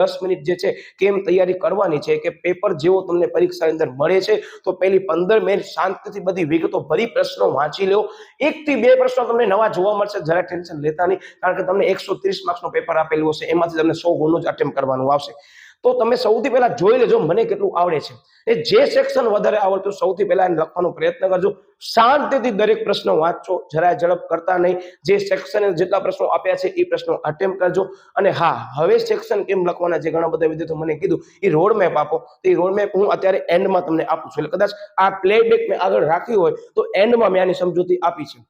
10 minute જે છે કેમ તૈયારી કરવાની છે કે પેપર જેવો તમને પરીક્ષાની અંદર મળે છે તો પહેલી 15 મિનિટ શાંતિથી બધી વિગતો ભરી પ્રશ્નો વાંચી લો. 1 થી 2 પ્રશ્નો તમને નવા જોવા મળશે, જરા ટેન્શન લેતા નહીં, કારણ કે તમને 130 માર્ક્સનો પેપર આપેલું હશે, એમાંથી તમને 100 ગુણનું જ અટેમ્પ્ટ કરવાનું આવશે. તો તમે સૌથી પહેલા જોઈ લેજો મને કેટલું આવડે છે. એ જે સેક્શન વધારે આવડતું સૌથી પહેલા એને લખવાનો પ્રયત્ન કરજો. શાંતિથી દરેક પ્રશ્નો વાંચજો, જરાય ઝડપ કરતા નહીં. જે સેક્શન જેટલા પ્રશ્નો આપ્યા છે એ પ્રશ્નો અટેમ્પ્ટ કરજો. અને હા, હવે સેક્શન કેમ લખવાના છે ઘણા બધા વિદ્યાર્થીઓ મને કીધું એ રોડ મેપ આપો. તો એ રોડ મેપ હું અત્યારે એન્ડમાં તમને આપું છું. એટલે કદાચ આ પ્લેબેક મેં આગળ રાખ્યું હોય તો એન્ડમાં મેં આની સમજૂતી આપી છે.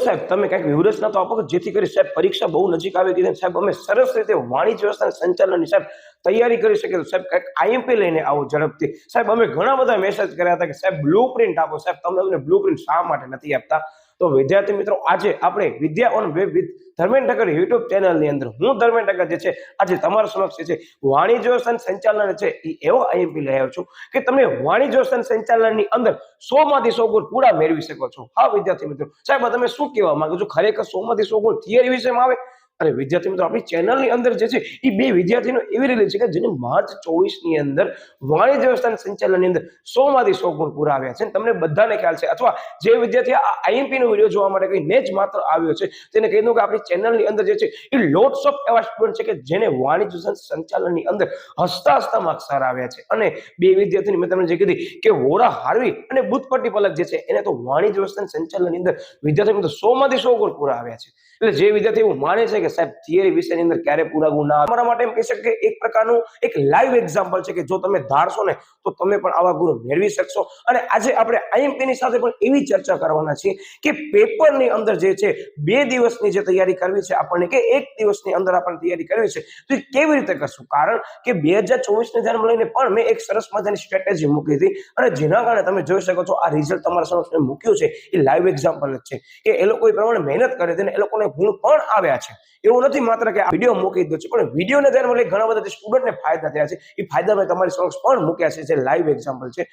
સાહેબ તમે કઈક વ્યૂહરચના તો આપો જેથી કરી સાહેબ પરીક્ષા બહુ નજીક આવી ગઈ છે સાહેબ, અમે સરસ રીતે વાણિજ્ય વ્યવસ્થાના સંચાલનની સાહેબ તૈયારી કરી શકીએ તો સાહેબ કઈક આઈએમપી લઈને આવો ઝડપથી. સાહેબ અમે ઘણા બધા મેસેજ કર્યા હતા કે સાહેબ બ્લુપ્રિન્ટ આપો. સાહેબ તમે અમને બ્લુપ્રિન્ટ શા માટે નથી આપતા? તો વિદ્યાર્થી મિત્રો, આજે આપણે Vidya on web with Dharmendra Thakkar YouTube ચેનલની અંદર હું ધર્મેન્દ્ર ઠક્કર જે છે આજે તમારા સમક્ષ છે વાણિજ્ય વ્યવસ્થાના સંચાલન છે એ એવો આઈએમપી લઈ આવ્યો છું કે તમે વાણિજ્ય વ્યવસ્થાના સંચાલનની અંદર 100 માંથી 100 ગુણ પૂરા મેળવી શકો છો. હા વિદ્યાર્થી મિત્રો, સાહેબ તમે શું કહેવા માંગો છો? ખરેખર 100 માંથી 100 ગુણ થિયરી વિષયમાં આવે? અને વિદ્યાર્થી મિત્રો, આપણી ચેનલની અંદર જે છે એ બે વિદ્યાર્થીનો એવી રીતે છે કે જેને માર્ચ 24 ની અંદર વાણિજ્ય વ્યવસ્થાના સંચાલનની અંદર 100 માંથી 100 ગુણ પૂરા આવ્યા છે. તમને બધાને ખ્યાલ છે, અથવા જે વિદ્યાર્થી આ આઈએમપી નો વિડીયો જોવા માટે કહીને જ માત્ર આવ્યો છે તેને કહી દઉં કે આપણી ચેનલની અંદર જે છે એ લોટ્સ ઓફ એવા સ્ટુડન્ટ છે કે જેને વાણિજ્ય સંચાલનની અંદર હસતા હસતા માર્ક્સ સારા આવ્યા છે. અને બે વિદ્યાર્થીની મેં તમને જે કીધી કે વોરા હાર્વી અને બુદ્ધપટ્ટી પલક જે છે એને તો વાણિજ્ય વ્યવસ્થાના સંચાલનની અંદર વિદ્યાર્થી મિત્રો 100 માંથી 100 ગુણ પૂરા આવ્યા છે. એટલે જે વિદ્યાર્થી એવું માને છે કે સાહેબ થિયરી વિષયની અંદર ક્યારે પૂરા ગુણ ના, અમારા માટે એમ કહી શકે કે એક પ્રકારનું એક લાઈવ એક્ઝામ્પલ છે કે જો તમે ધારશો ને તો તમે પણ આવા ગુણ મેળવી શકશો. અને આજે આપણે આઈએમપી ની સાથે પણ એવી ચર્ચા કરવાના છીએ કે પેપરની અંદર જે છે 2 દિવસની જે તૈયારી કરવી છે આપણને, કે 1 દિવસની અંદર આપણને તૈયારી કરવી છે, તો એ કેવી રીતે કરશું? કારણ કે 2024 ને ધ્યાનમાં લઈને પણ મેં એક સરસ મજાની સ્ટ્રેટેજી મૂકી હતી અને જેના કારણે તમે જોઈ શકો છો આ રિઝલ્ટ તમારા સમક્ષ મૂક્યું છે એ લાઈવ એક્ઝામ્પલ જ છે કે એ લોકો એ પ્રમાણે મહેનત કરે છે અને એ લોકોને ગુણ પણ આવ્યા છે. એવું નથી માત્ર કે આ વિડીયો મૂકી દો છે, પણ વિડીયોને ધ્યાનમાં લઈ ઘણા બધા સ્ટુડન્ટને ફાયદા થયા છે. એ ફાયદા મેં તમારી સમક્ષ પણ મૂક્યા છે, જે લાઈવ એક્ઝામ્પલ છે.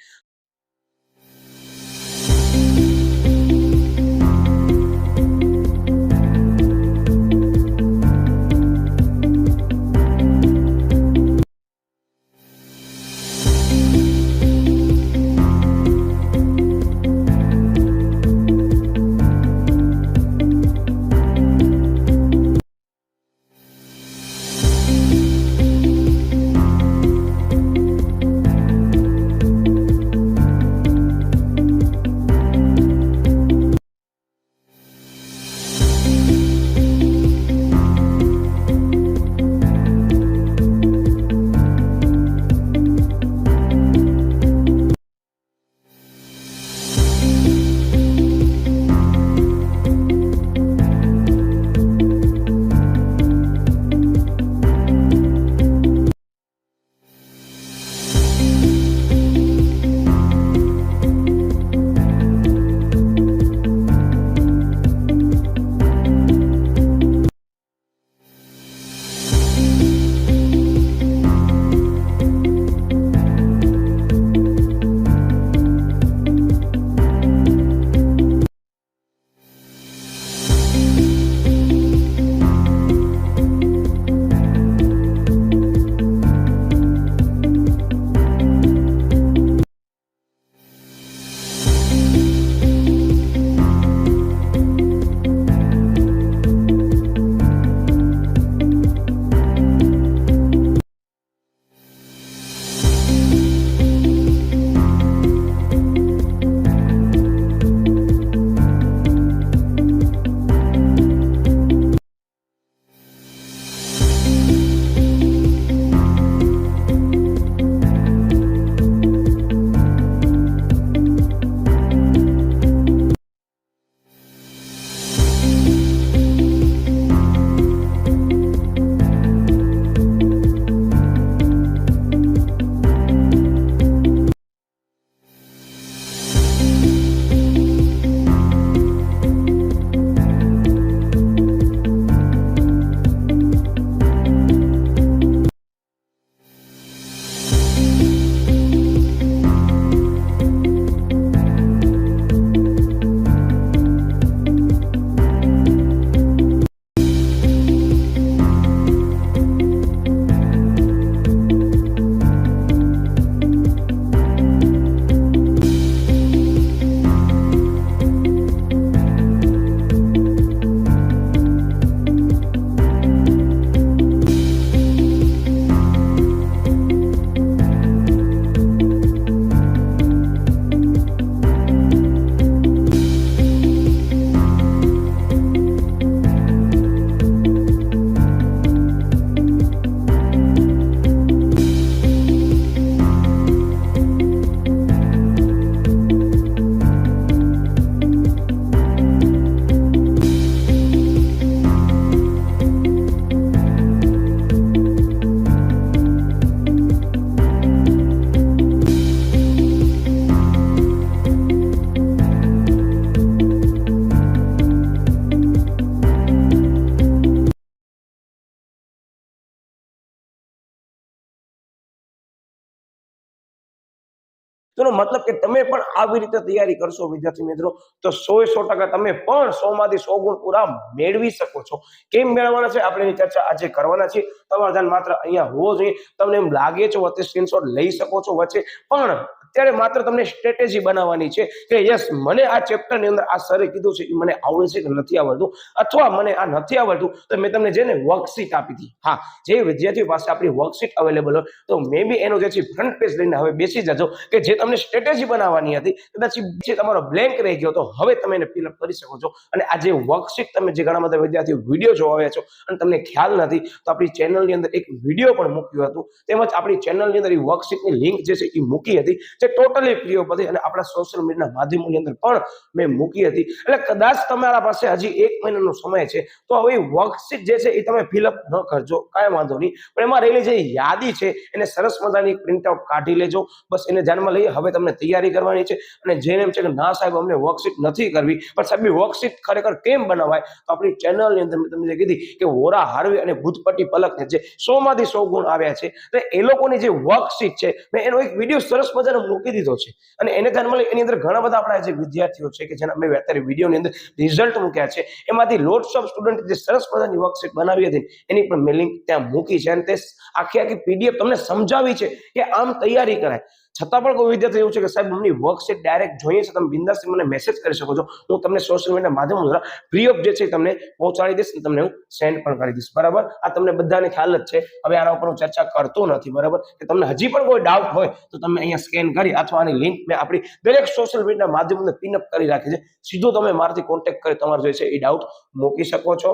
એનો મતલબ કે તમે પણ આવી રીતે તૈયારી કરશો વિદ્યાર્થી મિત્રો તો 100% તમે પણ 100 માંથી 100 ગુણ પૂરા મેળવી શકો છો. કેમ મેળવવાના છે આપણે એની ચર્ચા આજે કરવાના છે. તમારું ધ્યાન માત્ર અહીંયા હોવો જોઈએ. તમને એમ લાગે છે વચ્ચે સ્ક્રીનશોટ લઈ શકો છો વચ્ચે, પણ અત્યારે માત્ર તમને સ્ટ્રેટેજી બનાવવાની છે કે યસ મને આ ચેપ્ટર ની અંદર આ સરે કીધું છે એ મને આવડે છે કે નથી આવડતું, અથવા મને આ નથી આવડતું તો મેં તમને જે ને વર્કશીટ આપી હતી. હા, જે વિદ્યાર્થીઓ પાસે આપણી વર્કશીટ અવેલેબલ હોય તો મે બી એનો જે છે ફ્રન્ટ પેજ લઈને હવે બેસી જજો કે જે તમને સ્ટ્રેટેજી બનાવવાની હતી કદાચ જે તમારો બ્લેન્ક રહી ગયો તો હવે તમે એને ફિલઅપ કરી શકો છો. અને આ જે વર્કશીટ તમે જે ઘણા બધા વિદ્યાર્થીઓ વિડીયો જોવા આવ્યા છો અને તમને ખ્યાલ નથી તો આપણી ચેનલની અંદર એક વિડીયો પણ મૂક્યું હતું, તેમજ આપણી ચેનલની અંદર એ વર્કશીટની લિંક જે છે એ મૂકી હતી જે ટોટલી ફ્રી ઓફ હતી અને આપણા સોશિયલ મીડિયાના માધ્યમોની અંદર પણ મેં મૂકી હતી. એટલે કદાચ તમારા પાસે હજી 1 મહિનાનો સમય છે તો હવે વર્કશીટ જે છે એ તમે ફિલઅપ ન કરજો, કાંઈ વાંધો નહીં, પણ એમાં રહેલી જે યાદી છે એને સરસ મજાની પ્રિન્ટઆઉટ કાઢી લેજો. બસ એને ધ્યાનમાં લઈએ. હવે તમને તૈયારી કરવાની છે અને જેને એમ છે કે ના સાહેબ અમને વર્કશીટ નથી કરવી, પણ સાહેબ વર્કશીટ ખરેખર કેમ બનાવાય તો આપણી ચેનલની અંદર મેં તમને કીધી કે વોરા હાર્વી અને ભૂતપટ્ટી પલકને જે 100 માંથી 100 ગુણ આવ્યા છે તો એ લોકોની જે વર્કશીટ છે મેં એનો એક વિડીયો સરસ મજાનો મૂકી દીધો છે અને એને ધ્યાનમાં લઈ એની અંદર ઘણા બધા આપણા જે વિદ્યાર્થીઓ છે કે જેના મેં અત્યારે વિડીયોની અંદર રિઝલ્ટ મૂક્યા છે એમાંથી લોટ્સ ઓફ સ્ટુડન્ટ જે સરસ મજાની વર્કશીટ બનાવી હતી એની પણ મેં લિંક ત્યાં મૂકી છે અને તે આખી પીડીએફ તમને સમજાવી છે કે આમ તૈયારી કરાય. છતાં પણ કોઈ વિદ્યાર્થી એવું છે કે સાહેબ અમની વર્કશીટ ડાયરેક્ટ જોઈએ છે, તમે બિંદાસથી મને મેસેજ કરી શકો છો. હું તમને સોશિયલ મીડિયા માધ્યમો દ્વારા ફ્રી ઓફ જે છે તમને પહોંચાડી દઈશ અને તમને હું સેન્ડ પણ કરી દઈશ. બરાબર, આ તમને બધાને ખ્યાલ જ છે. હવે આના ઉપર હું ચર્ચા કરતો નથી. બરાબર, કે તમને હજી પણ કોઈ ડાઉટ હોય તો તમે અહીંયા સ્કેન કરી અથવા આની લિંક મેં આપણી દરેક સોશિયલ મીડિયા માધ્યમોને પિનઅપ કરી રાખી છે. સીધો તમે મારાથી કોન્ટેક્ટ કરી તમારો જે છે એ ડાઉટ મૂકી શકો છો.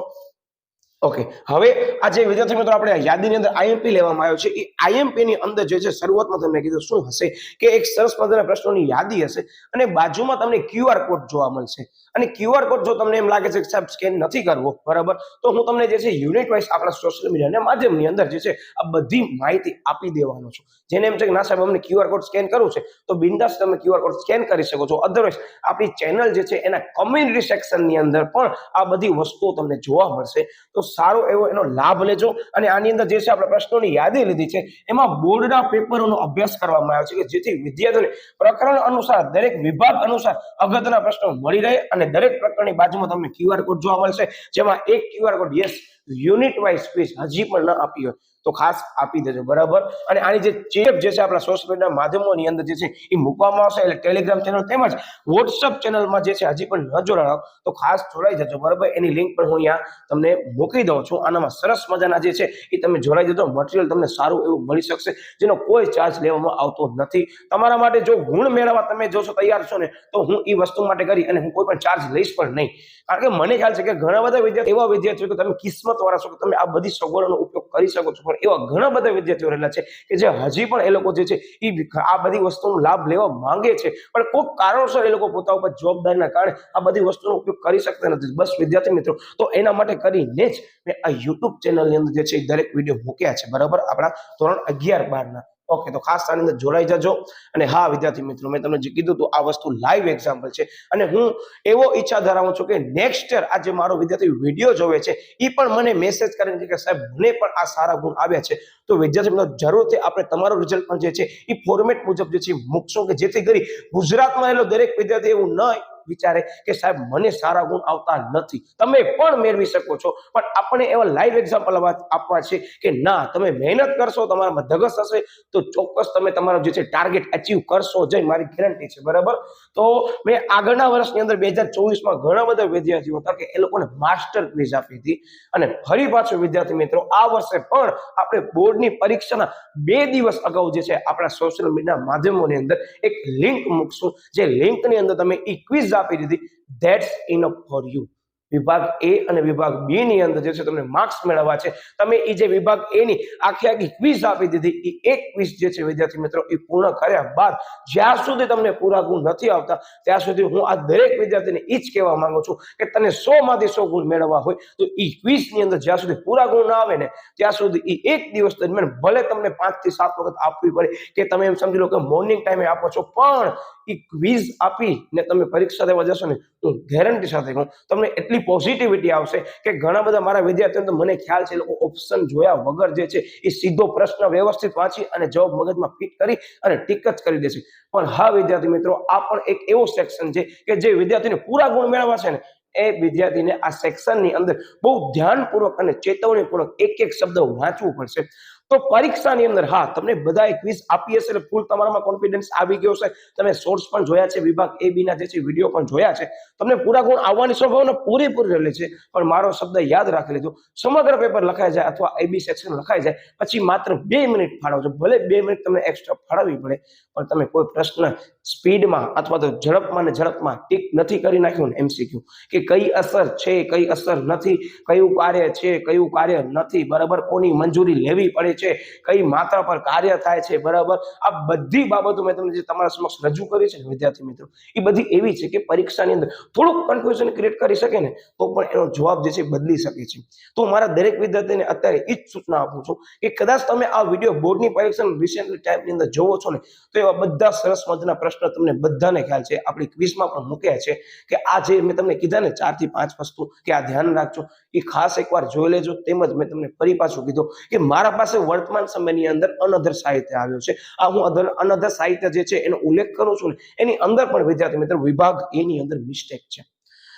ઓકે, હવે આ જે વિદ્યાર્થી મિત્રો આપણે યાદીની અંદર આઈએમપી લેવામાં આવ્યો છે એ આઈએમપી ની અંદર જે છે શરૂઆતમાં તમને કીધું શું હશે કે એક સરસ મજાના પ્રશ્નોની યાદી હશે અને બાજુમાં તમને QR કોડ જોવા મળશે. અને QR કોડ જો તમને એમ લાગે છે કે સાહેબ સ્કેન નથી કરવો, બરાબર, તો હું તમને જે છે યુનિટ વાઇઝ આપણા સોશિયલ મીડિયાના માધ્યમની અંદર જે છે આ બધી માહિતી આપી દેવાનો છું. જેને એમ છે કે ના સાહેબ અમને QR કોડ સ્કેન કરવું છે તો બિંદાસ તમે QR કોડ સ્કેન કરી શકો છો. અધરવાઇઝ આપણી ચેનલ જે છે એના કોમ્યુનિટી સેક્શનની અંદર પણ આ બધી વસ્તુઓ તમને જોવા મળશે. તો સારો એવો એનો લાભ લેજો. અને આની અંદર જે છે આપણે પ્રશ્નોની યાદી લીધી છે એમાં બોર્ડના પેપરોનો અભ્યાસ કરવામાં આવ્યો છે કે જેથી વિદ્યાર્થીઓને પ્રકરણ અનુસાર દરેક વિભાગ અનુસાર અગત્યના પ્રશ્નો મળી રહે અને દરેક પ્રકરણની બાજુમાં તમને QR કોડ જોવા મળશે જેમાં એક QR code yes unit wise quiz હજી પણ ન આપી હોય તો ખાસ આપી દેજો. બરાબર, અને આની જે ચેપ જે છે આપણા સોશિયલ મીડિયા માધ્યમોની અંદર જે છે એ મૂકવામાં આવશે એટલે ટેલિગ્રામ ચેનલ તેમજ વોટ્સઅપ ચેનલમાં જે છે હજી પણ ન જોડાણો તો ખાસ જોડાઈ જજો. બરાબર, એની લિંક પણ હું અહીંયા તમને મૂકી દઉં છું. આનામાં સરસ મજાના જે છે એ તમે જોડાઈ જજો. મટીરિયલ તમને સારું એવું મળી શકશે જેનો કોઈ ચાર્જ લેવામાં આવતો નથી. તમારા માટે જો ગુણ મેળવવા તમે જોશો તૈયાર છો ને તો હું એ વસ્તુ માટે કરી અને હું કોઈ પણ ચાર્જ લઈશ પણ નહીં. કારણ કે મને ખ્યાલ છે કે ઘણા બધા વિદ્યાર્થીઓ એવા વિદ્યાર્થીઓ કે તમે કિસ્મત વાળા છો કે તમે આ બધી સગવડોનો ઉપયોગ કરી શકો છો, પણ એવા ઘણા બધા વિદ્યાર્થીઓ રહેલા છે કે જે હજી પણ એ લોકો જે છે એ આ બધી વસ્તુનો લાભ લેવા માંગે છે પણ કોઈક કારણોસર એ લોકો પોતા ઉપર જવાબદારીના કારણે આ બધી વસ્તુનો ઉપયોગ કરી શકતા નથી. બસ વિદ્યાર્થી મિત્રો, તો એના માટે કરીને જ મેં આ યુટ્યુબ ચેનલની અંદર જે છે દરેક વિડીયો મૂક્યા છે. બરાબર, આપણા ધોરણ 11-12 ના. ઓકે, તો ખાસ આની અંદર જોડાઈ જજો. અને હા વિદ્યાર્થી મિત્રો, મેં તમને જે કીધું તો આ વસ્તુ લાઈવ એક્ઝામ્પલ છે અને હું એવો ઈચ્છા ધરાવું છું કે નેક્સ્ટ યર આ જે મારો વિદ્યાર્થી વિડીયો જોવે છે એ પણ મને મેસેજ કરીને કે સાહેબ મને પણ આ સારા ગુણ આવ્યા છે. તો વિદ્યાર્થી મિત્રો જરૂરથી આપણે તમારું રિઝલ્ટ પણ જે છે એ ફોર્મેટ મુજબ જે છે મૂકશો કે જેથી કરી ગુજરાતમાં રહેલો દરેક વિદ્યાર્થી એવું ન વિચારે કે સાહેબ મને સારા ગુણ આવતા નથી. તમે પણ મેળવી શકો છો, પણ આપણે એવા લાઈવ એક્ઝામ્પલ આપવા છે કે ના તમે મહેનત કરશો, તમારામાં ધગસ હશે તો ચોક્કસ તમે તમારો જે છે ટાર્ગેટ અચીવ કરશો જ, મારી ગેરંટી છે. બરાબર, તો મેં આગળના વર્ષની અંદર 2024માં ઘણા બધા વિદ્યાર્થીઓ હતા કે એ લોકોને માસ્ટર ક્વિઝ આપી હતી અને ફરી પાછું વિદ્યાર્થી મિત્રો આ વર્ષે પણ આપણે બોર્ડની પરીક્ષાના 2 દિવસ અગાઉ જે છે આપણા સોશિયલ મીડિયા માધ્યમોની અંદર એક લિંક મૂકશું જે લિંકની અંદર તમે ઈ ક્વિઝ આપી દીધી. That's enough for you. વિભાગ એ અને વિભાગ બી ની અંદર જે છે તમને માર્ક્સ મેળવવા છે. તમે એ જે વિભાગ એ ની આખી ક્વિઝ આપી દીધી એ એક ક્વિઝ જે છે વિદ્યાર્થી મિત્રો એ પૂર્ણ કર્યા બાદ જ્યાં સુધી તમને પૂરા ગુણ નથી આવતા ત્યાં સુધી હું આ દરેક વિદ્યાર્થીને એ જ કહેવા માંગુ છું કે તને 100 માંથી 100 ગુણ મેળવવા હોય તો એ ક્વિઝ ની અંદર જ્યાં સુધી પૂરા ગુણ ના આવે ને ત્યાં સુધી એ એક દિવસ દરમિયાન ભલે તમને 5 થી 7 વખત આપવી પડે કે તમે એમ સમજી લો કે મોર્નિંગ ટાઈમે આપો છો, પણ એ ક્વિઝ આપીને તમે પરીક્ષા દેવા જશો ને, હું ગેરંટી સાથે કહું તમને એટલી પોઝિટિવિટી આવશે કે ઘણા બધા મારા વિદ્યાર્થીઓ મને ખ્યાલ છે, એ લોકો ઓપ્શન જોયા વગર જે છે એ સીધો પ્રશ્ન વ્યવસ્થિત વાંચી અને જવાબ મગજમાં ફિટ કરી અને ટીક જ કરી દેશે. પણ હા વિદ્યાર્થી મિત્રો, આ પણ એક એવો સેક્શન છે કે જે વિદ્યાર્થીને પૂરા ગુણ મેળવવા છે ને, એ વિદ્યાર્થીને આ સેક્શનની અંદર બહુ ધ્યાનપૂર્વક અને ચેતવણીપૂર્વક એક એક શબ્દ વાંચવું પડશે. તો પરીક્ષાની અંદર હા તમને બધાએ ક્વિઝ આપી હશે એટલે ફૂલ તમારામાં કોન્ફિડન્સ આવી ગયો છે. તમે શોર્ટ્સ પણ જોયા છે, વિભાગ એ બી ના જે છે વિડીયો પણ જોયા છે. તમને પૂરા ગુણ આવવાની સંભાવના પૂરેપૂરી રહેલી છે. પણ મારો શબ્દ યાદ રાખી લેજો, સમગ્ર પેપર લખાઈ જાય અથવા એ બી સેક્શન લખાઈ જાય પછી માત્ર 2 મિનિટ ફાળવજો. ભલે 2 મિનિટ તમને એક્સ્ટ્રા ફાળવવી પડે, પણ તમે કોઈ પ્રશ્ન સ્પીડમાં અથવા તો ઝડપમાં ને ઝડપમાં ટીક નથી કરી નાખ્યું ને એમસીક્યુ કે કઈ અસર છે કઈ અસર નથી, કયું કાર્ય છે કયું કાર્ય નથી, બરાબર, કોની મંજૂરી લેવી પડે છે, કઈ માત્રા પર કાર્ય થાય છે, બરાબર, આ બધી બાબતો મેં તમને જે તમારા સમક્ષ રજૂ કરી છે વિદ્યાર્થી મિત્રો, એ બધી એવી છે કે પરીક્ષાની અંદર થોડુંક કન્ફ્યુઝન ક્રિએટ કરી શકે ને તો પણ એનો જવાબ જે છે બદલી શકે છે. તો મારા દરેક વિદ્યાર્થીને અત્યારે એ જ સૂચના આપું છું કે કદાચ તમે આ વિડીયો બોર્ડની પરીક્ષા રિસેન્ટલી ટાઈમની અંદર જોવો છો ને, તો એવા બધા સરસ મજાના પ્રશ્ન તમને બધાને ખ્યાલ છે, આપણી ક્વિઝમાં પણ મૂક્યા છે કે આ જે મેં તમને કીધા ને 4 થી 5 વસ્તુ કે આ ધ્યાન રાખજો, એ ખાસ એકવાર જોઈ લેજો. તેમજ મેં તમને ફરી પાછું કીધું કે મારા પાસે વર્તમાન સમયની અંદર અનધર સાહિત્ય આવ્યો છે. આ હું અનધર સાહિત્ય જે છે એનો ઉલ્લેખ કરું છું ને, એની અંદર પણ વિદ્યાર્થી મિત્રો વિભાગ એની અંદર મિસ્ટેક છે.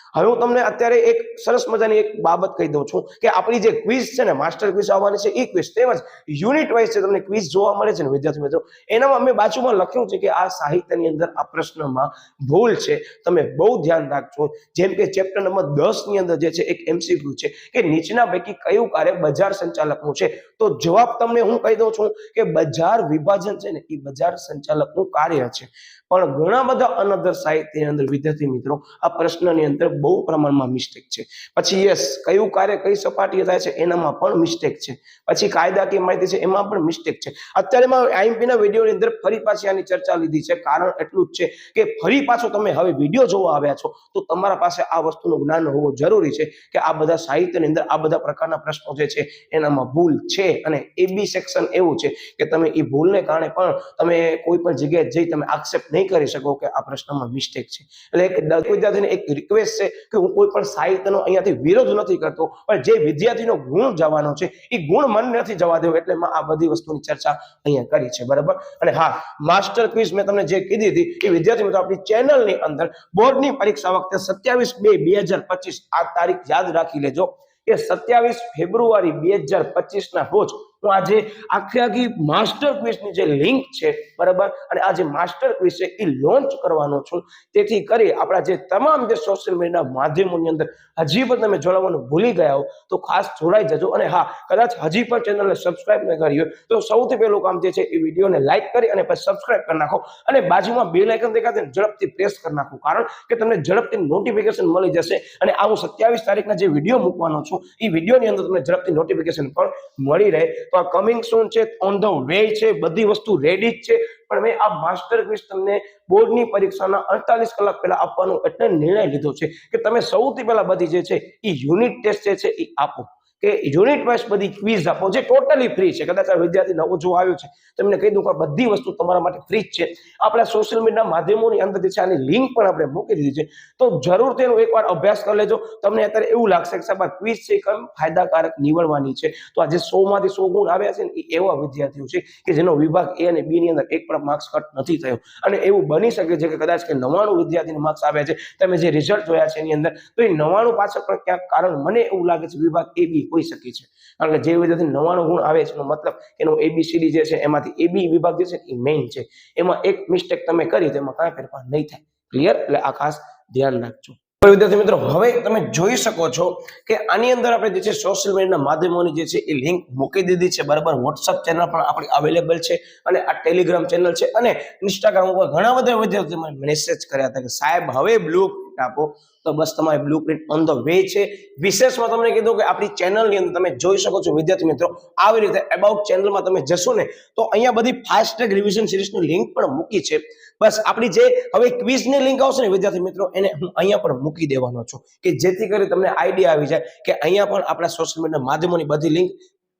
હવે હું તમને અત્યારે એક સરસ મજાની એક બાબત કહી દઉં છું કે આપણી જે ક્વિઝ છે ને, માસ્ટર ક્વિઝ આવવાની છે, એ ક્વિઝ તેમજ યુનિટ વાઇઝ છે તમને ક્વિઝ જોવા મળે છે ને વિદ્યાર્થી મિત્રો, એનામાં મેં બાજુમાં લખ્યું છે કે આ સાહિત્યની અંદર આ પ્રશ્નમાં ભૂલ છે, તમે બહુ ધ્યાન રાખજો. જેમ કે ચેપ્ટર નંબર 10 ની અંદર જે છે એક એમસીક્યુ છે કે નીચેના પૈકી કયું કાર્ય બજાર સંચાલકનું છે, તો જવાબ તમને હું કહી દઉં છું કે બજાર વિભાજન છે ને એ બજાર સંચાલકનું કાર્ય છે. પણ ઘણા બધા અનધર સાહિત્યની અંદર વિદ્યાર્થી મિત્રો આ પ્રશ્નની અંદર બહુ પ્રમાણમાં મિસ્ટેક છે. પછી યસ, કયું કાર્ય કઈ સપાટીએ થાય છે એનામાં પણ મિસ્ટેક છે. પછી કાયદાકીય માહિતી છે એમાં પણ મિસ્ટેક છે. અત્યારે મેં આઈએમપી ના વિડીયોની અંદર ફરી પાછી આની ચર્ચા લીધી છે. કારણ એટલું જ છે કે ફરી પાછો તમે હવે વિડીયો જોવા આવ્યા છો તો તમારા પાસે આ વસ્તુનું જ્ઞાન હોવું જરૂરી છે કે આ બધા સાહિત્યની અંદર આ બધા પ્રકારના પ્રશ્નો જે છે એનામાં ભૂલ છે. અને એ બી સેક્શન એવું છે કે તમે એ ભૂલને કારણે પણ તમે કોઈ પણ જગ્યાએ જઈ તમે આક્ષેપ નહીં કરી શકો કે આ પ્રશ્નમાં મિસ્ટેક છે. એટલે એક વિદ્યાર્થીને એક રિક્વેસ્ટ છે કે હું કોઈ પણ સાહિત્યનો અહીંયાથી વિરોધ નથી કરતો, પણ જે વિદ્યાર્થીનો ગુણ જવાનો છે એ ગુણ મન નથી જવા દેવો, એટલે મેં આ બધી વસ્તુની ચર્ચા અહીંયા કરી છે, બરાબર. અને હા, માસ્ટર ક્વિઝ મેં તમને જે કીધી હતી એ વિદ્યાર્થી મિત્રો આપણી ચેનલની અંદર બોર્ડની પરીક્ષા વખતે 27/2/2025 આ તારીખ યાદ રાખી લેજો કે 27 ફેબ્રુઆરી 2025 ના રોજ હું આજે આખી માસ્ટર ક્વિઝની જે લિંક છે, બરાબર, અને આ જે માસ્ટર ક્વિઝ છે એ લોન્ચ કરવાનો છું. તેથી કરી આપણા જે તમામ જે સોશિયલ મીડિયાના માધ્યમોની અંદર હજી પણ તમે જોડાવાનું ભૂલી ગયા હો તો ખાસ જોડાઈ જજો. અને હા, કદાચ હજી પણ ચેનલને સબસ્ક્રાઇબ ન કરી હોય તો સૌથી પહેલું કામ જે છે એ વિડીયોને લાઈક કરી અને પછી સબસ્ક્રાઇબ કરી નાખો અને બાજુમાં બેલ આઇકન દેખાશે ઝડપથી પ્રેસ કરી નાખો, કારણ કે તમને ઝડપથી નોટિફિકેશન મળી જશે. અને આ હું 27 તારીખના જે વિડીયો મૂકવાનો છું એ વિડીયોની અંદર તમને ઝડપથી નોટિફિકેશન પણ મળી રહે. તો આ કમિંગ સૂન છે, ઓન ધ વે છે, બધી વસ્તુ રેડી જ છે. પણ મેં આ માસ્ટર ક્વિઝ તમને બોર્ડની પરીક્ષાના 48 કલાક પહેલા આપવાનો એટલે નિર્ણય લીધો છે કે તમે સૌથી પહેલા બધી જે છે એ યુનિટ ટેસ્ટ જે છે એ આપો, કે યુનિટ વાઇઝ બધી ક્વિઝ આપો જે ટોટલી ફ્રી છે. કદાચ આ વિદ્યાર્થી નવો જો આવ્યો છે તમને કહી દઉં કે બધી વસ્તુ તમારા માટે ફ્રી જ છે. આપણા સોશિયલ મીડિયા માધ્યમોની અંદર જે છે આની લિંક પણ આપણે મૂકી દીધી છે, તો જરૂર તેનો એકવાર અભ્યાસ કરી લેજો. તમને અત્યારે એવું લાગશે કે સાહેબ આ ક્વિઝ છે કેમ ફાયદાકારક નીવડવાની છે, તો આજે 100 માંથી 100 ગુણ આવ્યા છે ને એ એવા વિદ્યાર્થીઓ છે કે જેનો વિભાગ એ અને બી ની અંદર એક પણ માર્ક્સ કટ નથી થયો. અને એવું બની શકે છે કે કદાચ કે 99 વિદ્યાર્થીને માર્ક્સ આવ્યા છે, તમે જે રિઝલ્ટ જોયા છે એની અંદર, તો એ 99 પાછળ પણ ક્યાંક કારણ મને એવું લાગે છે વિભાગ એ બી હોઈ શકે છે. કારણ કે જે વિદ્યાર્થી 99 ગુણ આવે છે એનો મતલબ એનો એબીસીડી જે છે એમાંથી એબી વિભાગ જે છે એ મેઇન છે. એમાં એક મિસ્ટેક તમે કરી તો એમાં કાંઈ ફેરફાર નહીં થાય. ક્લિયર? એટલે આ ખાસ ધ્યાન રાખજો. વિદ્યાર્થી મિત્રો, હવે તમે જોઈ શકો છો કે આની અંદર આપણે જે છે સોશિયલ મીડિયાના માધ્યમોની જે છે એ લિંક મૂકી દીધી છે, બરાબર. વોટ્સઅપ ચેનલ પણ આપણી અવેલેબલ છે અને આ ટેલિગ્રામ ચેનલ છે અને ઇન્સ્ટાગ્રામ ઉપર ઘણા બધા વિદ્યાર્થીઓ મને મેસેજ કર્યા હતા કે સાહેબ હવે બ્લુ પ્રિન્ટ આપો. તો બસ તમારી blue print on the way છે. વિશેષમાં તમને કીધું કે આપણી ચેનલની અંદર તમે જોઈ શકો છો વિદ્યાર્થી મિત્રો, આવી રીતે અબાઉટ ચેનલમાં તમે જશો ને તો અહીંયા બધી ફાસ્ટ ટ્રેક રિવિઝન સિરીઝની લિંક પણ મૂકી છે. બસ આપણી જે હવે ક્વિઝની લિંક આવશે ને વિદ્યાર્થી મિત્રો, એને હું અહીંયા પણ મૂકી દેવાનો છું કે જેથી કરી તમને આઈડિયા આવી જાય કે અહીંયા પણ આપણા સોશિયલ મીડિયા માધ્યમોની બધી લિંક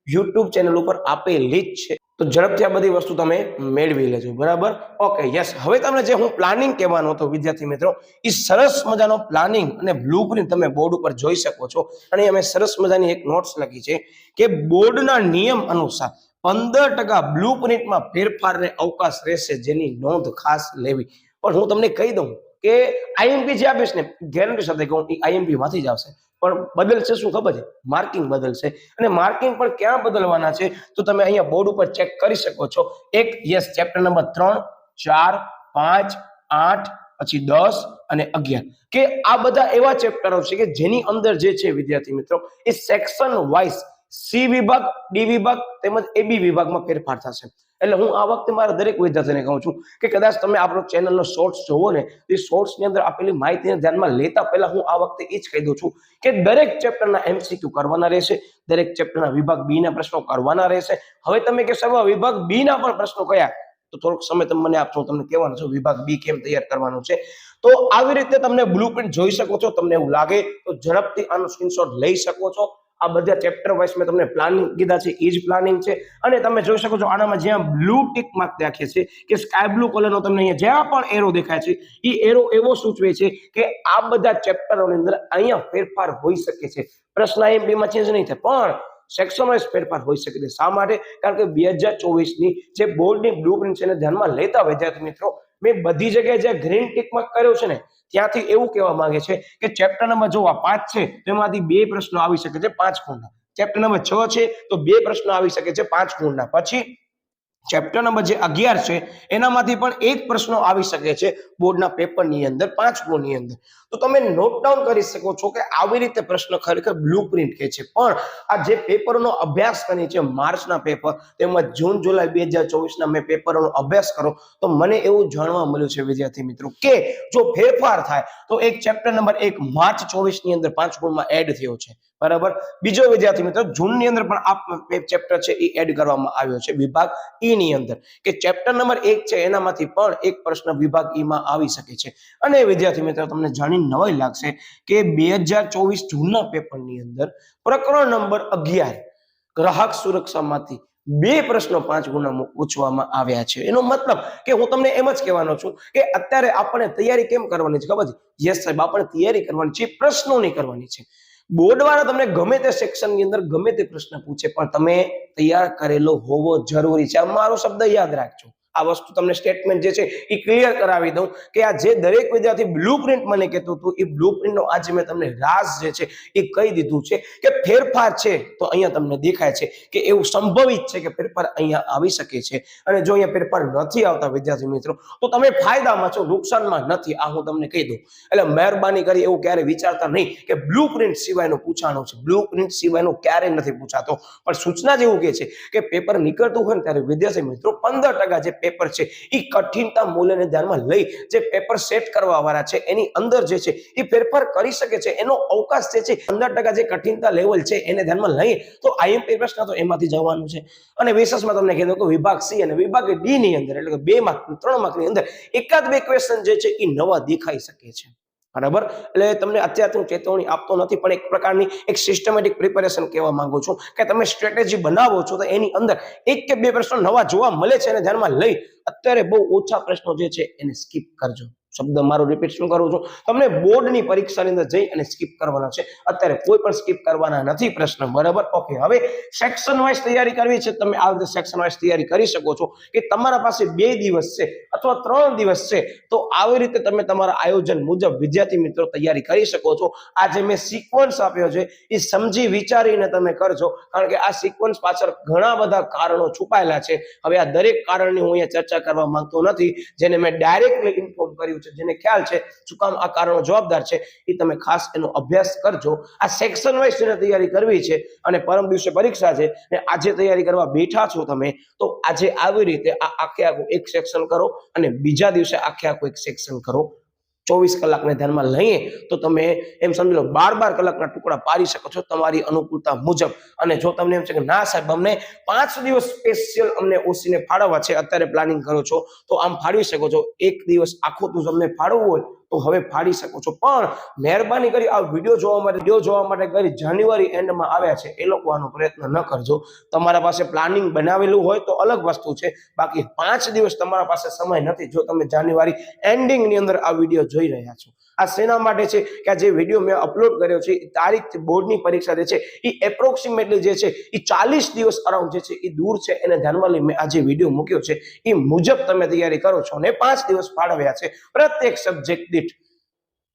યુટ્યુબ ચેનલ ઉપર આપેલી જ છે. તો ઝડપથી આ બધી વસ્તુ તમે મેળવી લેજો, બરાબર. Okay, yes. હવે તમને જે હું પ્લાનિંગ કહેવાનો હતો વિદ્યાર્થી મિત્રો, એ સરસ મજાનો પ્લાનિંગ અને બ્લુપ્રિન્ટ તમે બોર્ડ ઉપર જોઈ શકો છો. અને અમે સરસ મજાની એક નોટ્સ લખી છે કે બોર્ડના નિયમ અનુસાર 15% બ્લુપ્રિન્ટમાં ફેરફારને અવકાશ રહેશે, જેની નોંધ ખાસ લેવી. પણ હું તમને કહી દઉં કે આઈએમપી જે આપીશ ને, ગેરંટી સાથે કહું, એ આઈએમપી માંથી જ આવશે. પણ બદલશે શું ખબર છે? માર્કિંગ બદલશે. અને માર્કિંગ પણ ક્યાં બદલવાના છે તો તમે અહીંયા બોર્ડ ઉપર ચેક કરી શકો છો. એક, યસ, ચેપ્ટર નંબર 3, 4, 5, 8, પછી 10 અને 11, કે આ બધા એવા ચેપ્ટરો છે કે જેની અંદર જે છે વિદ્યાર્થી મિત્રો, એ સેક્શન વાઇઝ સી વિભાગ, ડી વિભાગ તેમજ એબી વિભાગમાં ફેરફાર થશે. એટલે હું આ વખતે મારા દરેક વિદ્યાર્થીને કહું છું કે કદાચ તમે આપણો ચેનલનો શોર્ટ્સ જોવો ને, એ શોર્ટ્સ ની અંદર આપેલી માહિતીને ધ્યાનમાં લેતા પહેલા હું આ વખતે એ જ કહી દઉં છું કે દરેક ચેપ્ટરના એમસીક્યુ કરવાના રહેશે, દરેક ચેપ્ટરના વિભાગ બી ના પ્રશ્નો કરવાના રહેશે. હવે તમે કહેશો વિભાગ બી ના પણ પ્રશ્નો કયા, તો થોડોક સમય તમે મને આપશો, તમને કહેવાનું છે વિભાગ બી કેમ તૈયાર કરવાનું છે. તો આવી રીતે તમને બ્લુપ્રિન્ટ જોઈ શકો છો. તમને એવું લાગે તો ઝડપથી આનો સ્ક્રીનશોટ લઈ શકો છો. આ બધા ચેપ્ટર વાઇઝ મેં તમને પ્લાનિંગ કીધા છે, એ જ પ્લાનિંગ છે. અને તમે જોઈ શકો છો આનામાં જ્યાં બ્લુ ટિક માર્ક રાખે છે કે સ્કાય બ્લુ કલરનો તમને અહીંયા જ્યાં પણ એરો દેખાય છે, એ એરો એવો સૂચવે છે કે આ બધા ચેપ્ટરોની અંદર અહીંયા ફેરફાર હોઈ શકે છે. પ્રશ્ન આઈએમપી માં ચેન્જ નહીં થાય, પણ સેક્શન વાઇઝ ફેરફાર હોઈ શકે છે. શા માટે? કારણ કે 2024 ની જે બોર્ડની બ્લુપ્રિન્ટ છે એને ધ્યાનમાં લેતા વિદ્યાર્થી મિત્રો, મેં બધી જગ્યાએ જે ગ્રીન ટિક માર્ક કર્યો છે ને, ત્યાંથી એવું કહેવા માંગે છે કે ચેપ્ટર નંબર જો આ 5 છે તેમાંથી 2 પ્રશ્નો આવી શકે છે 5 ગુણના. ચેપ્ટર નંબર 6 છે તો 2 પ્રશ્નો આવી શકે છે 5 ગુણના. પછી ચેપ્ટર નંબર જે 11 છે એનામાંથી પણ એક પ્રશ્નો આવી શકે છે બોર્ડના પેપરની અંદર 5 ગુણની અંદર. તો તમે નોટ ડાઉન કરી શકો છો કે આવી રીતે પ્રશ્ન ખરેખર બ્લુપ્રિન્ટ કે છે. પણ આ જે પેપરનો અભ્યાસ કરી છે, માર્ચના પેપર તેમજ જૂન જુલાઈ 2024 ના મેં પેપરનો અભ્યાસ કરો તો મને એવું જાણવા મળ્યું છે વિદ્યાર્થી મિત્રો કે જો ફેરફાર થાય તો એક ચેપ્ટર નંબર 1 માર્ચ 24 ની અંદર 5 ગુણમાં એડ થયો છે, બરાબર. બીજો વિદ્યાર્થી મિત્રો જૂનની અંદર પણ આ ચેપ્ટર છે એ એડ કરવામાં આવ્યો છે વિભાગ ઈ ની અંદર, કે ચેપ્ટર નંબર 1 છે એનામાંથી પણ એક પ્રશ્ન વિભાગ ઈ માં આવી શકે છે. અને વિદ્યાર્થી મિત્રો તમને જાણી નવાઈ લાગશે કે 2024 જૂનના પેપરની અંદર પ્રકરણ નંબર 11 ગ્રાહક સુરક્ષામાંથી 2 પ્રશ્નો 5 ગુણના પૂછવામાં આવ્યા છે. એનો મતલબ કે હું તમને એમ જ કહેવાનો છું કે અત્યારે આપણે તૈયારી કેમ કરવાની છે ખબર છે? યસ સાહેબ, આપણે તૈયારી કરવાની છે, પ્રશ્નોની કરવાની છે. બોર્ડ વાળા તમને ગમે તે સેક્શન ની અંદર ગમે તે પ્રશ્ન પૂછે પણ તમે તૈયાર કરેલો હોવો જરૂરી છે. મારો શબ્દ યાદ રાખજો. આ વસ્તુ તમને સ્ટેટમેન્ટ જે છે એ ક્લિયર કરાવી દઉં કે આ જે દરેક વિદ્યાર્થી બ્લુપ્રિન્ટ મને કહેતું હતું, એ બ્લુપ્રિન્ટનો આજે મેં તમને રાઝ જે છે એ કહી દીધું છે કે ફેરફાર છે તો અહીંયા તમને દેખાય છે કે એવું સંભવિત છે કે ફેરફાર અહીંયા આવી શકે છે. અને જો અહીંયા ફેરફાર નથી આવતા વિદ્યાર્થી મિત્રો તો તમે ફાયદામાં છો, નુકસાનમાં નથી. આ હું તમને કહી દઉં. એટલે મહેરબાની કરી એવું ક્યારે વિચારતા નહીં કે બ્લુપ્રિન્ટ સિવાયનું પૂછાણું છે. બ્લુપ્રિન્ટ સિવાયનું ક્યારેય નથી પૂછાતો. પણ સૂચના જેવું કહે છે કે પેપર નીકળતું હોય ને ત્યારે વિદ્યાર્થી મિત્રો 15% જે પેપર છે એ કઠિનતા મૂલ્યને ધ્યાનમાં લઈ જે પેપર સેટ કરવા વાળા છે એની અંદર જે છે એ ફેરફાર કરી શકે છે. એનો અવકાશ જે છે 15% જે કઠિનતા લેવલ છે એને ધ્યાનમાં લઈ તો આઈએમપી પ્રશ્ન તો એમાંથી જવાનું છે. અને વિશેષમાં તમને કીધું કે વિભાગ સી અને વિભાગ ડી ની અંદર એટલે કે 2 માર્ક 3 માર્કની અંદર એકાદ 2 ક્વેશ્ચન જે છે એ નવા દેખાઈ શકે છે, બરાબર. એટલે તમને અત્યારે હું ચેતવણી આપતો નથી, પણ એક પ્રકારની એક સિસ્ટમેટિક પ્રિપેરેશન કહેવા માંગુ છું કે તમે સ્ટ્રેટેજી બનાવો છો તો એની અંદર 1 કે 2 પ્રશ્નો નવા જોવા મળે છે એને ધ્યાનમાં લઈ અત્યારે બહુ ઓછા પ્રશ્નો જે છે એને સ્કીપ કરજો. શબ્દ મારો રિપીટ શું કરું છું, તમને બોર્ડની પરીક્ષાની અંદર જઈ અને સ્કીપ કરવાના છે. અત્યારે કોઈ પણ સ્કીપ કરવાના નથી પ્રશ્ન, બરાબર. ઓકે, હવે સેક્શન વાઇઝ તૈયારી કરવી છે. તમે આ રીતે સેક્શન વાઇઝ તૈયારી કરી શકો છો કે તમારા પાસે 2 દિવસ છે અથવા 3 દિવસ છે તો આવી રીતે તમે તમારા આયોજન મુજબ વિદ્યાર્થી મિત્રો તૈયારી કરી શકો છો. આ જે મેં સિક્વન્સ આપ્યો છે એ સમજી વિચારીને તમે કરજો, કારણ કે આ સિક્વન્સ પાછળ ઘણા બધા કારણો છુપાયેલા છે. હવે આ દરેક કારણની હું અહીંયા ચર્ચા કરવા માંગતો નથી, જેને મેં ડાયરેક્ટલી ઇન્ફોર્મ કર્યું છે, જેને ખ્યાલ છે શું કામ આ કારણો જવાબદાર છે, એ તમે ખાસ એનો અભ્યાસ કરજો. આ સેક્શન વાઇઝ તૈયારી કરવી છે અને પરમ દિવસે પરીક્ષા છે ને આજે તૈયારી કરવા બેઠા છો તમે, તો આજે આવી રીતે આ આખે આખું એક સેક્શન કરો અને બીજા દિવસે આખે આખું એક સેક્શન કરો. 24 કલાકને ધ્યાનમાં લઈએ તો તમે એમ સમજી લો 12 કલાકના ટુકડા પાડી શકો છો તમારી અનુકૂળતા મુજબ. અને જો તમને એમ છે કે ના સાહેબ અમને 5 દિવસ સ્પેશિયલ અમને ઓસીને ફાળવવા છે, અત્યારે પ્લાનિંગ કરો છો તો આમ ફાળવી શકો છો. 1 દિવસ આખો તું તમને ફાળવવું હોય તો હવે ફાડી શકો છો. પણ મહેરબાની કરી આ વિડીયો જોવા માટે કરી જાન્યુઆરી એન્ડમાં આવ્યા છે એ લોકો આનો પ્રયત્ન ન કરજો. તમારા પાસે પ્લાનિંગ બનાવેલું હોય તો અલગ વસ્તુ છે, બાકી 5 દિવસ તમારા પાસે સમય નથી જો તમે જાન્યુઆરી એન્ડિંગ ની અંદર આ વિડીયો જોઈ રહ્યા છો. આ શેના માટે છે કે આ જે વિડીયો મેં અપલોડ કર્યો છે તારીખ બોર્ડની પરીક્ષા જે છે એ એપ્રોક્સિમેટલી જે છે એ 40 દિવસ અરાઉન્ડ જે છે એ દૂર છે, એને ધ્યાનમાં લઈ મેં આ જે વિડીયો મૂક્યો છે એ મુજબ તમે તૈયારી કરો છો અને 5 દિવસ ફાળવ્યા છે પ્રત્યેક સબ્જેક્ટ દીઠ,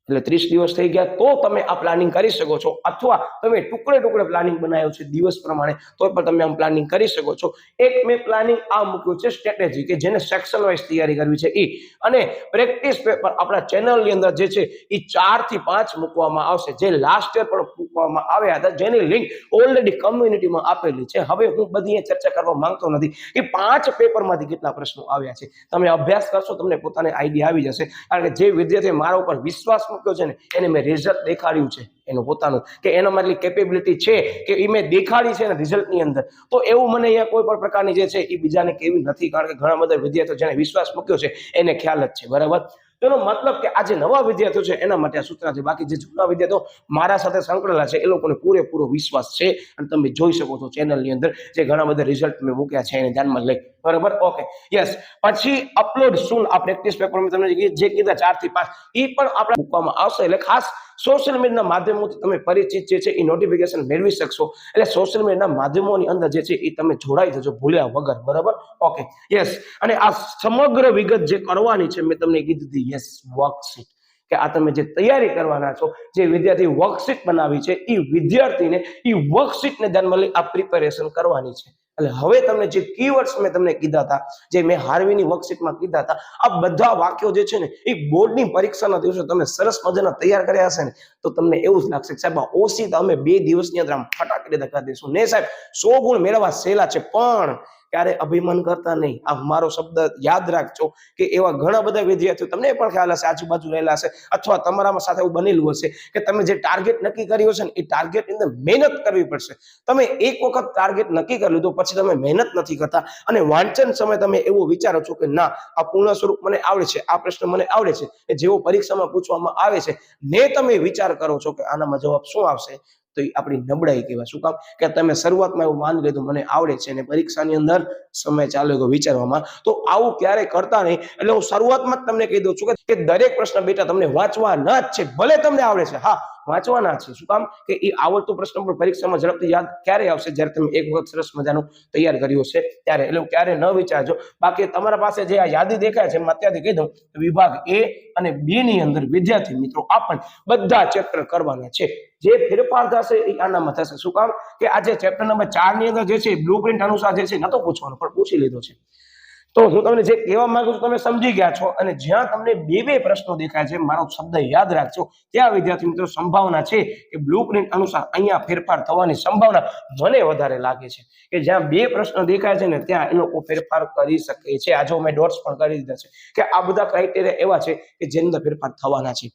એટલે 30 દિવસ થઈ ગયા તો તમે આ પ્લાનિંગ કરી શકો છો. અથવા તમે ટુકડે પ્લાનિંગ બનાવ્યો છે દિવસ પ્રમાણે તો પણ તમે આમ પ્લાનિંગ કરી શકો છો. એક મેં પ્લાનિંગ આ મૂક્યું છે સ્ટ્રેટેજી કે જેને સેક્શન વાઇઝ તૈયારી કરવી છે એ, અને પ્રેક્ટિસ પેપર આપણા ચેનલની અંદર જે છે એ 4 થી 5 મૂકવામાં આવશે, જે લાસ્ટ યર પણ મૂકવામાં આવ્યા હતા, જેની લિંક ઓલરેડી કમ્યુનિટીમાં આપેલી છે. હવે હું બધી ચર્ચા કરવા માંગતો નથી કે 5 પેપરમાંથી કેટલા પ્રશ્નો આવ્યા છે. તમે અભ્યાસ કરશો તમને પોતાને આઈડિયા આવી જશે. કારણ કે જે વિદ્યાર્થીએ મારા ઉપર વિશ્વાસ મૂક્યો છે ને એને મેં રિઝલ્ટ દેખાડ્યું છે એનું પોતાનું, કે એનામાં એટલી કેપેબિલિટી છે કે એ મેં દેખાડી છે ને રિઝલ્ટની અંદર. તો એવું મને અહીંયા કોઈ પણ પ્રકારની જે છે એ બીજાને કેવી નથી, કારણ કે ઘણા બધા વિદ્યાર્થીઓ જેને વિશ્વાસ મૂક્યો છે એને ખ્યાલ જ છે. બરાબર, તેનો મતલબ કે આ જે નવા વિદ્યાર્થીઓ છે એના માટે આ સૂત્ર છે. બાકી જે જૂના વિદ્યાર્થીઓ મારા સાથે સંકળાયેલા છે એ લોકોને પૂરેપૂરો વિશ્વાસ છે, અને તમે જોઈ શકો છો ચેનલની અંદર જે ઘણા બધા રિઝલ્ટ મેં મૂક્યા છે એને ધ્યાનમાં લઈ. બરાબર, ઓકે, યસ. પછી અપલોડ સૂન આ પ્રેક્ટિસ પેપર મેં તમને જે કીધા 4 થી 5 એ પણ આપણે મૂકવામાં આવશે. એટલે ખાસ સોશિયલ મીડિયાના માધ્યમોથી તમે પરિચિત જે છે એ નોટિફિકેશન મેળવી શકશો. એટલે સોશિયલ મીડિયાના માધ્યમોની અંદર જે છે એ તમે જોડાઈ જજો ભૂલ્યા વગર. બરાબર, ઓકે, યસ. અને આ સમગ્ર વિગત જે કરવાની છે મેં તમને કીધી હતી, યસ, વર્કશીટ, કે આ તમે જે તૈયારી કરવાના છો, જે વિદ્યાર્થી વર્કશીટ બનાવી છે એ વિદ્યાર્થીને એ વર્કશીટને ધ્યાનમાં લઈ આ પ્રિપેરેશન કરવાની છે. એટલે હવે તમને જે કીવર્ડ્સ મેં તમને કીધા હતા, જે મેં હાર્વીની વર્કશીટમાં કીધા હતા, આ બધા વાક્યો જે છે ને એ બોર્ડની પરીક્ષાના દિવસે તમે સરસ મજાના તૈયાર કર્યા હશે ને તો તમને એવું જ લાગશે કે સાહેબ ઓછી તો અમે 2 દિવસની અંદર આમ ફટાકડી કરી દઈશું ને સાહેબ. 100 ગુણ મેળવવા સહેલા છે, પણ ક્યારે અભિમાન કરતા નહીં. આ મારો શબ્દ યાદ રાખજો કે એવા ઘણા બધા વિદ્યાર્થીઓ તમને પણ ખ્યાલ હશે, આજુબાજુ રહેલા હશે, અથવા તમારામાં સાથે એવું બનેલું હશે કે તમે જે ટાર્ગેટ નક્કી કર્યું હશે ને એ ટાર્ગેટની અંદર મહેનત કરવી પડશે. તમે એક વખત ટાર્ગેટ નક્કી કરી લીધું પછી તમે મહેનત નથી કરતા, અને વાંચન સમય તમે એવું વિચારો છો કે ના આ પૂર્ણ સ્વરૂપ મને આવડે છે, આ પ્રશ્ન મને આવડે છે, એ જેવો પરીક્ષામાં પૂછવામાં આવે છે ને તમે વિચાર કરો છો કે આનામાં જવાબ શું આવશે, તો એ આપણી નબળાઈ કહેવાય. શું કામ કે તમે શરૂઆતમાં એવું માની લીધું મને આવડે છે અને પરીક્ષાની અંદર સમય ચાલે ગયો વિચારવામાં. તો આવું ક્યારેય કરતા નહીં. એટલે હું શરૂઆતમાં જ તમને કહી દઉં છું કે દરેક પ્રશ્ન બેટા તમને વાંચવાના જ છે, ભલે તમને આવડે છે, હા વાંચવાના છે. શું કામ કે એ આવડતું પ્રશ્ન પણ પરીક્ષામાં ઝડપથી યાદ ક્યારે આવશે, જ્યારે તમે એક વખત સરસ મજાનું તૈયાર કર્યું છે ત્યારે. એટલે ક્યારે ન વિચારજો. બાકી તમારા પાસે જે આ યાદી દેખાય છે એમાં અત્યારથી કહી દઉં, વિભાગ A અને B ની અંદર વિદ્યાર્થી મિત્રો આપણને બધા ચેપ્ટર કરવાના છે. જે ફેરફાર થશે એ આનામાં થશે. શું કામ કે આજે ચેપ્ટર નંબર 4 ની અંદર જે છે બ્લુપ્રિન્ટ અનુસાર જે છે નતો પૂછવાનો પણ પૂછી લીધો છે. તો હું તમને જે કહેવા માંગુ છું તમે સમજી ગયા છો. અને જ્યાં તમને 2 પ્રશ્નો દેખાય છે, મારો શબ્દ યાદ રાખજો, ત્યાં વિદ્યાર્થી મિત્રો સંભાવના છે કે બ્લુપ્રિન્ટ અનુસાર અહીંયા ફેરફાર થવાની સંભાવના મને વધારે લાગે છે કે જ્યાં 2 પ્રશ્નો દેખાય છે ને ત્યાં એ લોકો ફેરફાર કરી શકે છે. આ જો મેં ડોટ્સ પણ કરી દીધા છે કે આ બધા ક્રાઇટેરિયા એવા છે કે જેની અંદર ફેરફાર થવાના છે.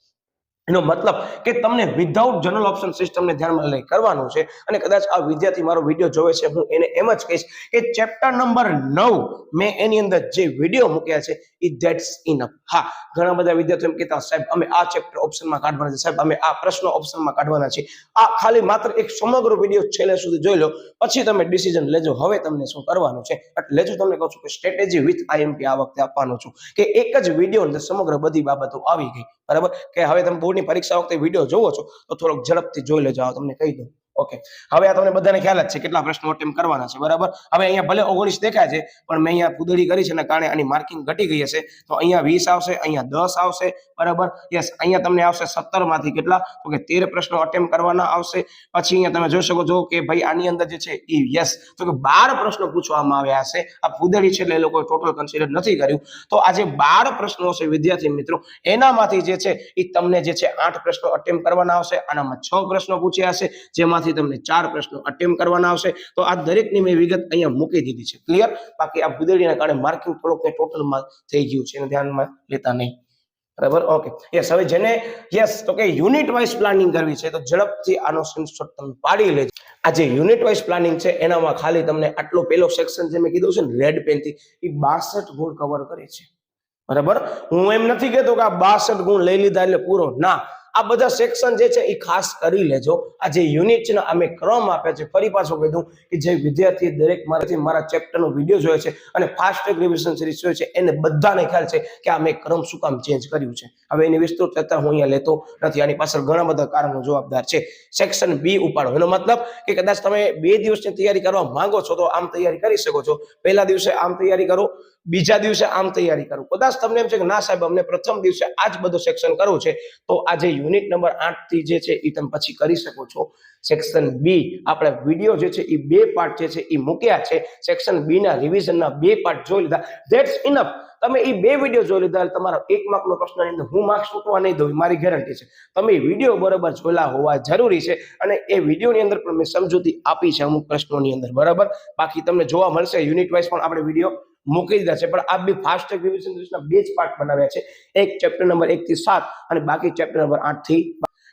એનો મતલબ કે તમને વિધાઉટ જનરલ ઓપ્શન સિસ્ટમને ધ્યાનમાં લઈ કરવાનું છે. અને કદાચ આ વિદ્યાર્થી મારો વિડીયો જોવે છે, હું એને એમ જ કહીશ કે ચેપ્ટર નંબર 9 મેં એની અંદર જે વિડીયો મૂક્યા છે એ ધેટ્સ ઇનફ. હા, ઘણા બધા વિદ્યાર્થીઓ એમ કહેતા સાહેબ અમે આ ચેપ્ટર ઓપ્શનમાં કાઢવાના છે, સાહેબ અમે આ પ્રશ્નો ઓપ્શનમાં કાઢવાના છે. આ ખાલી માત્ર એક સમગ્ર વિડીયો છેલ્લે સુધી જોઈ લો, પછી તમે ડિસિઝન લેજો હવે તમને શું કરવાનું છે. એટલે જ તમને કહું છું કે સ્ટ્રેટેજી વિથ આઈએમપી આ વખતે આપવાનો છું, કે એક જ વિડીયો અંદર સમગ્ર બધી બાબતો આવી ગઈ. બરાબર, કે હવે તમે બોર્ડની પરીક્ષા વખતે વિડીયો જોવો છો તો થોડોક ઝડપથી જોઈ લેજો. તમને કહી દઉં, ઓકે. હવે આ તમને બધાને ખ્યાલ જ છે કેટલા પ્રશ્નો અટેમ્પ કરવાના છે. બરાબર, હવે અહીંયા ભલે 19 દેખાય છે પણ મેં અહીંયા ફૂદડી કરી છે ને કારણે આની માર્કિંગ ઘટી ગઈ હશે. તો અહીંયા 20 આવશે, અહીંયા 10 આવશે. બરાબર, યસ. અહીંયા તમને આવશે 17 માંથી કેટલા, તો કે 13 પ્રશ્નો અટેમ્પ કરવાના આવશે. પછી અહીંયા તમે જોઈ શકો છો કે ભાઈ આની અંદર જે છે એ યસ તો કે 12 પ્રશ્નો પૂછવામાં આવ્યા હશે. આ ફૂદડી છે એટલે એ લોકોએ ટોટલ કન્સિડર નથી કર્યું. તો આ જે 12 પ્રશ્નો છે વિદ્યાર્થી મિત્રો, એનામાંથી જે છે એ તમને જે છે 8 પ્રશ્નો અટેમ્પ કરવાના આવશે. આનામાં 6 પ્રશ્નો પૂછ્યા હશે જેમાંથી તમને 4 પ્રશ્નો અટેમ્પ કરવાના આવશે. તો આ દરેકની મેં વિગત અહીંયા મૂકી દીધી છે. ક્લિયર? બાકી આ ફૂદડીના કારણે માર્કિંગ થોડોક ટોટલમાં થઈ ગયું છે, એને ધ્યાનમાં લેતા નહીં. બરાબર. Okay, yes. હવે જેને યસ તો કે યુનિટ વાઇઝ પ્લાનિંગ કરવી છે તો ઝડપથી આનો સ્ક્રીનશોટ તમે પાડી લેજો. આ જે યુનિટ વાઇઝ પ્લાનિંગ છે એનામાં ખાલી તમને આટલો પેલો સેક્શન જે મેં કીધું છે ને રેડ પેનથી, એ 62 ગુણ કવર કરે છે. બરાબર. હું એમ નથી કહેતો કે આ 62 ગુણ લઈ લીધા એટલે પૂરો, ના. આ બધા સેક્શન જે છે એ ખાસ કરી લેજો. આ જે યુનિટ છે ને આ મેં ક્રમ આપ્યા છે. ફરી પાછું કીધું કે જે વિદ્યાર્થી દરેક મારા ચેપ્ટરનો વિડીયો જોયો છે અને ફાસ્ટ ટ્રેક રિવિઝન સિરીઝ જોઈ છે એને બધાને ખ્યાલ છે કે આ મેં ક્રમ શું કામ ચેન્જ કર્યું છે. હવે એની વિસ્તૃત ચર્ચા હું અહીંયા લેતો નથી. આની પાછળ ઘણા બધા કારણો જવાબદાર છે. સેક્શન બી ઉપાડો, એનો મતલબ કે કદાચ તમે 2 દિવસની તૈયારી કરવા માંગો છો તો આમ તૈયારી કરી શકો છો. પહેલા દિવસે આમ તૈયારી કરો, બીજા દિવસે આમ તૈયારી કરો. કદાચ તમને એમ છે કે ના સાહેબ અમને પ્રથમ દિવસે આ જ બધો સેક્શન કરવું છે તો આજે યુનિટ નંબર 8 થી જે છે એ તમે પછી કરી શકો છો. સેક્શન બી આપણે વિડીયો જે છે એ 2 પાર્ટ જે છે એ મૂક્યા છે. સેક્શન બી ના રિવિઝનના 2 પાર્ટ જોઈ લીધા, ધેટ્સ ઇનફ. તમે એ 2 વિડીયો જોઈ લીધા એટલે તમારો 1 માર્કનો પ્રશ્નની અંદર હું માર્ક્સ તૂટવા નહીં દઉં, મારી ગેરંટી છે. તમે વિડીયો બરાબર જોયેલા હોવા જરૂરી છે અને એ વિડીયોની અંદર પણ મેં સમજૂતી આપી છે અમુક પ્રશ્નોની અંદર. બરાબર. બાકી તમને જોવા મળશે યુનિટ વાઇઝ પણ આપણે વિડીયો મૂકી દીધા છે, પણ આ બી ફાસ્ટ ટ્રેક રિવિઝન સિરીઝના 2 જ પાર્ટ બનાવ્યા છે. એક ચેપ્ટર નંબર 1 થી 7 અને બાકી ચેપ્ટર નંબર 8 થી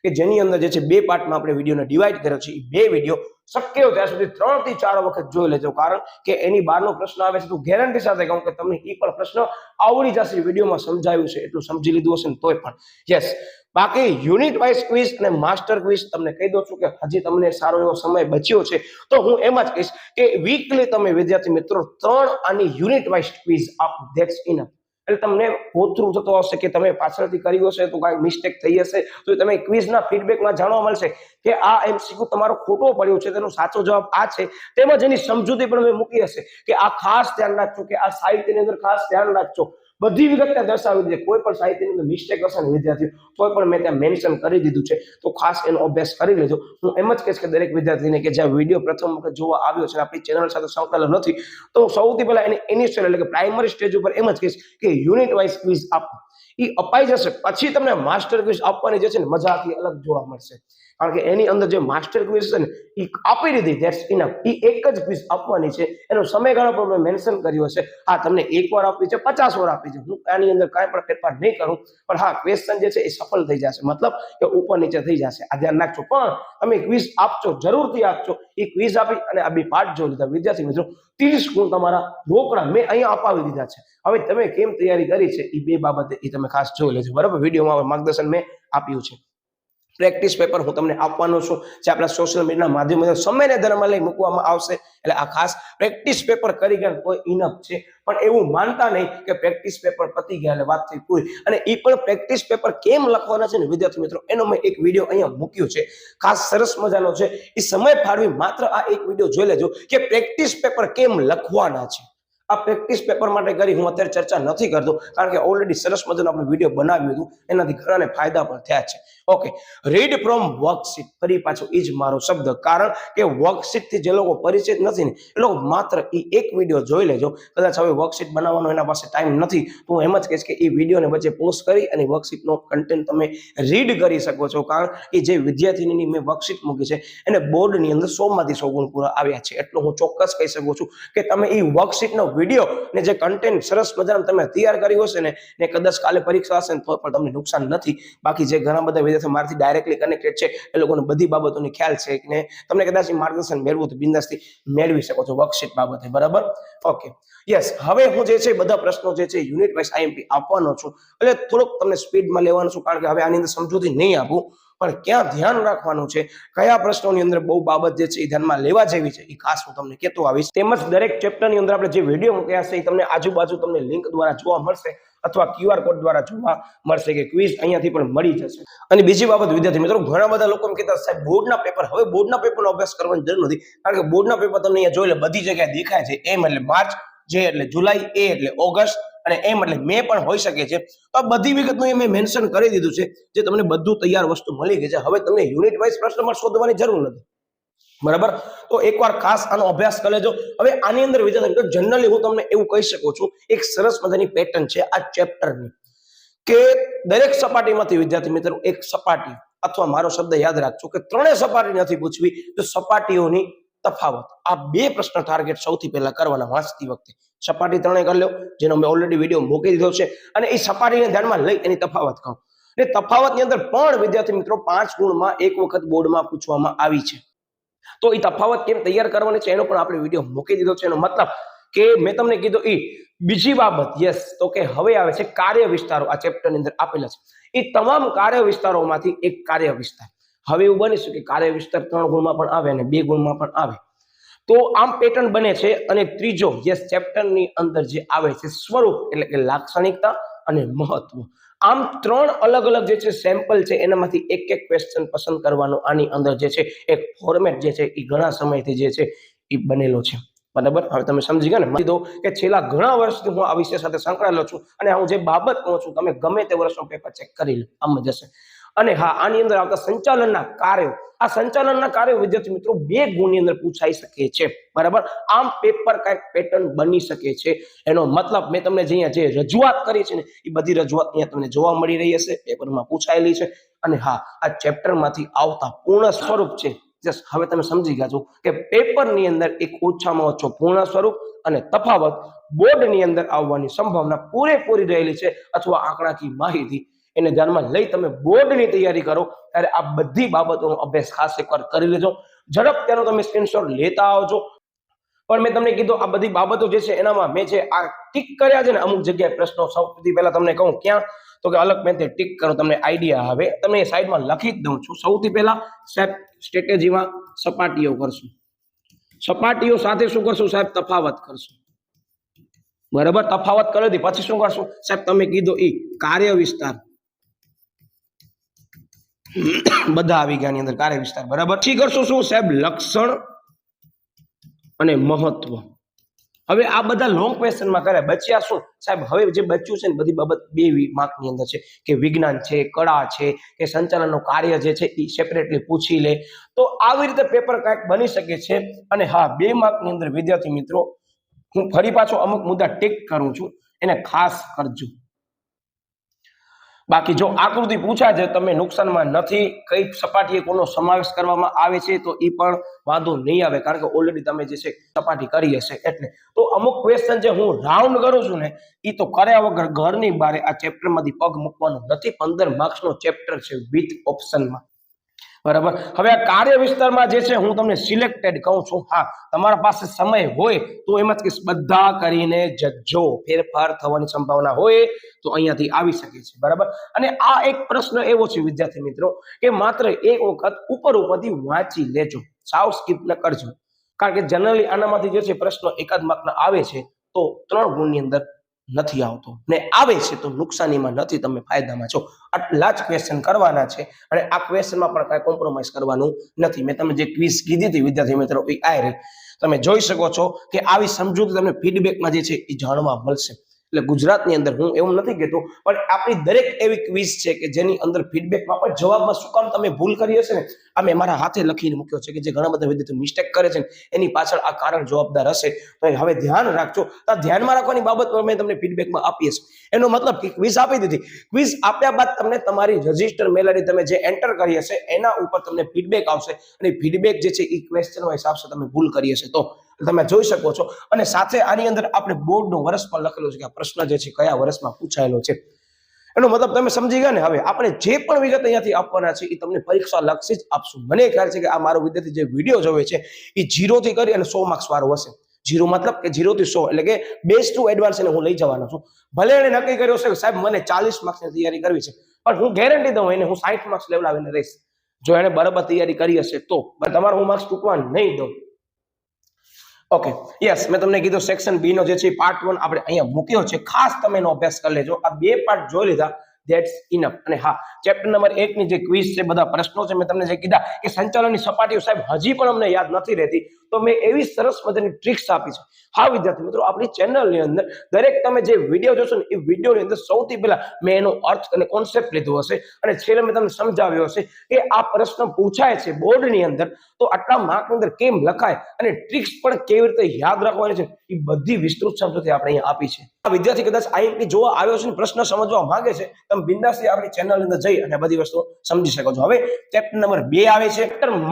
કે જેની અંદર જે છે 2 પાર્ટમાં આપણે વિડીયોને ડિવાઈડ કર્યો છે. એ 2 વિડીયો શક્ય હોય ત્યાં સુધી 3 થી 4 વખત જોઈ લેજો, કારણ કે એની બહારનો પ્રશ્ન આવે છે તો ગેરંટી સાથે કહું કે તમને એ પણ પ્રશ્ન આવડી જશે. વિડીયોમાં સમજાવ્યું છે એટલું સમજી લીધું હશે ને તોય પણ. યસ. બાકી યુનિટ વાઇઝ ક્વિઝ અને માસ્ટર ક્વિઝ તમને કહી દઉં છું કે હજી તમને સારો એવો સમય બચ્યો છે તો હું એમ જ કહીશ કે વીકલી તમે વિદ્યાર્થી મિત્રો 3 આની યુનિટ વાઇઝ ક્વિઝ આપો, ધેટ્સ ઇનફ. એટલે તમને ગોથરું થતો હશે કે તમે પાછળથી કર્યું હશે તો કાંઈ મિસ્ટેક થઈ હશે તો તમે ક્વિઝના ફીડબેકમાં જાણવા મળશે કે આ એમસીક્યુ તમારો ખોટો પડ્યો છે, તેનો સાચો જવાબ આ છે. તેમજ એની સમજૂતી પણ મેં મૂકી હશે કે આ ખાસ ધ્યાન રાખજો, કે આ સાહિત્યની અંદર ખાસ ધ્યાન રાખજો. બધી વિગત ત્યાં દર્શાવી દીધી. કોઈ પણ સાહિત્યની અંદર મિસ્ટેક હશે ને વિદ્યાર્થીઓ કોઈ પણ મેં ત્યાં મેન્શન કરી દીધું છે તો ખાસ એનો અભ્યાસ કરી લેજો. હું એમ જ કહીશ કે દરેક વિદ્યાર્થીને કે જ્યાં વિડીયો પ્રથમ વખત જોવા આવ્યો છે આપણી ચેનલ સાથે સંકળાયેલો નથી તો સૌથી પહેલા એને ઇનિશિયલ એટલે કે પ્રાઇમરી સ્ટેજ ઉપર એમ જ કહીશ કે યુનિટ વાઇઝ ક્વિઝ આપો. એ અપાઈ જશે પછી તમને માસ્ટર ક્વિઝ આપવાની જે છે ને મજા આખી અલગ જોવા મળશે, કારણ કે એની અંદર જે માસ્ટર ક્વિઝ છે ને એ આપી દીધી, ધેટ્સ ઇનફ. એ એક જ ક્વિઝ આપવાની છે, એનો સમયગાળો પણ મેં મેન્શન કર્યો છે. હા, તમને 1 વાર આપી છે, 50 વાર આપી છે, હું આની અંદર કાંઈ પણ ફેરફાર નહીં કરું. પણ હા, ક્વેશ્ચન જે છે એ સફળ થઈ જશે, મતલબ કે ઉપર નીચે થઈ જશે. આ ધ્યાન રાખજો. પણ તમે ક્વિઝ આપજો, જરૂરથી આપજો. એ ક્વિઝ આપી અને આ 2 પાર્ટ જોઈ લીધા વિદ્યાર્થી મિત્રો 30 ગુણ તમારા રોકડા મેં અહીંયા અપાવી દીધા છે. હવે તમે કેમ તૈયારી કરી છે એ 2 બાબતે એ તમે ખાસ જોઈ લેજો. બરાબર. વિડીયોમાં માર્ગદર્શન મેં આપ્યું છે. પ્રેક્ટિસ પેપર હું તમને આપવાનો છું જે આપણા સોશિયલ મીડિયાના માધ્યમથી સમયને ધ્યાનમાં લઈ મૂકવામાં આવશે. એટલે આ ખાસ પ્રેક્ટિસ પેપર કરી ગયા કોઈ ઇનફ છે, પણ એવું માનતા નહીં કે પ્રેક્ટિસ પેપર પતી ગયા એટલે વાત થઈ પૂરી. અને એ પણ પ્રેક્ટિસ પેપર કેમ લખવાના છે ને વિદ્યાર્થી મિત્રો એનો મેં એક વિડીયો અહીંયા મૂક્યો છે, ખાસ સરસ મજાનો છે. એ સમય ફાળવી માત્ર આ એક વિડીયો જોઈ લેજો કે પ્રેક્ટિસ પેપર કેમ લખવાના છે. આ પ્રેક્ટિસ પેપર માટે કરી હું અત્યારે ચર્ચા નથી કરતો, કારણ કે ઓલરેડી સરસ મજાનો આપણે વિડીયો બનાવ્યું હતું, એનાથી ઘણાને ફાયદા પણ થયા છે. Okay, read from worksheet. ફરી પાછો એ જ મારો શબ્દ, કારણ કે વર્કશીટ થી જે લોકો પરિચિત નથી ને એ લોકો માત્ર એ એક વિડીયો જોઈ લેજો. કદાચ હવે વર્કશીટ બનાવવાનો એના પાસે ટાઈમ નથી તો હું એમ જ કહીશ કે એ વિડીયોને વચ્ચે પોસ્ટ કરી અને વર્કશીટનો કન્ટેન્ટ તમે રીડ કરી શકો છો, કારણ કે જે વિદ્યાર્થીની મેં વર્કશીટ મૂકી છે એને બોર્ડની અંદર 100 માંથી 100 ગુણ પૂરા આવ્યા છે. એટલું હું ચોક્કસ કહી શકું છું કે તમે એ વર્કશીટનો વિડીયો ને જે કન્ટેન્ટ સરસ મજાનું તમે તૈયાર કર્યું હશે ને કદાચ કાલે પરીક્ષા હશે ને તો પણ તમને નુકસાન નથી. બાકી જે ઘણા બધા વિદ્યાર્થીઓ મારાથી ડાયરેક્ટલી કનેક્ટેડ છે એ લોકોને બધી બાબતોની ખ્યાલ છે ને તમને કદાચ માર્ગદર્શન મેળવું તો બિંદાસથી મેળવી શકો છો વર્કશીટ બાબતે. બરાબર. Okay, yes. હવે હું જે છે બધા પ્રશ્નો જે છે યુનિટ વાઇઝ આઈએમપી આપવાનો છું, એટલે થોડુંક તમને સ્પીડમાં લેવાનું છું, કારણ કે હવે આની અંદર સમજૂતી નહીં આપું, પણ ક્યાં ધ્યાન રાખવાનું છે, કયા પ્રશ્નોની અંદર બહુ બાબત જે છે એ ધ્યાનમાં લેવા જેવી છે એ ખાસ હું તમને કહેતો આવીશ. તેમજ દરેક ચેપ્ટરની અંદર આપણે જે વિડીયો મૂક્યા છે એ તમને આજુબાજુ તમને લિંક દ્વારા જોવા મળશે અથવા QR કોડ દ્વારા જોવા મળશે કે ક્વિઝ અહીંયાથી પણ મળી જશે. અને બીજી બાબત વિદ્યાર્થી મિત્રો, ઘણા બધા લોકો એમ કહેતા સાહેબ બોર્ડના પેપર, હવે બોર્ડના પેપરનો અભ્યાસ કરવાની જરૂર નથી, કારણ કે બોર્ડના પેપર તમને અહીંયા જોઈ લે બધી જગ્યાએ દેખાય છે. એમ એટલે માર્ચ, જે એટલે જુલાઈ, એ એટલે ઓગસ્ટ અને એમ એટલે મે પણ હોઈ શકે છે. તો આ બધી વિગતનું મેં મેન્શન કરી દીધું છે, જે તમને બધું તૈયાર વસ્તુ મળી ગઈ છે. હવે તમને યુનિટ વાઇઝ પ્રશ્ન શોધવાની જરૂર નથી. બરાબર. તો એકવાર ખાસ આનો અભ્યાસ કરી લેજો. હવે આની અંદર વિદ્યાર્થી જનરલી હું તમને એવું કહી શકું છું, એક સરસ મજાની પેટર્ન છે આ ચેપ્ટરની, કે દરેક સપાટીમાંથી વિદ્યાર્થી મિત્રો એક સપાટી અથવા મારો શબ્દ યાદ રાખજો કે 3 સપાટી નથી પૂછવી, તો સપાટીઓની તફાવત. આ બે પ્રશ્ન ટાર્ગેટ સૌથી પહેલા કરવાના વાંચતી વખતે. સપાટી 3 કરી લો, જેનો મેં ઓલરેડી વિડીયો મૂકી દીધો છે, અને એ સપાટીને ધ્યાનમાં લઈ એની તફાવત કહું. અને તફાવતની અંદર પણ વિદ્યાર્થી મિત્રો 5 ગુણમાં એક વખત બોર્ડમાં પૂછવામાં આવી છે. તો એ તફાવત કેમ તૈયાર કરવાની છે એનો પણ આપણે વિડીયો મૂકી દીધો છે. એનો મતલબ કે મેં તમને કીધું એ બીજી બાબત, યસ, તો કે હવે આવે છે કાર્ય વિસ્તારો. આ ચેપ્ટરની અંદર આપેલા છે. એ તમામ કાર્ય વિસ્તારોમાંથી એક કાર્ય વિસ્તાર. હવે એવું બની શકે કાર્ય વિસ્તાર 3 ગુણમાં પણ આવે અને 2 ગુણમાં પણ આવે. તો આમ પેટર્ન બને છે. અને ત્રીજો, યસ, ચેપ્ટરની અંદર જે આવે છે સ્વરૂપ, એટલે કે લાક્ષણિકતા અને મહત્વ. આમ 3 અલગ અલગ જે છે સેમ્પલ છે, એનામાંથી એક એક ક્વેશ્ચન પસંદ કરવાનો આની અંદર જે છે એક ફોર્મેટ જે છે એ ઘણા સમયથી જે છે એ બનેલો છે. બરાબર, હવે તમે સમજી ગયા ને. માની દો કે છેલ્લા ઘણા વર્ષથી હું આ વિષય સાથે સંકળાયેલો છું, અને હું જે બાબત કહું છું તમે ગમે તે વર્ષનું પેપર ચેક કરી લો, આમ જ હશે. અને હા, આની અંદર આવતા સંચાલનના કાર્યો, આ સંચાલનના કાર્યો વિદ્યાર્થી મિત્રો 2 ગુણની અંદર પૂછાઈ શકે છે. બરાબર, આમ પેપર કઈક પેટર્ન બની શકે છે. એનો મતલબ મેં તમને જે રજૂઆત કરી છે ને એ બધી રજૂઆત અહીંયા તમને જોવા મળી રહી હશે, પેપરમાં પૂછાયેલી છે. અને હા, આ ચેપ્ટરમાંથી આવતા પૂર્ણ સ્વરૂપ છે. જસ્ટ હવે તમે સમજી ગયા છો કે પેપરની અંદર એક ઓછામાં ઓછો પૂર્ણ સ્વરૂપ અને તફાવત બોર્ડની અંદર આવવાની સંભાવના પૂરેપૂરી રહેલી છે, અથવા આંકડાકીય માહિતી એને ધ્યાનમાં લઈ તમે બોર્ડની તૈયારી કરો ત્યારે આ બધી બાબતોનો અભ્યાસ ખાસ એકવાર કરી લેજો. ઝડપ તેનો તમે સ્ક્રીનશોટ લેતા આવજો. પણ મેં તમને કીધું આ બધી બાબતો જે છે એનામાં મેં જે આ ટીક કર્યા છે ને અમુક જગ્યાએ પ્રશ્નો, સૌથી પહેલા તમને કહું ક્યાં, તો કે અલગ મેં તે ટીક કરો, તમને આઈડિયા આવે. તમને એ સાઈડમાં લખી જ દઉં છું. સૌથી પહેલા સાહેબ સ્ટ્રેટેજીમાં સપાટીઓ કરશું. સપાટીઓ સાથે શું કરશું સાહેબ? તફાવત કરશું. બરાબર, તફાવત કરી દી પછી શું કરશું સાહેબ? તમે કીધું એ કાર્ય વિસ્તાર, બધા આવી ગયા ની અંદર કાર્ય વિસ્તાર. બરાબર, પછી કરશું શું સાહેબ? લક્ષણ અને મહત્વ. હવે આ બધા લોંગ ક્વેશ્ચન માં કરે. બચ્યા શું સાહેબ? હવે જે બચ્યું છે ને બધી બાબત 2 માર્ક ની અંદર છે, કે વિજ્ઞાન છે, કળા છે, કે સંચાલનનું કાર્ય જે છે એ સેપરેટલી પૂછી લે. તો આવી રીતે પેપર કાંઈક બની શકે છે. અને હા, 2 માર્ક ની અંદર વિદ્યાર્થી મિત્રો હું ફરી પાછો અમુક મુદ્દા ટીક કરું છું, એને ખાસ કરજો. બાકી જો આકૃતિ પૂછાય છે, તમે નુકસાનમાં નથી, કઈ સપાટીએ કોનો સમાવેશ કરવામાં આવે છે, તો એ પણ વાંધો નહીં આવે, કારણ કે ઓલરેડી તમે જે છે સપાટી કરી હશે. એટલે તો અમુક ક્વેશ્ચન જે હું રાઉન્ડ કરું છું ને એ તો કર્યા વગર ઘરની બારે આ ચેપ્ટરમાંથી પગ મૂકવાનો નથી. 15 માર્ક્સનો ચેપ્ટર છે વિથ ઓપ્શનમાં. બરાબર, હવે આ કાર્ય વિસ્તારમાં જે છે હું તમને સિલેક્ટેડ કહું છું. હા, તમારા પાસે સમય હોય તો એમાંથી બધા કરીને જજો. ફેરફાર થવાની સંભાવના હોય તો અહીંયાથી આવી શકે છે. બરાબર, અને આ એક પ્રશ્ન એવો છે વિદ્યાર્થી મિત્રો કે માત્ર એક વખત ઉપરથી વાંચી લેજો, સાવ સ્કીપ ન કરજો. કારણ કે જનરલી આનામાંથી જે છે પ્રશ્નો એકાદ માર્કના આવે છે તો 3 ગુણની અંદર નથી આવતો, ને આવે છે તો નુકસાનીમાં નથી, તમે ફાયદામાં છો. આટલા જ ક્વેશ્ચન કરવાના છે, અને આ ક્વેશ્ચનમાં પણ કાંઈ કોમ્પ્રોમાઇઝ કરવાનું નથી. મેં તમને જે ક્વિઝ કીધી હતી વિદ્યાર્થી મિત્રો એ આ રહી. તમે જોઈ શકો છો કે આવી સમજૂતી તમને ફીડબેકમાં જે છે એ જાણવા મળશે. એટલે ગુજરાતની અંદર હું એવું નથી કહેતો, પણ આપણી દરેક એવી ક્વિઝ છે કે જેની અંદર ફીડબેકમાં પણ જવાબમાં શું કામ તમે ભૂલ કરી હશે ને આ મેં મારા હાથે લખીને મૂક્યો છે, કે જે ઘણા બધા વિદ્યાર્થીઓ મિસ્ટેક કરે છે એની પાછળ આ કારણ જવાબદાર હશે. તો હવે ધ્યાન રાખજો. આ ધ્યાનમાં રાખવાની બાબત મેં તમને ફીડબેકમાં આપી હશે. એનો મતલબ કે ક્વિઝ આપી દીધી, ક્વિઝ આપ્યા બાદ તમને તમારી રજિસ્ટર મેલ આઈડી તમે જે એન્ટર કરી હશે એના ઉપર તમને ફીડબેક આવશે, અને ફીડબેક જે છે એ ક્વેશ્ચન વાઇઝ આવશે. તમે ભૂલ કરી હશે તો તમે જોઈ શકો છો. અને સાથે આની અંદર આપણે બોર્ડનું વર્ષ પણ લખેલું છે કે આ પ્રશ્ન જે છે કયા વર્ષમાં પૂછાયેલો છે. એનો મતલબ તમે સમજી ગયા ને. હવે આપણે જે પણ વિગત અહીંયાથી આપવાના છે એ તમને પરીક્ષા લક્ષી જ આપશું. મને ખ્યાલ છે કે આ મારો વિદ્યાર્થી જે વિડીયો જોવે છે એ 0 થી કરી અને 100 માર્ક્સ વાળો હશે. 0 મતલબ કે 0 થી 100 એટલે કે બેઝ ટુ એડવાન્સ એને હું લઈ જવાનો છું. ભલે એને નક્કી કર્યો છે કે સાહેબ મને 40 માર્ક્સની તૈયારી કરવી છે, પણ હું ગેરંટી દઉં એને હું 60 માર્ક્સ લેવડાવીને રહીશ જો એને બરાબર તૈયારી કરી હશે તો. તમારે હું માર્ક્સ ચૂકવા નહીં દઉં. ઓકે, યસ, મેં તમને કીધું સેક્શન બી નો જે છે પાર્ટ 1 આપણે અહીંયા મૂક્યો છે. ખાસ તમે એનો અભ્યાસ કરી લેજો. આ 2 પાર્ટ જોઈ લીધા, ધેટ્સ ઇનફ. અને હા, ચેપ્ટર નંબર 1 ની જે ક્વિઝ છે, બધા પ્રશ્નો છે, મેં તમને જે કીધા કે સંચાલનની સપાટીઓ સાહેબ હજી પણ અમને યાદ નથી રહેતી, તો મેં એવી સરસ મજાની ટ્રિક્સ આપી છે. હા વિદ્યાર્થી મિત્રો, આપણી ચેનલની અંદર દરેક તમે જે વિડીયો જોશો ને એ વિડીયોની અંદર સૌથી પહેલા મેં એનો અર્થ અને કોન્સેપ્ટ લીધો હશે, અને છેલ્લે મેં તમને સમજાવ્યો હશે કે આ પ્રશ્ન પૂછાય છે બોર્ડની અંદર તો આટલા માર્કની અંદર કેમ લખાય, અને ટ્રિક્સ પણ કેવી રીતે યાદ રાખવાની છે એ બધી વિસ્તૃત સમજૂતી આપણે અહીંયા આપી છે. આ વિદ્યાર્થી કદાચ આઈએમપી જોવા આવ્યો છે ને પ્રશ્ન સમજવા માંગે છે, તમે બિંદાસથી આપણી ચેનલની અંદર જઈ અને બધી વસ્તુ સમજી શકો છો. હવે ચેપ્ટર નંબર 2 આવે છે.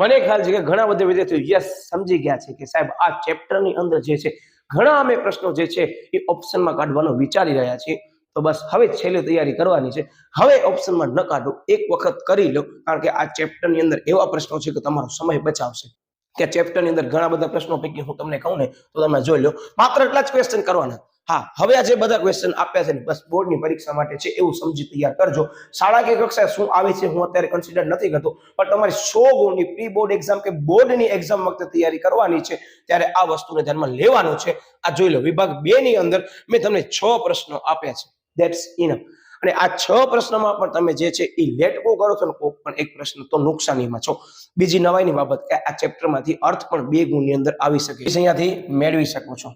મને ખ્યાલ છે કે ઘણા બધા વિદ્યાર્થીઓ યસ સમજી ગયા છે કે સાહેબ આ ચેપ્ટરની અંદર જે છે ઘણા અમે પ્રશ્નો જે છે એ ઓપ્શનમાં કાઢવાનો વિચારી રહ્યા છીએ, તો બસ હવે છેલ્લે તૈયારી કરવાની છે. હવે ઓપ્શનમાં ન કાઢો, એક વખત કરી લો, કારણ કે આ ચેપ્ટરની અંદર એવા પ્રશ્નો છે કે તમારો સમય બચાવશે. કે ચેપ્ટરની અંદર ઘણા બધા પ્રશ્નો પૈકી હું તમને કહું ને તો તમે જોઈ લો, માત્ર એટલા જ ક્વેશ્ચન કરવાના. હા, હવે આ જે બધા ક્વેશ્ચન આપ્યા છે ને બસ બોર્ડની પરીક્ષા માટે છે એવું સમજી તૈયાર કરજો. શાળાકીય કક્ષાએ શું આવે છે હું અત્યારે કન્સિડર નથી કરતો, પણ તમારી 100 ગુણની પ્રી બોર્ડ એક્ઝામ કે બોર્ડની એક્ઝામ વખતે તૈયારી કરવાની છે ત્યારે આ વસ્તુને ધ્યાનમાં લેવાનું છે. આ જોઈ લો, વિભાગ 2 ની અંદર મેં તમને 6 પ્રશ્નો આપ્યા છે. That's enough. અને આ 6 પ્રશ્નોમાં પણ તમે જે છે એ લેટ ગો કરો છો ને કોઈ પણ એક પ્રશ્ન તો નુકસાનીમાં છો. બીજી નવાઈની બાબત કે આ ચેપ્ટરમાંથી અર્થ પણ 2 ગુણની અંદર આવી શકે છે, અહીંયાથી મેળવી શકો છો,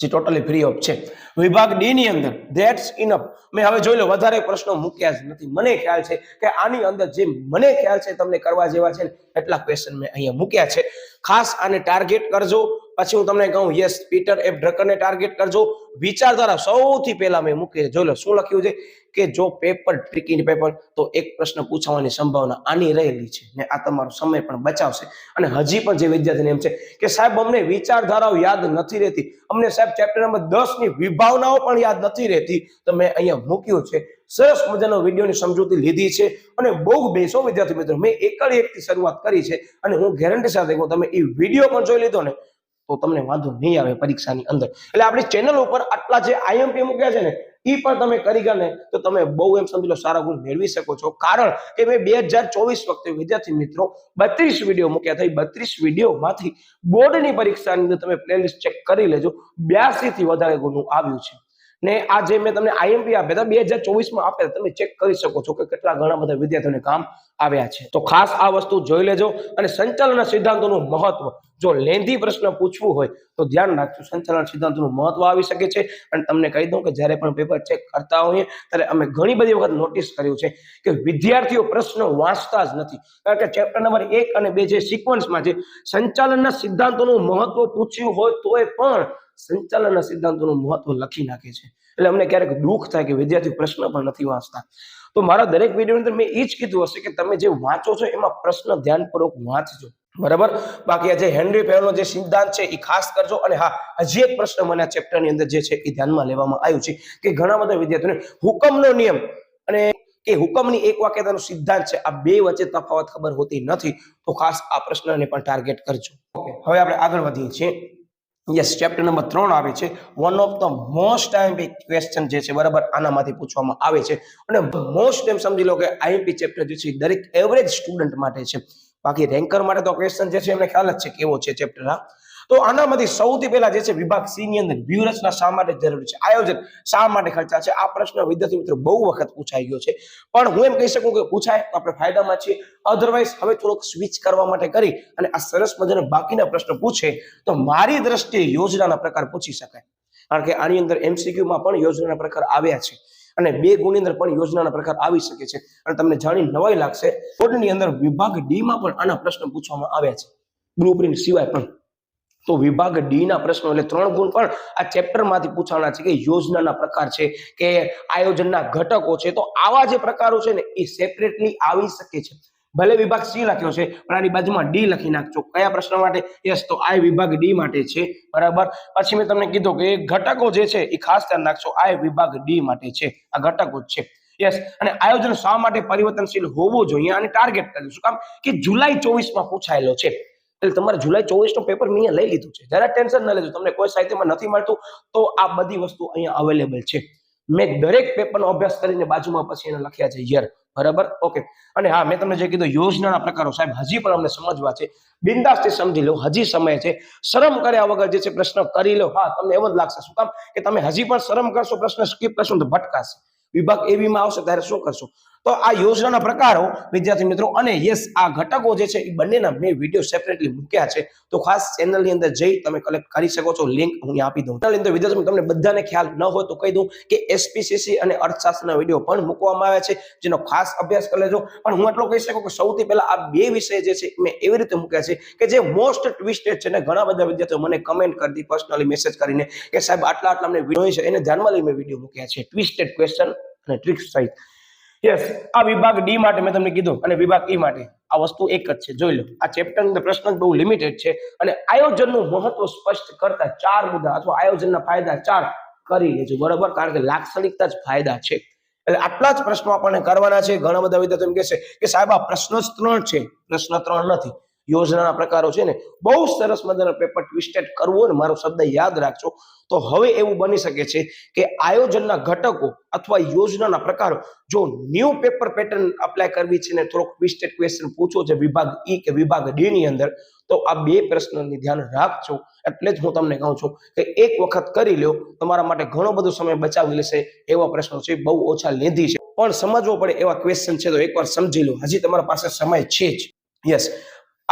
જે ટોટલી ફ્રી ઓફ છે. વિભાગ ડી ની અંદર ધેટ્સ ઇનફ. મેં હવે જોઈ લો વધારે પ્રશ્નો મૂક્યા જ નથી. મને ખ્યાલ છે કે આની અંદર જે મને ખ્યાલ છે તમને કરવા જેવા છે ને એટલા ક્વેશ્ચન મેં અહીંયા મૂક્યા છે. ખાસ આને ટાર્ગેટ કરજો. પછી હું તમને કહું, યસ, પીટર એફ ડ્રકરને ટાર્ગેટ કરજો. વિચારધારા સૌથી પહેલા મેં મૂકી, જોઈ લો શું લખ્યું છે કે જો પેપર ટ્રિકી પેપર તો એક પ્રશ્ન પૂછવાની સંભાવના આની રહેલી છે ને આ તમારો સમય પણ બચાવશે. અને હજી પણ જે વિદ્યાર્થીને એમ છે કે સાહેબ અમને વિચારધારાઓ યાદ નથી રહેતી, અમને સાહેબ ચેપ્ટર નંબર 10 ની વિભાવનાઓ પણ યાદ નથી રહેતી, તો મેં અહીંયા મૂક્યું છે. સરસ મજાનો વિડીયોની સમજૂતી લીધી છે અને બહુ બેસો વિદ્યાર્થી મિત્રો, મેં એકથી શરૂઆત કરી છે અને હું ગેરંટી સાથે કહું તમે એ વિડીયો પણ જોઈ લીધો ને તો તમને વાંધો નહીં આવે પરીક્ષાની અંદર. એટલે આપણી ચેનલ ઉપર આટલા જે આઈએમપી મૂક્યા છે ને એ પણ તમે કરી ગયા ને તો તમે બહુ એમ સમજી લો સારા ગુણ મેળવી શકો છો. કારણ કે મેં 2024 વખતે વિદ્યાર્થી મિત્રો 32 વિડીયો મૂક્યા હતા. 32 વિડીયોમાંથી બોર્ડની પરીક્ષાની અંદર તમે પ્લેલિસ્ટ ચેક કરી લેજો, 82 થી વધારે ગુણનું આવ્યું છે. ને આ જે મેં તમને આઈએમપી આપ્યા હતા 2024 આપ્યા, તમે ચેક કરી શકો છો કે કેટલા ઘણા બધા વિદ્યાર્થીઓને કામ આવ્યા છે. તો ખાસ આ વસ્તુ જોઈ લેજો. અને સંચાલનના સિદ્ધાંતોનું મહત્વ, જો લેન્ધી પ્રશ્ન પૂછવું હોય તો ધ્યાન રાખજો, સંચાલન સિદ્ધાંતોનું મહત્વ આવી શકે છે. અને તમને કહી દઉં કે જ્યારે પણ પેપર ચેક કરતા હોઈએ ત્યારે અમે ઘણી બધી વખત નોટિસ કર્યું છે કે વિદ્યાર્થીઓ પ્રશ્ન વાંચતા જ નથી, કારણ કે ચેપ્ટર નંબર 1 અને 2 જે સિક્વન્સમાં છે સંચાલનના સિદ્ધાંતોનું મહત્વ પૂછ્યું હોય તોય પણ સંચાલનના સિદ્ધાંતોનું મહત્વ લખી નાખે છે. એટલે અમને ક્યારેક દુઃખ થાય કે વિદ્યાર્થીઓ પ્રશ્ન પણ નથી વાંચતા. તો મારા દરેક વિડીયોની અંદર મેં એ જ કીધું હશે કે તમે જે વાંચો છો એમાં પ્રશ્ન ધ્યાનપૂર્વક વાંચજો, બરાબર. બાકી આ જે હેનરી ફેરોનો જે સિદ્ધાંત છે એ ખાસ કરજો. અને હા, હજી એક પ્રશ્ન મને આ ચેપ્ટરની અંદર જે છે એ ધ્યાનમાં લેવામાં આવ્યું છે કે ઘણા બધા વિદ્યાર્થીઓને હુકમનો નિયમ અને કે હુકમની એક વાક્યતાનો સિદ્ધાંત છે, આ બે વચ્ચે તફાવત ખબર હોતી નથી. તો ખાસ આ પ્રશ્નને પણ ટાર્ગેટ કરજો. ઓકે, હવે આપણે આગળ વધીએ છીએ. યસ, ચેપ્ટર નંબર 3 આવે છે. One of the most IMP question જે છે બરાબર આનામાંથી પૂછવામાં આવે છે. અને મોસ્ટ એમ સમજી લો કે આઈએમપી ચેપ્ટર જે છે દરેક એવરેજ સ્ટુડન્ટ માટે છે. બાકી રેન્કર માટે તો ક્વેશ્ચન જે છે એમને ખ્યાલ જ છે કેવો છે ચેપ્ટર. તો આનામાંથી સૌથી પહેલા જે છે વિભાગ સી ની અંદર વ્યૂહરચના શા માટે જરૂરી છે, આયોજન શા માટે ખર્ચા છે, આ પ્રશ્ન વિદ્યાર્થી મિત્રો બહુ વખત પૂછાઈ ગયો છે. પણ હું એમ કહી શકું કે પૂછાય તો આપણે ફાયદામાં છીએ. અધરવાઇઝ હવે થોડોક સ્વિચ કરવા માટે કરી અને આ સરસ મજાના બાકીના પ્રશ્ન પૂછે તો મારી દ્રષ્ટિએ યોજનાના પ્રકાર પૂછી શકાય. કારણ કે આની અંદર એમસીક્યુ માં પણ યોજનાના પ્રકાર આવ્યા છે અને 2 ગુણની અંદર પણ યોજનાના પ્રકાર આવી શકે છે. અને તમને જાણી નવાઈ લાગશે, બોર્ડની અંદર વિભાગ ડી માં પણ આના પ્રશ્ન પૂછવામાં આવ્યા છે, બ્લુપ્રિન્ટ સિવાય પણ. તો વિભાગ ડી ના પ્રશ્નો એટલે 3 ગુણ પણ આ ચેપ્ટર માંથી પૂછવાના છે કે યોજનાના પ્રકાર છે કે આયોજનના ઘટકો છે. તો આવા જે પ્રકારો છે ને એ સેપરેટલી આવી શકે છે. ભલે વિભાગ સી લખ્યો છે પણ આની બાજુમાં ડી લખી નાખજો. કયા પ્રશ્ન માટે? યસ, તો આ વિભાગ ડી માટે છે, બરાબર. પછી મેં તમને કીધું કે ઘટકો જે છે એ ખાસ ધ્યાન રાખજો, આ વિભાગ ડી માટે છે, આ ઘટકો જ છે. યસ, અને આયોજન શા માટે પરિવર્તનશીલ હોવું જોઈએ અને ટાર્ગેટ કરજો. શું કામ? કે જુલાઈ 24 માં પૂછાયેલો છે. એટલે તમારે જુલાઈ 24 નો પેપર મેં અહીંયા લઈ લીધું છે. જરા ટેન્શન ન લેજો, તમને કોઈ સાહિત્યમાં નથી મળતું તો આ બધી વસ્તુ અહીંયા અવેલેબલ છે. મેં દરેક પેપરનો અભ્યાસ કરીને બાજુમાં પછી એને લખ્યા છે યર, બરાબર. ઓકે, અને હા, મેં તમને જે કીધું યોજનાના પ્રકારો સાહેબ હજી પણ અમને સમજવા છે. બિંદાસથી સમજી લો, હજી સમય છે. શરમ કર્યા વગર જે છે પ્રશ્ન કરી લો. હા, તમને એમ જ લાગશે શું કામ કે તમે હજી પણ શરમ કરશો, પ્રશ્ન સ્કીપ કરશો તો ભટકાશે. વિભાગ એબી માં આવશે ત્યારે શું કરશો? તો આ યોજનાના પ્રકારો વિદ્યાર્થી મિત્રો અને યસ આ ઘટકો જે છે એ બંનેના મેં વિડીયો સેપરેટલી મૂક્યા છે. તો ખાસ ચેનલની અંદર જઈ તમે કલેક્ટ કરી શકો છો, લિંક હું આપી દઉં. ચેનલની અંદર વિદ્યાર્થી તમને બધાને ખ્યાલ ન હોય તો કહી દઉં કે એસપીસીસી અને અર્થશાસ્ત્રના વિડીયો પણ મૂકવામાં આવ્યા છે, જેનો ખાસ અભ્યાસ કરી લેજો. પણ હું એટલો કહી શકું કે સૌથી પહેલા આ 2 વિષય જે છે મેં એવી રીતે મૂક્યા છે કે જે મોસ્ટ ટ્વિસ્ટેડ છે ને ઘણા બધા વિદ્યાર્થીઓ મને કમેન્ટ કરી દી પર્સનલી મેસેજ કરીને કે સાહેબ આટલા અમને વિડીયો છે એને ધ્યાનમાં લઈને મેં વિડીયો મૂક્યા છે ટ્વિસ્ટેડ ક્વેશ્ચન અને ટ્રિક્સ સહિત. યસ, આ વિભાગ ડી માટે મેં તમને કીધું અને વિભાગ ઈ માટે આ વસ્તુ એક જ છે. જોઈ લો, આ ચેપ્ટર અંદર પ્રશ્ન બહુ લિમિટેડ છે અને આયોજનનું મહત્વ સ્પષ્ટ કરતા 4 મુદ્દા અથવા આયોજનના ફાયદા 4 કરી લેજો, બરાબર, કારણ કે લાક્ષણિકતા જ ફાયદા છે. એટલે આટલા જ પ્રશ્નો આપણને કરવાના છે. ઘણા બધા વિદ્યાર્થીઓ એમ કહેશે કે સાહેબ આ પ્રશ્ન જ 3 છે. પ્રશ્ન 3 નથી, યોજનાના પ્રકારો છે ને. બહુ સરસ મજાનો પેપર ટ્વિસ્ટેડ કરવો ને મારો શબ્દ યાદ રાખજો. તો હવે એવું બની શકે છે કે આયોજનના ઘટકો અથવા યોજનાના પ્રકારો જો ન્યૂ પેપર પેટર્ન અપ્લાય કરવી છે ને થોડોક ટ્વિસ્ટેડ ક્વેશ્ચન પૂછો છે વિભાગ ઈ કે વિભાગ ડી ની અંદર, તો આ બે પ્રશ્નોની ધ્યાન રાખજો. એટલે જ હું તમને કહું છું કે એક વખત કરી લો, તમારા માટે ઘણો બધો સમય બચાવી લેશે એવા પ્રશ્નો છે. બહુ ઓછા લેધી છે પણ સમજવો પડે એવા ક્વેશ્ચન છે, તો એકવાર સમજી લો. હજી તમારા પાસે સમય છે જ. યસ,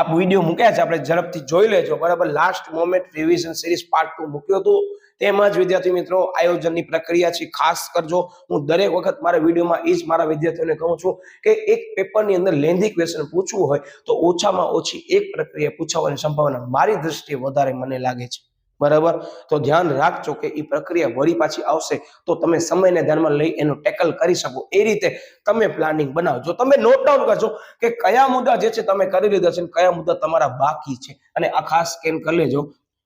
આ વિડીયો મૂક્યા છે, આપણે ઝડપથી જોઈ લેજો, બરાબર. Last moment revision series part 2 મૂક્યો હતો. તેમાં જ વિદ્યાર્થી મિત્રો આયોજનની પ્રક્રિયા છે, ખાસ કરજો. હું દરેક વખત મારા વિડીયોમાં એ જ મારા વિદ્યાર્થીઓને કહું છું કે એક પેપરની અંદર લેન્ધી ક્વેશ્ચન પૂછવું હોય તો ઓછામાં ઓછી એક પ્રક્રિયા પૂછવાની સંભાવના મારી દ્રષ્ટિએ વધારે મને લાગે છે, બરાબર. તો ધ્યાન રાખજો કે એ પ્રક્રિયા વળી પાછી આવશે તો તમે સમયને ધ્યાનમાં લઈ એનું ટેકલ કરી શકો. એ રીતે તમે પ્લાનિંગ બનાવજો. તમે નોટ ડાઉન કરજો કે કયા મુદ્દા જે છે તમે કરી લીધા છે, કયા મુદ્દા તમારા બાકી છે, અને આ ખાસ સ્કેન કરી લેજો,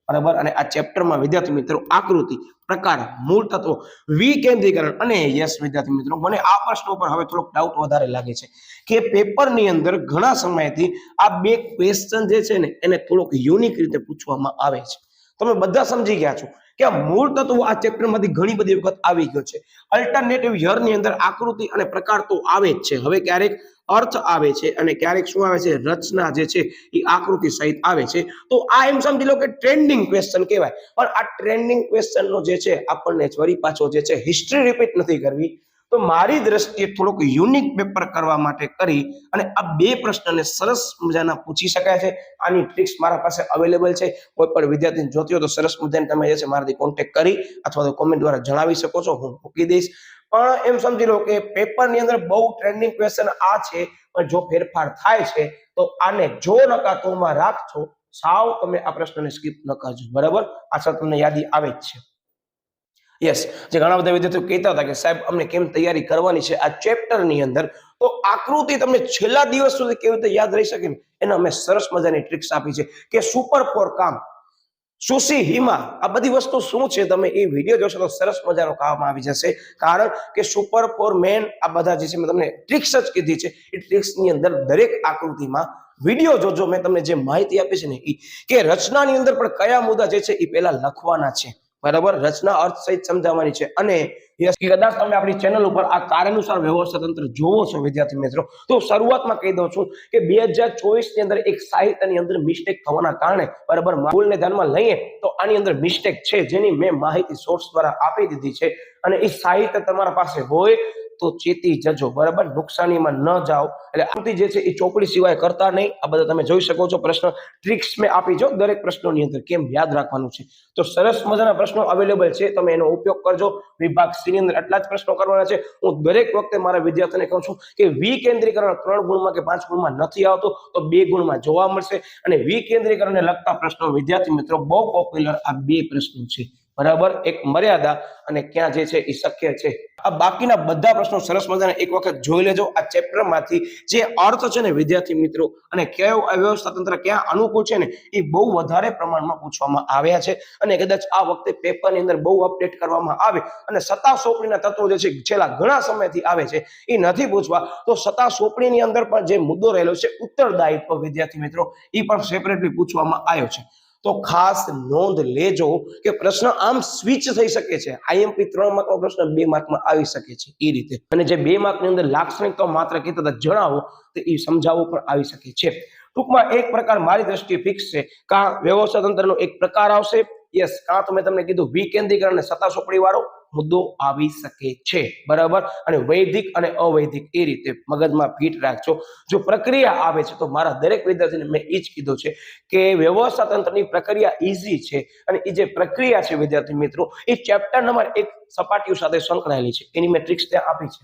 બરાબર. અને આ ચેપ્ટરમાં વિદ્યાર્થી મિત્રો આકૃતિ, પ્રકાર, મૂળ તત્વો, વિકેન્દ્રીકરણ અને યસ વિદ્યાર્થી મિત્રો, મને આ પ્રશ્ન ઉપર હવે થોડોક ડાઉટ વધારે લાગે છે કે પેપરની અંદર ઘણા સમયથી આ બે ક્વેશ્ચન જે છે ને એને થોડોક યુનિક રીતે પૂછવામાં આવે છે. તમે બધા સમજી ગયા છો કે આ મૂળ તત્વો આ ચેપ્ટરમાંથી ઘણી બધી વખત આવી ગયો છે. અલ્ટરનેટિવ યરની અંદર આકૃતિ અને પ્રકાર તો આવે જ છે. હવે ક્યારેક અર્થ આવે છે અને ક્યારેક શું આવે છે, રચના જે છે એ આકૃતિ સહિત આવે છે. તો આ એમ સમજી લો કે ટ્રેન્ડિંગ ક્વેશ્ચન કહેવાય. પણ આ ટ્રેન્ડિંગ ક્વેશ્ચનનો જે છે આપણને વળી પાછો જે છે હિસ્ટ્રી રિપીટ નથી કરવી. તો મારી દ્રષ્ટિએ થોડુંક યુનિક પેપર કરવા માટે કરી અને આ બે પ્રશ્નને સરસ મજાના પૂછી શકાય છે. આની ટ્રિક્સ મારા પાસે અવેલેબલ છે. કોઈ પણ વિદ્યાર્થી જોતી હોય તો સરસ મજાને તમે જે છે મારાથી કોન્ટેક્ટ કરી અથવા તો કોમેન્ટ દ્વારા જણાવી શકો છો, હું મૂકી દઈશ. પણ એમ સમજી લો કે પેપરની અંદર બહુ ટ્રેન્ડિંગ ક્વેશ્ચન આ છે, પણ જો ફેરફાર થાય છે તો આને જો નકાતોમાં રાખજો. સાવ તમે આ પ્રશ્નને સ્કીપ ન કરજો, બરાબર. આ તમને યાદી આવે જ છે. યસ, જે ઘણા બધા વિદ્યાર્થીઓ કહેતા હતા કે સાહેબ અમને કેમ તૈયારી કરવાની છે આ ચેપ્ટરની અંદર, તો આકૃતિ તમને છેલ્લા દિવસ સુધી કેવી રીતે યાદ રહી શકે ને એને અમે સરસ મજાની ટ્રિક્સ આપી છે કે સુપર ફોર કામ, સુસી, હિમા, આ બધી વસ્તુ શું છે તમે એ વિડીયો જોશો તો સરસ મજાનો કામ આવી જશે. કારણ કે સુપર ફોર મેન આ બધા જે છે મેં તમને ટ્રિક્સ જ કીધી છે. એ ટ્રિક્સની અંદર દરેક આકૃતિમાં વિડીયો જોજો, મેં તમને જે માહિતી આપી છે ને એ કે રચનાની અંદર પણ કયા મુદ્દા જે છે એ પહેલા લખવાના છે, બરાબર. રચના અર્થ સહિત સમજાવવાની છે. અને કદાચ તમે આપણી ચેનલ ઉપર આ કાર્યાનુસાર વ્યવસ્થા તંત્ર જોવો છો વિદ્યાર્થી મિત્રો, તો શરૂઆતમાં કહી દઉં છું કે 2024 ની અંદર એક સાહિત્યની અંદર મિસ્ટેક થવાના કારણે, બરાબર, ભૂલને ધ્યાનમાં લઈએ તો આની અંદર મિસ્ટેક છે જેની મેં માહિતી સોર્સ દ્વારા આપી દીધી છે. અને એ સાહિત્ય તમારા પાસે હોય તો ચેતી જજો, બરાબર. નુકસાનીમાં ન જાઓ. એટલે આકૃતિ જે છે એ ચોપડી સિવાય કરતા નહીં. આ બધા તમે જોઈ શકો છો. પ્રશ્ન ટ્રિક્સ મેં આપી છો દરેક પ્રશ્નોની અંદર કેમ યાદ રાખવાનું છે. તો સરસ મજાના પ્રશ્નો અવેલેબલ છે, તમે એનો ઉપયોગ કરજો. વિભાગ સી ની અંદર આટલા જ પ્રશ્નો કરવાના છે. હું દરેક વખતે મારા વિદ્યાર્થીઓને કહું છું કે વિકેન્દ્રીકરણ 3 ગુણમાં કે 5 ગુણમાં નથી આવતો તો 2 ગુણમાં જોવા મળશે. અને વિકેન્દ્રીકરણને લગતા પ્રશ્નો વિદ્યાર્થી મિત્રો બહુ પોપ્યુલર આ બે પ્રશ્નો છે, બરાબર. એક મર્યાદા અને ક્યાં જે છે એ શક્ય છે. આ બાકીના બધા પ્રશ્નો સરસ મજાના એક વખત જોઈ લેજો. આ ચેપ્ટરમાંથી જે અર્થ છે ને વિદ્યાર્થી મિત્રો અને કયો અવ્યવસ્થા તંત્ર ક્યાં અનુકૂળ છે ને એ બહુ વધારે પ્રમાણમાં પૂછવામાં આવ્યા છે. અને કદાચ આ વખતે પેપરની અંદર બહુ અપડેટ કરવામાં આવે અને સત્તા સોંપણીના તત્વો જે છે છેલ્લા ઘણા સમયથી આવે છે એ નથી પૂછવા, તો સત્તા સોંપણીની અંદર પણ જે મુદ્દો રહેલો છે ઉત્તરદાયિત્વ વિદ્યાર્થી મિત્રો એ પણ સેપરેટલી પૂછવામાં આવ્યો છે. તો ખાસ નોંધ લેજો કે પ્રશ્ન આમ સ્વિચ થઈ શકે છે. આઈએમપી 3 માર્કનો પ્રશ્ન 2 માર્કમાં આવી શકે છે એ રીતે. અને જે 2 માર્કની અંદર લાક્ષણિકતા માત્ર કહેતા હતા જણાવો તો એ સમજાવવું પણ આવી શકે છે. ટૂંકમાં એક પ્રકાર મારી દ્રષ્ટિએ ફિક્સ છે. કાં વ્યવસ્થા તંત્રનો એક પ્રકાર આવશે, યસ, કાં તો મેં તમને કીધું વિકેન્દ્રીકરણ અને સત્તા સોંપણી વાળો મુદ્દો આવી શકે છે, બરાબર. અને વૈદિક અને અવૈધિક એ રીતે મગજમાં ફિટ રાખજો. જો પ્રક્રિયા આવે છે તો મારા દરેક વિદ્યાર્થીને મેં એ જ કીધું છે કે વ્યવસ્થા તંત્રની પ્રક્રિયા ઈઝી છે. અને એ જે પ્રક્રિયા છે વિદ્યાર્થી મિત્રો એ ચેપ્ટર નંબર 1 સપાટીઓ સાથે સંકળાયેલી છે. એની મેં ટ્રિક્સ ત્યાં આપી છે.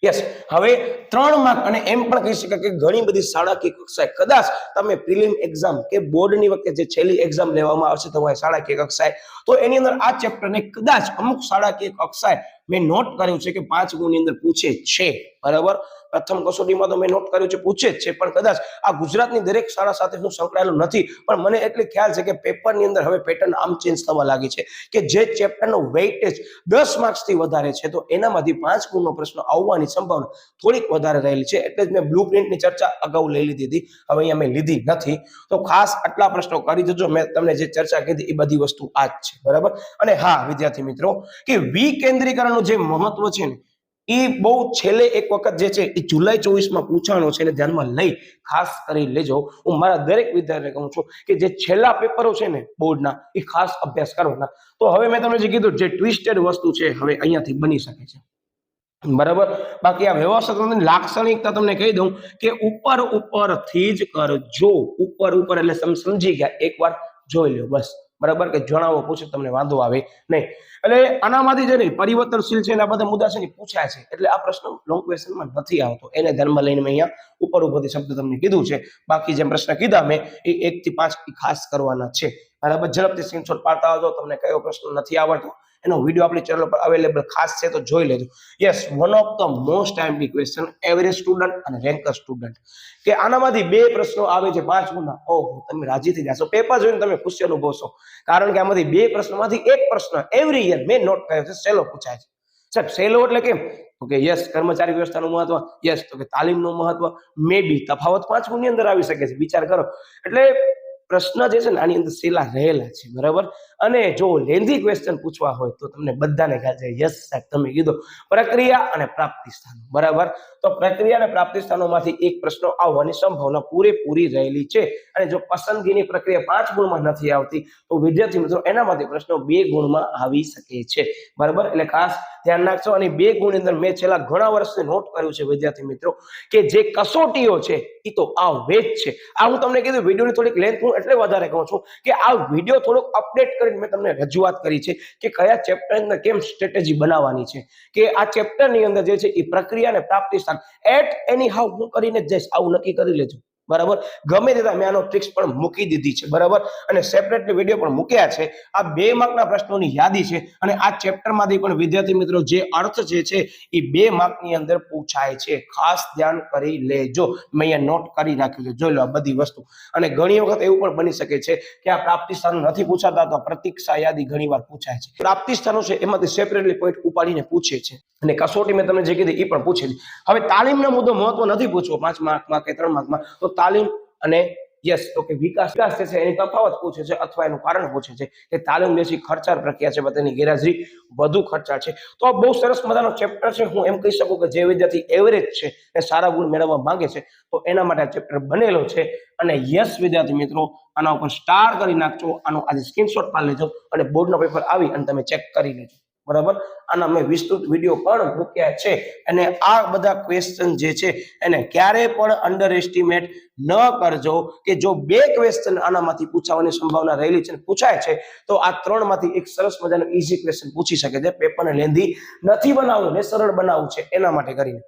યસ, હવે 3 માર્ક અને એમ પણ કહી શકાય કે ઘણી બધી શાળાકીય કક્ષાએ કદાચ તમે પ્રિલિમ એક્ઝામ કે બોર્ડની વખતે જે છેલ્લી એક્ઝામ લેવામાં આવશે તમારી શાળાકીય કક્ષાએ, તો એની અંદર આ ચેપ્ટરને કદાચ અમુક શાળાકીય કક્ષાએ મેં નોટ કર્યું છે કે 5 ગુણની અંદર પૂછે છે, બરાબર. પ્રથમ કસોટીમાં તો મેં નોટ કર્યું છે પૂછે જ છે, પણ કદાચ આ ગુજરાતની દરેક શાળા સાથે હું સંકળાયેલો નથી, પણ મને એટલી ખ્યાલ છે કે પેપરની અંદર હવે પેટર્ન આમ ચેન્જ થવા લાગી છે કે જે ચેપ્ટરનો વેઇટેજ 10 માર્ક્સથી વધારે છે તો એનામાંથી 5 ગુણનો પ્રશ્ન આવવાની સંભાવના થોડીક વધારે રહેલી છે. એટલે જ મેં બ્લુપ્રિન્ટની ચર્ચા અગાઉ લઈ લીધી હતી, હવે અહીંયા મેં લીધી નથી. તો ખાસ આટલા પ્રશ્નો કરી દેજો. મેં તમને જે ચર્ચા કીધી એ બધી વસ્તુ આ જ છે, બરાબર. અને હા વિદ્યાર્થી મિત્રો, કે વિકેન્દ્રીકરણનું જે મહત્વ છે ને એ બહુ છેલ્લે એક વખત જે છે એ જુલાઈ 24 પૂછાણો છે, એને ધ્યાનમાં લઈ ખાસ કરી લેજો. હું મારા દરેક વિદ્યાર્થીને કહું છું કે જે છેલ્લા પેપરો છે ને બોર્ડના એ ખાસ અભ્યાસ કરવાના. તો હવે મેં તમને જે કીધું જે ટ્વિસ્ટેડ વસ્તુ છે હવે અહીંયાથી બની શકે છે, બરાબર. બાકી આ વ્યવસ્થિત લાક્ષણિકતા તમને કહી દઉં કે ઉપરથી જ કરજો. ઉપર એટલે સમજી ગયા, એકવાર જોઈ લો બસ, બરાબર. કે જણાવો પૂછે તમને વાંધો આવે નહીં. એટલે આનામાંથી જે પરિવર્તનશીલ છે એના બધા મુદ્દા છે ને પૂછાય છે, એટલે આ પ્રશ્ન લોંગ ક્વેશ્ચનમાં નથી આવતો. એને ધ્યાનમાં લઈને મેં અહીંયા ઉપરથી શબ્દ તમને કીધું છે. બાકી જે પ્રશ્ન કીધા મેં એ 1 થી 5 ખાસ કરવાના છે, બરાબર. ઝડપથી સ્ક્રીનશોટ પાડતા આવજો. તમને કયો પ્રશ્ન નથી આવડતો એનો વિડીયો આપણી ચેનલ પર અવેલેબલ ખાસ છે, તો જોઈ લેજો. Yes, one of the most timely question, average student અને રેન્કર સ્ટુડન્ટ, કે આનામાંથી 2 પ્રશ્નો આવે છે 5 ગુણના. ઓહો, તમે રાજી થઈ જશો. પેપર જોઈને તમે ખુશી અનુભવશો, કારણ કે આમાંથી 2 પ્રશ્નોમાંથી એક પ્રશ્ન એવરી યર મેં નોટ કર્યો છે, સેલો પૂછાય છે. સાહેબ સેલો એટલે કેમ? તો કે યસ, કર્મચારી વ્યવસ્થાનું મહત્વ, યસ તો કે તાલીમનું મહત્વ, મે બી તફાવત 5 ગુણની અંદર આવી શકે છે, વિચાર કરો. એટલે પ્રશ્ન જે છે ને આની અંદર સેલા રહેલા છે, બરાબર. અને જો લેન્ધી ક્વેશ્ચન પૂછવા હોય તો તમને બધાને ખ્યાલ છે, યસ સાહેબ તમે કીધું પ્રક્રિયા અને પ્રાપ્તિ સ્થાનો, બરાબર. તો પ્રક્રિયા અને પ્રાપ્તિ સ્થાનોમાંથી એક પ્રશ્ન આવવાની સંભાવના પૂરેપૂરી રહેલી છે. અને જો પસંદગીની પ્રક્રિયા 5 ગુણમાં નથી આવતી તો વિદ્યાર્થી મિત્રો એનામાંથી પ્રશ્નો 2 ગુણમાં આવી શકે છે, બરાબર. એટલે ખાસ ધ્યાન રાખજો. અને 2 ગુણની અંદર મેં છેલ્લા ઘણા વર્ષથી નોટ કર્યું છે વિદ્યાર્થી મિત્રો કે જે કસોટીઓ છે એ તો આવે જ છે. આ હું તમને કીધું વિડીયોની થોડીક લેન્થ હું એટલે વધારે કહું છું કે આ વિડીયો થોડોક અપડેટ કરીને મેં તમને રજૂઆત કરી છે કે કયા ચેપ્ટર અંદર કેમ સ્ટ્રેટેજી બનાવવાની છે, કે આ ચેપ્ટરની અંદર જે છે એ પ્રક્રિયા અને પ્રાપ્તિ સ્થાન એટ એની હાઉ હું કરીને જઈશ, આવું નક્કી કરી લેજો, બરાબર. ગમે તે મેં આનો ટ્રિક્સ પણ મૂકી દીધી છે, બરાબર. અને સેપરેટલી વિડીયો પણ મૂક્યા છે. આ 2 માર્કના પ્રશ્નોની યાદી છે અને આ ચેપ્ટરમાંથી પણ વિદ્યાર્થી મિત્રો જે અર્થ જે છે એ 2 માર્કની અંદર પૂછાય છે, ખાસ ધ્યાન કરી લેજો. મેં અહીંયા નોટ કરી રાખ્યું છે, જોઈ લો આ બધી વસ્તુ. અને ઘણી વખત એવું પણ બની શકે છે કે આ પ્રાપ્તિ સ્થાનો નથી પૂછાતા તો પ્રતીક્ષા યાદી ઘણીવાર પૂછાય છે. પ્રાપ્તિ સ્થાનો છે એમાંથી સેપરેટલી પોઈન્ટ ઉપાડીને પૂછે છે અને કસોટી મેં તમને જે કીધી એ પણ પૂછે છે. હવે તાલીમનો મુદ્દો મહત્વ નથી પૂછવો 5 માર્કમાં કે 3 માર્કમાં, તો તાલીમ અને યસ તો કે વિકાસ જે છે એની તફાવત પૂછે છે અથવા એનું કારણ પૂછે છે કે તાલીમ બેસી ખર્ચાળ પ્રક્રિયા છે, તેની ગેરહાજરી વધુ ખર્ચાળ છે. તો આ બહુ સરસ મજાનો ચેપ્ટર છે. હું એમ કહી શકું કે જે વિદ્યાર્થી એવરેજ છે એ સારા ગુણ મેળવવા માંગે છે તો એના માટે આ ચેપ્ટર બનેલો છે. અને યસ વિદ્યાર્થી મિત્રો આના ઉપર સ્ટાર કરી નાખજો, આનો આજે સ્ક્રીનશોટ પાડી લેજો અને બોર્ડનો પેપર આવી અને તમે ચેક કરી લેજો, બરાબર. આના મેં વિસ્તૃત વિડીયો પણ મૂક્યા છે. અને આ બધા ક્વેશ્ચન જે છે એને ક્યારે પણ અંડર એસ્ટિમેટ ન કરજો કે જો 2 ક્વેશ્ચન આનામાંથી પૂછાવાની સંભાવના રહેલી છે, પૂછાય છે તો આ 3 માંથી એક સરસ મજાનો ઈઝી ક્વેશ્ચન પૂછી શકે છે. પેપરને લેન્ધી નથી બનાવવું ને સરળ બનાવવું છે એના માટે કરીને.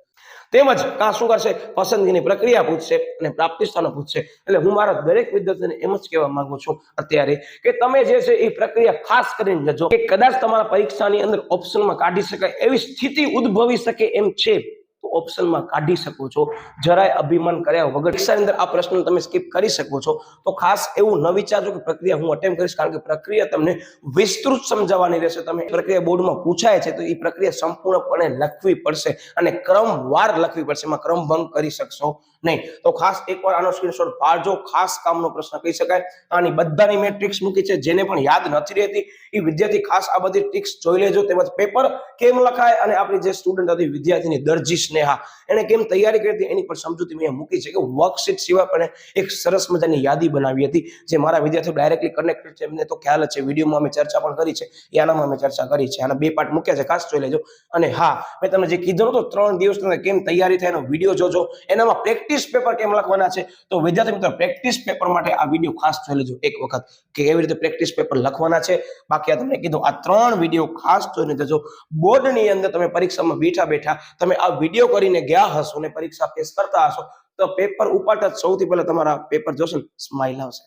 તેમજ કા શું કરશે, પસંદગીની પ્રક્રિયા પૂછશે અને પ્રાપ્તિ સ્થાનો પૂછશે. એટલે હું મારા દરેક વિદ્યાર્થીને એમ જ કહેવા માંગુ છું અત્યારે કે તમે જે છે એ પ્રક્રિયા ખાસ કરીને જજો કે કદાચ તમારા પરીક્ષાની અંદર ઓપ્શનમાં કાઢી શકાય એવી સ્થિતિ ઉદ્ભવી શકે એમ છે તો ઓપ્શનમાં કાઢી શકો છો. જરાય અભિમાન કર્યા વગર પરીક્ષાની અંદર આ પ્રશ્ન તમે સ્કીપ કરી શકો છો. તો ખાસ એવું ન વિચારજો કે પ્રક્રિયા હું અટેમ્પ કરીશ, કારણ કે પ્રક્રિયા તમને વિસ્તૃત સમજાવવાની રહેશે. તમે પ્રક્રિયા બોર્ડમાં પૂછાય છે તો એ પ્રક્રિયા સંપૂર્ણપણે લખવી પડશે અને ક્રમવાર લખવી પડશે, એમાં ક્રમભંગ કરી શકશો નહીં. તો ખાસ એકવાર આનો સ્ક્રીનશોટ પાડજો. ખાસ કામનો પ્રશ્ન કહી શકાય. આની બધાની મેં ટ્રિક્સ મૂકી છે, જેને પણ યાદ નથી રહેતી એ વિદ્યાર્થી ખાસ આ બધી ટ્રિક્સ જોઈ લેજો. તેમજ પેપર કેમ લખાય અને આપણી જે સ્ટુડન્ટ હતી વિદ્યાર્થીની દરજી સ્નેહા એને કેમ તૈયારી કરી હતી એની પણ સમજૂતી મેં મૂકી છે કે વર્કશીટ સિવાય પણ એક સરસ મજાની યાદી બનાવી હતી જે મારા વિદ્યાર્થીઓ ડાયરેક્ટલી કનેક્ટેડ છે, એમને તો ખ્યાલ જ છે. વિડીયોમાં અમે ચર્ચા પણ કરી છે, આનામાં અમે ચર્ચા કરી છે. આના 2 પાર્ટ મૂક્યા છે, ખાસ જોઈ લેજો. અને હા, મેં તમને જે કીધું તો 3 દિવસ કેમ તૈયારી થાય એનો વિડીયો જોજો. એનામાં પ્રેક્ટિસ પ્રેક્ટિસ પેપર કેમ લખવાના છે તો વિદ્યાર્થી મિત્રો પ્રેક્ટિસ પેપર માટે આ વિડીયો ખાસ જોઈ લેજો એક વખત કે કેવી રીતે પ્રેક્ટિસ પેપર લખવાના છે. બાકી આ તમને કીધું આ 3 વિડીયો ખાસ જોઈને જજો. બોર્ડની અંદર તમે પરીક્ષામાં બેઠા તમે આ વિડીયો કરીને ગયા હશો અને પરીક્ષા ફેસ કરતા હશો તો પેપર ઉપાડતા સૌથી પહેલા તમારા પેપર જોશો ને સ્માઈલ આવશે.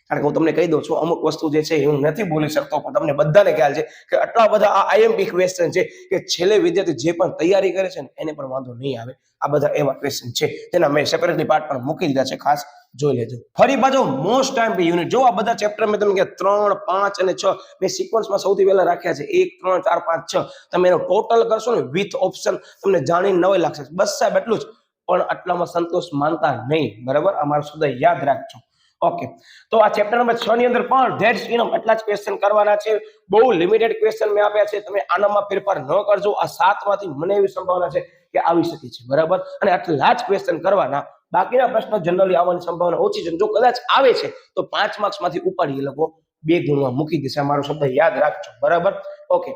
કારણ કે હું તમને કહી દઉં છું અમુક વસ્તુ જે છે હું નથી બોલી શકતો પણ તમને બધાને ખ્યાલ છે કે આટલા બધા આ આઈએમપી ક્વેશ્ચન છે કે છેલ્લે વિદ્યાર્થી જે પણ તૈયારી કરે છે ને એને પણ વાંધો નહીં આવે. આ બધા એવા ક્વેશ્ચન છે તેના મેં સેપરેટલી પાર્ટ પણ મૂકી દીધા છે, ખાસ જોઈ લેજો. ફરી પાછો મોસ્ટ ટાઈમ પે યુનિટ જો આ બધા ચેપ્ટર મેં તમને 3, 5 અને 6 મેં સિક્વન્સમાં સૌથી પહેલા રાખ્યા છે 1, 3, 4, 5, 6 તમે એનો ટોટલ કરશો ને વિથ ઓપ્શન તમને જાણીને નવાઈ લાગશે. બસ સાહેબ એટલું જ, પણ આટલામાં સંતોષ માનતા નહીં. બરાબર, અમારું શબ્દ યાદ રાખજો. ઓકે, તો આ ચેપ્ટર નંબર 6 ની અંદર પણ ધેટ્સ ઇનફ એટલા જ ક્વેશ્ચન કરવાના છે. બહુ લિમિટેડ ક્વેશ્ચન મેં આપ્યા છે, તમે આનામાં ફેરફાર ન કરજો. આ 7 માંથી મને એવી સંભાવના છે કે આવી શકે છે. બરાબર, અને આટલા જ ક્વેશ્ચન કરવાના. બાકીના પ્રશ્નો જનરલી આવવાની સંભાવના ઓછી છે. જો કદાચ આવે છે તો 5 માર્ક્સ માંથી ઉપાડી એ લોકો 2 ગુણમાં મૂકી દેશે. અમારો શબ્દ યાદ રાખજો. બરાબર, ઓકે.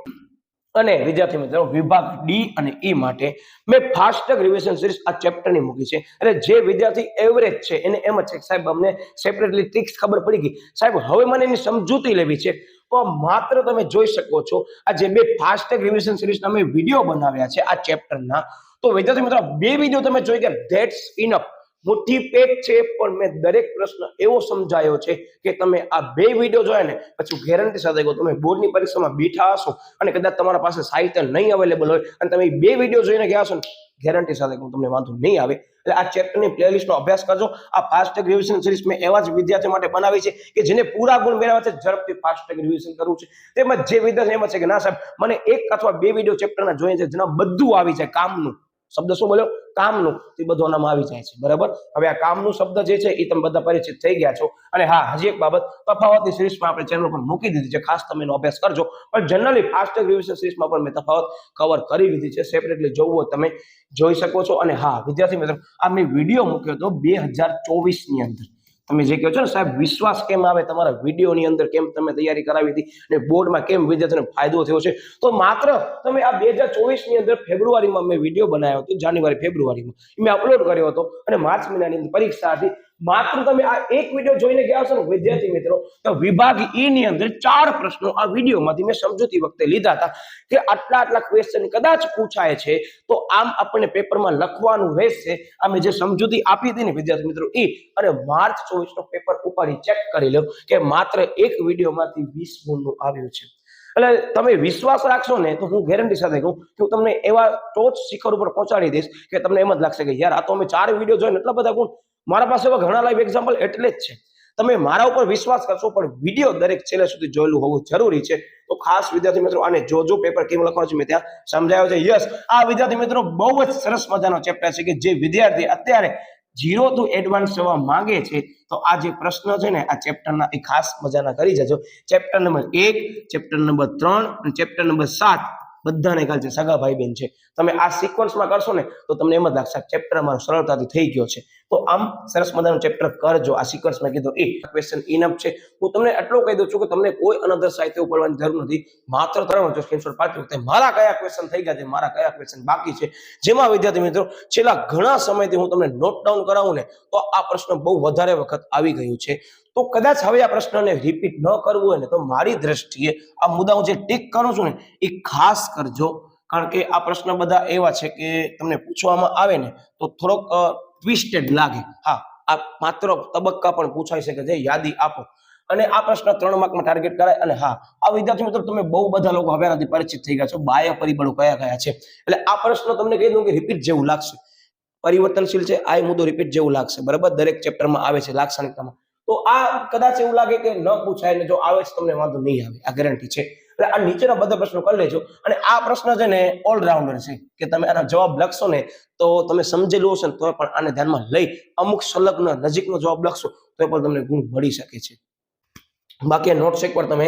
અને વિદ્યાર્થી મિત્રો વિભાગ ડી અને ઈ માટે મેં ફાસ્ટ રિવિઝન સિરીઝ આ ચેપ્ટરની મૂકી છે. એટલે જે વિદ્યાર્થી એવરેજ છે એને એમ જ છે કે સાહેબ અમને સેપરેટલી ટ્રિક્સ ખબર પડી ગઈ, સાહેબ હવે મને એની સમજૂતી લેવી છે, તો માત્ર તમે જોઈ શકો છો આ જે 2 ફાસ્ટ રિવિઝન સિરીઝના મેં વિડીયો બનાવ્યા છે આ ચેપ્ટરના. તો વિદ્યાર્થી મિત્રો 2 વિડીયો તમે જોઈ ગયા, ધેટ્સ ઇનફ. મુઠ્ઠી પેક છે, પણ મેં દરેક પ્રશ્ન એવો સમજાયો છે કે તમે આ 2 વિડીયો જોયા ને પછી ગેરંટી સાથે કહું તમે બોર્ડની પરીક્ષામાં બેઠા હશો અને કદાચ તમારા પાસે સાહિત્ય નહીં અવેલેબલ હોય અને તમે 2 વિડીયો જોઈને ગયા હશો ને ગેરંટી સાથે કહું તમને વાંધો નહીં આવે. એટલે આ ચેપ્ટરની પ્લેલિસ્ટનો અભ્યાસ કરજો. આ ફાસ્ટ રિવિઝન સિરીઝ મેં એવા જ વિદ્યાર્થીઓ માટે બનાવી છે કે જેને પૂરા ગુણ મેળવવા છે, ઝડપથી ફાસ્ટ રિવિઝન કરવું છે. તેમજ જે વિદ્યાર્થી એમ છે કે ના સાહેબ મને 1 અથવા 2 વિડીયો ચેપ્ટરના જોઈએ છે જેના બધું આવી જાય, કામનું શબ્દ શું બોલ્યો, કામનું, તે બધું આનામાં આવી જાય છે. બરાબર, હવે આ કામનું શબ્દ જે છે એ તમે બધા પરિચિત થઈ ગયા છો. અને હા, હજી એક બાબત તફાવતની સિરીઝમાં આપણે ચેનલ પર મૂકી દીધી છે, ખાસ તમે એનો અભ્યાસ કરજો. પણ જનરલી ફાસ્ટ રિવિઝન સિરીઝમાં પણ મેં તફાવત કવર કરી દીધી છે. સેપરેટલી જોવું હોય તમે જોઈ શકો છો. અને હા વિદ્યાર્થી મિત્રો, આ મેં વિડીયો મૂક્યો હતો 2024 ની અંદર. તમે જે કહો છો ને સાહેબ વિશ્વાસ કેમ આવે તમારા વિડીયોની અંદર, કેમ તમે તૈયારી કરાવી હતી અને બોર્ડમાં કેમ વિદ્યાર્થીઓને ફાયદો થયો છે, તો માત્ર તમે આ 2024 ની અંદર ફેબ્રુઆરીમાં મેં વિડીયો બનાવ્યો હતો, જાન્યુઆરી ફેબ્રુઆરીમાં મેં અપલોડ કર્યો હતો અને માર્ચ મહિનાની અંદર પરીક્ષા હતી. માત્ર તમે આ એક વિડીયો જોઈને ગયા હશો ને વિદ્યાર્થી મિત્રો, તો વિભાગ ઈ ની અંદર 4 પ્રશ્નો આ વિડીયોમાંથી મેં સમજૂતી વખતે લીધા હતા કે આટલા ક્વેશ્ચન કદાચ પૂછાય છે તો આમ આપણને પેપરમાં લખવાનું રહેશે. અમે જે સમજૂતી આપી હતી ને વિદ્યાર્થી મિત્રો ઈ, અને માર્ચ 24 નો પેપર ઉપાડી ચેક કરી લો કે માત્ર એક વિડીયોમાંથી 20 ગુણનું આવ્યું છે. એટલે તમે વિશ્વાસ રાખશો ને તો હું ગેરંટી સાથે કહું કે હું તમને એવા ટોચ શિખર ઉપર પહોંચાડી દઈશ કે તમને એમ જ લાગશે કે યાર આ તો અમે 4 વિડીયો જોઈને એટલા બધા ગુણ. મારા પાસે એવા ઘણા લાઈવ એક્ઝામ્પલ એટલે જ છે. તમે મારા ઉપર વિશ્વાસ કરશો પણ વિડીયો દરેક છેલ્લે સુધી જોયેલું હોવું જરૂરી છે. તો ખાસ વિદ્યાર્થી મિત્રો આને જોજો, પેપર કેમ લખવાનું છે મેં ત્યાં સમજાવ્યો છે. યસ, આ વિદ્યાર્થી મિત્રો બહુ જ સરસ મજાનો ચેપ્ટર છે કે જે વિદ્યાર્થી અત્યારે 0 to એડવાન્સ જવા માંગે છે તો આ જે પ્રશ્ન છે ને આ ચેપ્ટરના એ ખાસ મજાના કરી જજો. ચેપ્ટર નંબર 1, ચેપ્ટર નંબર 3 અને ચેપ્ટર નંબર 7 બધાને ખ્યાલ છે સગા ભાઈ બહેન છે. તમે આ સિક્વન્સમાં કરશો ને તો તમને એમ જ લાગશે ચેપ્ટર અમારો સરળતાથી થઈ ગયો છે. તો આમ સરસ મજાનું ચેપ્ટર કરજો. આ સિક્વન્સમાં કીધું એ ક્વેશ્ચન ઇનફ છે. હું તમને એટલું કહી દઉં છું કે તમને કોઈ અનધર સાહિત્ય ઉપડવાની જરૂર નથી. માત્ર તમે સ્ક્રીનશોટ પાડજો કે મારા કયા ક્વેશ્ચન થઈ ગયા છે, મારા કયા ક્વેશ્ચન બાકી છે. જેમાં વિદ્યાર્થી મિત્રો છેલ્લા ઘણા સમયથી હું તમને નોટ ડાઉન કરાવું ને તો આ પ્રશ્ન બહુ વધારે વખત આવી ગયું છે. તો કદાચ હવે આ પ્રશ્નને રિપીટ ન કરવું હોય ને તો મારી દ્રષ્ટિએ આ મુદ્દા હું જે ટીક કરું છું ને એ ખાસ કરજો. કારણ કે આ પ્રશ્ન બધા એવા છે કે તમને પૂછવામાં આવે ને તો થોડોક ટ્વિસ્ટેડ લાગે. હા, આ માત્ર તબક્કા પણ પૂછાઈ શકે છે, યાદી આપો. અને આ પ્રશ્ન 3 માર્કમાં ટાર્ગેટ કરાય. અને હા, આ વિદ્યાર્થી મિત્રો તમે બહુ બધા લોકો હવે નથી પરિચિત થઈ ગયા છો બાહ્ય પરિબળો કયા કયા છે. એટલે આ પ્રશ્ન તમને કહી દઉં કે રિપીટ જેવું લાગશે, પરિવર્તનશીલ છે, આ મુદ્દો રિપીટ જેવું લાગશે. બરાબર, દરેક ચેપ્ટરમાં આવે છે લાક્ષણિકતામાં. તો આ કદાચ એવું લાગે કે ન પૂછાય ને જો આવે છે તમને વાંધો નહીં આવે, આ ગેરંટી છે. એટલે આ નીચેના બધા પ્રશ્નો કરી લેજો. અને આ પ્રશ્ન છે ને ઓલરાઉન્ડર છે કે તમે આના જવાબ લખશો ને તો તમે સમજેલું હશે ને તો પણ આને ધ્યાનમાં લઈ અમુક સંલગ્ન નજીકનો જવાબ લખશો તો પણ તમને ગુણ મળી શકે છે. બાકી નોટ્સ એકવાર તમે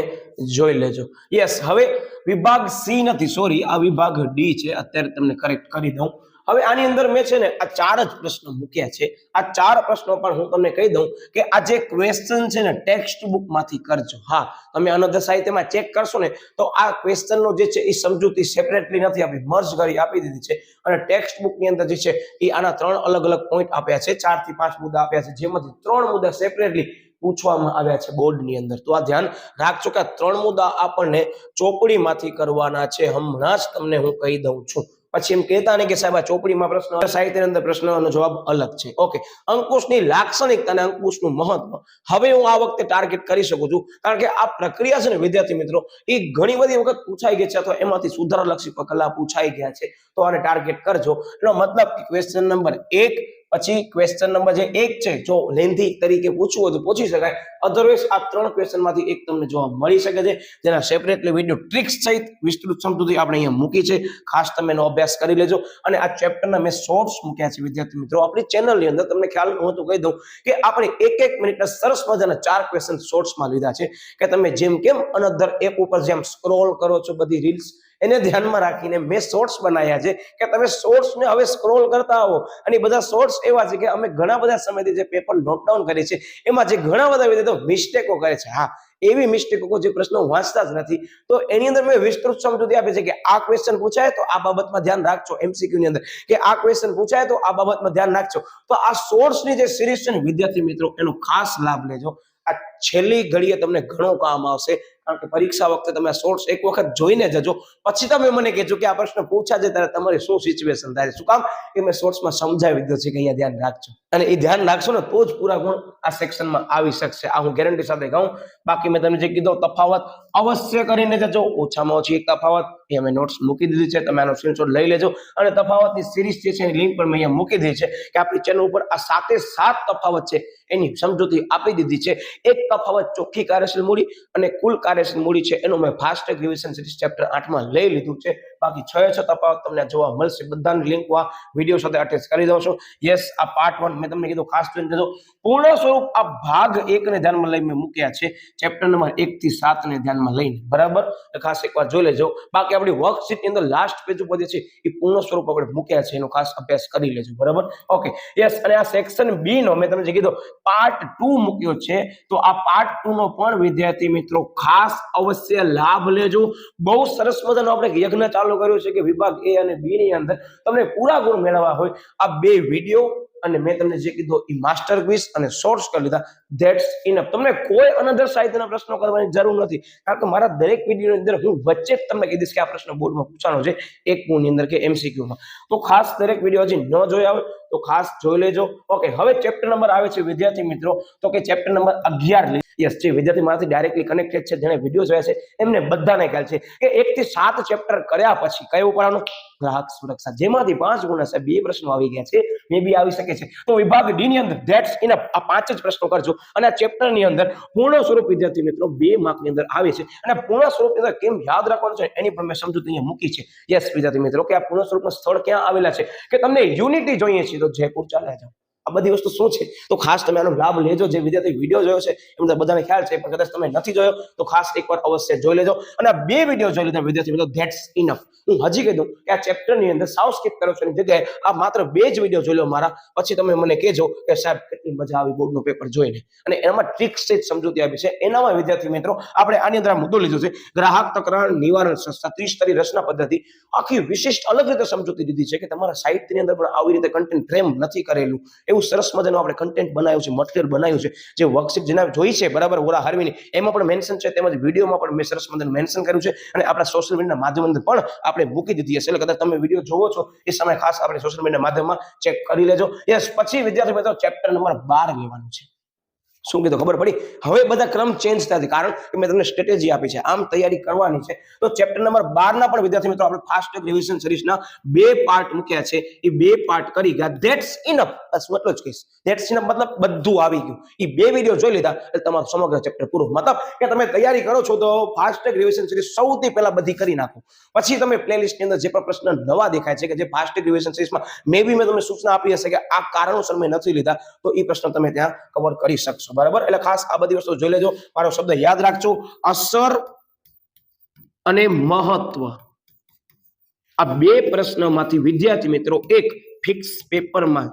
જોઈ લેજો. યસ, હવે વિભાગ સી નથી, સોરી, આ વિભાગ ડી છે. અત્યારે તમને કરેક્ટ કરી દઉં. હવે આની અંદર મેં છે ને આ 4 જ પ્રશ્નો મૂક્યા છે. આ 4 પ્રશ્નો પણ હું તમને કહી દઉં કે આ જે ક્વેશ્ચન છે ને ટેક્સ્ટ બુક માંથી કરજો. હા, તમે અનધર સાહિત્યમાં ચેક કરશો ને તો આ ક્વેશ્ચન નો જે છે એ સમજૂતી સેપરેટલી નથી આપી, મર્જ કરી આપી દીધી છે. અને ટેક્સ્ટ બુક ની અંદર જે છે એ આના 3 અલગ અલગ પોઈન્ટ આપ્યા છે, 4 થી 5 મુદ્દા આપ્યા છે, જેમાંથી 3 મુદ્દા સેપરેટલી પૂછવામાં આવ્યા છે બોર્ડ ની અંદર. તો આ ધ્યાન રાખજો કે આ 3 મુદ્દા આપણને ચોપડીમાંથી કરવાના છે. હમણાં જ તમને હું કહી દઉં છું. પછી એમ કહેતા ને કે સાહેબ આ ચોપડીમાં પ્રશ્ન, સાહિત્યની અંદર પ્રશ્નનો જવાબ અલગ છે. ઓકે, અંકુશની લાક્ષણિકતા અને અંકુશનું મહત્વ હવે હું આ વખતે ટાર્ગેટ કરી શકું છું, કારણ કે આ પ્રક્રિયા છે ને વિદ્યાર્થી મિત્રો એ ઘણી બધી વખત પૂછાઈ ગઈ છે અથવા એમાંથી સુધારાલક્ષી કલા પૂછાઈ ગયા છે. તો આને ટાર્ગેટ કરજો. એનો મતલબ કે ક્વેશ્ચન નંબર 1 પછી ક્વેશ્ચન નંબર જે 1 છે જો લેન્ધી તરીકે પૂછવું હોય તો પૂછી શકાય. અધરવાઇઝ આ 3 ક્વેશ્ચન માંથી એક તમને જોવા મળી શકે છે, જેના સેપરેટલી વિડિયો ટ્રિક્સ સહિત વિસ્તૃત સમજૂતી આપણે અહીંયા મૂકી છે. ખાસ તમે એનો અભ્યાસ કરી લેજો. અને આ ચેપ્ટરના મેં શોર્ટ્સ મૂક્યા છે વિદ્યાર્થી મિત્રો આપણી ચેનલની અંદર. તમને ખ્યાલ હું તો કહી દઉં કે આપણે 1 મિનિટના સરસ મજાના 4 ક્વેશ્ચન શોર્ટ્સમાં લીધા છે કે તમે જેમ કેમ અનધર એપ ઉપર જેમ સ્ક્રોલ કરો છો બધી રીલ્સ, એને ધ્યાનમાં રાખીને મેં શોર્ટ્સ બનાવ્યા છે કે તમે શોર્ટ્સ ને હવે સ્ક્રોલ કરતા આવો. અને બધા શોર્ટ્સ એવા છે કે અમે ઘણા બધા સમયથી જે પેપર નોટ ડાઉન કરી છે એમાં જે ઘણા બધા વિદ્યાર્થીઓ મિસ્ટેકો કરે છે. હા, એવી મિસ્ટેકો જે પ્રશ્નો વાંચતા જ નથી, તો એની અંદર મેં વિસ્તૃત સમજૂતી આપી છે કે આ ક્વેશ્ચન પૂછાય તો આ બાબતમાં ધ્યાન રાખજો. એમસીક્યુ ની અંદર કે આ ક્વેશ્ચન પૂછાય તો આ બાબતમાં ધ્યાન રાખજો. તો આ શોર્ટ્સ ની જે સિરીઝ છે ને વિદ્યાર્થી મિત્રો એનો ખાસ લાભ લેજો. આ છેલ્લી ઘડીએ તમને ઘણો કામ આવશે, કારણ કે પરીક્ષા વખતે તમે શોર્ટ્સ એક વખત જોઈને જજો, પછી તમે મને કહેજો કે આ પ્રશ્ન પૂછા છે ત્યારે તમારી શું સિચ્યુએશન થાય. શું કામ કે મેં શોર્ટ્સમાં સમજાવી દીધું છે કે અહીંયા ધ્યાન રાખજો. અને એ ધ્યાન રાખશો ને તો જ પૂરા ગુણ આ સેક્શનમાં આવી શકશે. આ હું ગેરંટી સાથે કહું. બાકી મેં તમને જે કીધું તફાવત અવશ્ય કરીને જજો. ઓછામાં ઓછી એક તફાવત એ અમે નોટ્સ મૂકી દીધી છે, તમે આનો સ્ક્રીનશોટ લઈ લેજો. અને તફાવતની સિરીઝ જે છે એની લિંક પણ મેં અહીંયા મૂકી દીધી છે કે આપણી ચેનલ ઉપર આ 7 તફાવત છે એની સમજૂતી આપી દીધી છે. એક તફાવત ચોખ્ખી કાર્યશીલ મૂડી અને કુલ કાર્યશીલ મૂડી છે એનું મેં fast track revision series chapter 8 માં લઈ લીધું છે. બાકી 6 તફાવત તમને જોવા મળશે. બધાની લિંક આ વિડિયો સાથે અટેચ કરી દઉં છું. યસ, આ પાર્ટ 1 મેં તમને કીધું ખાસ જોઈને જજો. પૂર્ણ સ્વરૂપ આ ભાગ 1 ને ધ્યાનમાં લઈને મેં મૂક્યા છે, ચેપ્ટર નંબર 1 થી 7 ને ધ્યાનમાં લઈને. બરાબર, ખાસ એકવાર જોઈ લેજો. બાકી આપણી વર્કશીટ ની અંદર લાસ્ટ પેજ ઉપર જે છે એ પૂર્ણ સ્વરૂપ આપણે મૂક્યા છે, એનો ખાસ અભ્યાસ કરી લેજો. બરાબર, ઓકે. યસ, અને આ સેક્શન બી નો મેં તમને જે કીધું પાર્ટ 2 મૂક્યો છે, તો આ પાર્ટ 2 નો પણ વિદ્યાર્થી મિત્રો ખાસ અવશ્ય લાભ લેજો. બહુ સરસ મજાનો આપણે યજ્ઞ ચાલુ કર્યો છે કે વિભાગ એ અને બી ની અંદર તમને પૂરા ગુણ મેળવવા હોય આ 2 વિડિયો અને મેં તમને જે કીધું એ માસ્ટર ક્વિઝ અને શોર્ટ્સ કરી લીધા. That's enough. તમને કોઈ અનધર સાહિત્યના પ્રશ્નો કરવાની જરૂર નથી, કારણ કે મારા દરેક વિડીયોની અંદર હું વચ્ચે જ તમને કહી દઈશ કે આ પ્રશ્ન બોર્ડમાં પૂછવાનો છે, એક ગુણની અંદર કે એમસીક્યુમાં. તો ખાસ દરેક વિડીયો હજી ન જોયા હોય તો ખાસ જોઈ લેજો. ઓકે, હવે ચેપ્ટર નંબર આવે છે વિદ્યાર્થી મિત્રો, તો કે ચેપ્ટર નંબર 11. યસ, જે વિદ્યાર્થી મારાથી ડાયરેક્ટલી કનેક્ટેડ છે, જેને વિડીયો જોયા છે એમને બધાને ખ્યાલ છે કે 1 થી 7 ચેપ્ટર કર્યા પછી કયું પડવાનું? ગ્રાહક સુરક્ષા, જેમાંથી 5 ગુણ છે. 2 પ્રશ્નો આવી ગયા છે, મે બી આવી શકે છે. તો વિભાગ ડી ની અંદર ધેટ્સ ઇનફ આ 5 જ પ્રશ્નો કરજો. અને આ ચેપ્ટર ની અંદર પૂર્ણ સ્વરૂપ વિદ્યાર્થી મિત્રો 2 માર્ક ની અંદર આવે છે. અને પૂર્ણ સ્વરૂપ ની અંદર કેમ યાદ રાખવાનું છે એની પણ મેં સમજૂતી અહીંયા મૂકી છે. યસ વિદ્યાર્થી મિત્રો, કે આ પૂર્ણ સ્વરૂપનું સ્થળ ક્યાં આવેલા છે, કે તમને યુનિટી જોઈએ છે તો જયપુર ચાલે જાઓ. આ બધી વસ્તુ શું છે તો ખાસ તમે આનો લાભ લેજો. જે વિદ્યાર્થી વિડીયો જોયો છે એમને બધાને ખ્યાલ છે, પણ કદાચ તમે નથી જોયો તો ખાસ એકવાર અવશ્ય જોઈ લેજો. અને આ 2 વિડીયો જોઈ લીધા વિદ્યાર્થી મિત્રો, ધેટ્સ ઇનફ. હું હજી કહી દઉં કે આ ચેપ્ટર ની અંદર સાવ સ્કીપ કરો છો એની જગ્યાએ આ માત્ર 2 જ વિડીયો જોઈ લો મારા, પછી તમે મને કહેજો કે સાહેબ કેટલી મજા આવી બોર્ડનું પેપર જોઈને. અને એમાં ટ્રિક્સ સહિત સમજૂતી આપી છે. એનામાં વિદ્યાર્થી મિત્રો આપણે આની અંદર આ મુદ્દો લીધો છે ગ્રાહક તકરાર નિવારણ સંસ્થા 30 સ્તરીય રચના પદ્ધતિ. આખી વિશિષ્ટ અલગ રીતે સમજૂતી દીધી છે કે તમારા સાહિત્યની અંદર પણ આવી રીતે કન્ટેન્ટ ફ્રેમ નથી કરેલું, એવું સરસ મજાનું આપણે કન્ટેન્ટ બનાવ્યું છે, મટીરિયલ બનાવ્યું છે. જે વર્કશીટ જેના જોઈ છે બરાબર ઓલા હાર્વીની, એમાં પણ મેન્શન છે, તેમજ વિડીયોમાં પણ મેં સરસ મજાનું મેન્શન કર્યું છે. અને આપણા સોશિયલ મીડિયાના માધ્યમથી પણ આપણે મૂકી દીધી હશે. એટલે કદાચ તમે વિડીયો જોવો છો એ સમય ખાસ આપણે સોશિયલ મીડિયાના માધ્યમમાં ચેક કરી લેજો. યસ, પછી વિદ્યાર્થી મિત્રો ચેપ્ટર નંબર 12 લેવાનું છે. શું કીધું ખબર પડી? હવે બધા ક્રમ ચેન્જ થતી, કારણ કે મેં તમને સ્ટ્રેટેજી આપી છે, આમ તૈયારી કરવાની છે. તો ચેપ્ટર નંબર 12 ના પણ વિદ્યાર્થી મિત્રો આપણે ફાસ્ટ ટ્રેક રિવિઝન સિરીઝના 2 પાર્ટ મૂક્યા છે. એ 2 પાર્ટ કરી ગયા. That's enough. બસ એટલો જ કહીશ. ધેટ્સ ઇનફ મતલબ બધું આવી ગયું. એ 2 વિડીયો જોઈ લીધા એટલે તમારું સમગ્ર ચેપ્ટર પૂરું. મતલબ કે તમે તૈયારી કરો છો તો ફાસ્ટ ટ્રેક રિવિઝન સિરીઝ સૌથી પહેલા બધી કરી નાખો. પછી તમે પ્લેલિસ્ટની અંદર જે પણ પ્રશ્ન નવા દેખાય છે કે જે ફાસ્ટ ટ્રેક રિવિઝન સિરીઝમાં મે બી મેં તમને સૂચના આપી હશે કે આ કારણોસર મેં નથી લીધા, તો એ પ્રશ્ન તમે ત્યાં કવર કરી શકશો. બરાબર, એટલે ખાસ આ બધી વસ્તુ જોઈ લેજો. મારો શબ્દ યાદ રાખજો, અસર અને મહત્વ. આ બે પ્રશ્નમાંથી વિદ્યાર્થી મિત્રો એક ફિક્સ પેપરમાં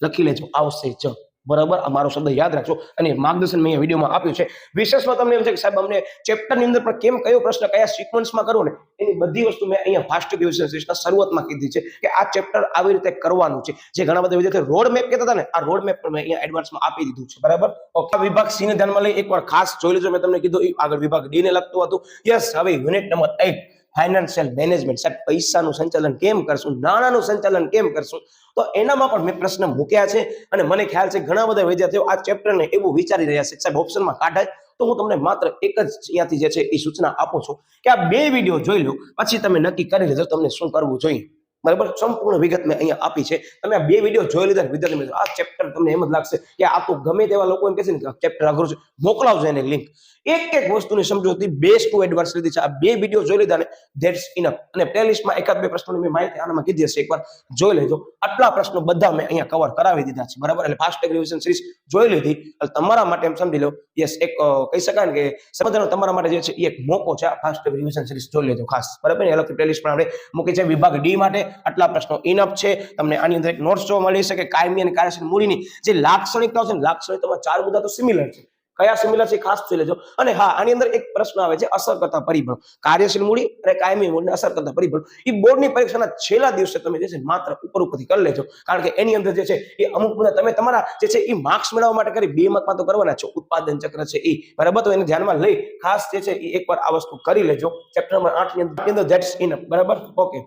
લખી લેજો, આવશે જ. બરાબર, આ મારો શબ્દ યાદ રાખજો. અને માર્ગદર્શન મેં વિડીયોમાં આપ્યું છે. વિશેષમાં તમને એમ છે કે સાહેબ અમને ચેપ્ટરની અંદર પણ કેમ કયો પ્રશ્ન કયા સિક્વન્સમાં કરવો ને એની બધી વસ્તુ મેં અહીંયા ફાસ્ટ રિવિઝન સિરીઝના શરૂઆતમાં કીધી છે કે આ ચેપ્ટર આવી રીતે કરવાનું છે. જે ઘણા બધા વિદ્યાર્થીઓ રોડ મેપ કહેતા હતા ને, આ રોડ મેપ પણ મેં અહીંયા એડવાન્સમાં આપી દીધું છે. બરાબર, ઓકે. વિભાગ સી ને ધ્યાનમાં લઈ એકવાર ખાસ જોઈ લેજો. મેં તમને કીધું આગળ વિભાગ ડી ને લગતું હતું. યસ, હવે યુનિટ નંબર 8 ફાઇનાન્શિયલ મેનેજમેન્ટ. સાહેબ પૈસાનું સંચાલન કેમ કરશું, નાણાંનું સંચાલન કેમ કરશું, તો એનામાં પણ મેં પ્રશ્ન મૂક્યા છે. અને મને ખ્યાલ છે ઘણા બધા વિદ્યાર્થીઓ આ ચેપ્ટરને એવું વિચારી રહ્યા છે સાહેબ ઓપ્શનમાં કાઢાય, તો હું તમને માત્ર એક જ અહીંયાથી જે છે એ સૂચના આપું છું કે આ બે વિડીયો જોઈ લો, પછી તમે નક્કી કરી લેજો તમને શું કરવું જોઈએ. બરાબર, સંપૂર્ણ વિગત મેં અહીંયા આપી છે. તમે આ બે વિડીયો જોઈ લીધા વિદ્યાર્થી મિત્રો, આ ચેપ્ટર તમને એમ જ લાગશે કે આ તો ગમે તેવા લોકો એમ કહે છે ને કે ચેપ્ટર અઘરું છે, મોકલાવજો એને લિંક. એક એક વસ્તુની સમજૂતી બેઝ ટુ એડવાન્સ લીધી છે. આ બે વિડીયો જોઈ લીધા ને ધેટ્સ ઇનફ. અને પ્લેલિસ્ટમાં એકાદ બે પ્રશ્નોની મેં માહિતી આનામાં કીધી હશે, એકવાર જોઈ લેજો. આટલા પ્રશ્નો બધા મેં અહીંયા કવર કરાવી દીધા છે. બરાબર, એટલે ફાસ્ટ ટ્રેક રિવિઝન સિરીઝ જોઈ લીધી. એટલે તમારા માટે એમ સમજી લો, યસ, એક કહી શકાય ને કે સમજવાનો તમારા માટે જે છે એ એક મોકો છે. આ ફાસ્ટ ટ્રેક રિવિઝન સિરીઝ જોઈ લેજો ખાસ. બરાબર, એ અલગથી પ્લેલિસ્ટ પણ આપણે મૂકી છે. વિભાગ ડી માટે આટલા પ્રશ્નો ઇનફ છે. તમને આની અંદર એક નોટ્સ જોવા મળી શકે કાયમી અને કાર્યશીલ મૂડીની જે લાક્ષણિકતાઓ છે ને, લાક્ષણિકતામાં 4 મુદ્દા તો સિમિલર છે. કયા સિમિલર છે ખાસ જોઈ લેજો. અને હા, આની અંદર એક પ્રશ્ન આવે છે અસર કરતા પરિબળો, કાર્યશીલ મૂડી અને કાયમી મૂડીને અસર કરતા પરિબળો. એ બોર્ડની પરીક્ષાના છેલ્લા દિવસે તમે જે છે માત્ર ઉપરથી કરી લેજો, કારણ કે એની અંદર જે છે એ અમુક મુદ્દા તમે તમારા જે છે એ માર્ક્સ મેળવવા માટે કરી 2 માર્કમાં તો કરવાના છે. ઉત્પાદન ચક્ર છે એ, બરાબર, તો એને ધ્યાનમાં લઈ ખાસ જે છે એ એકવાર આ વસ્તુ કરી લેજો. ચેપ્ટર નંબર 8 ની અંદર ધેટ્સ ઇનફ. બરાબર, ઓકે.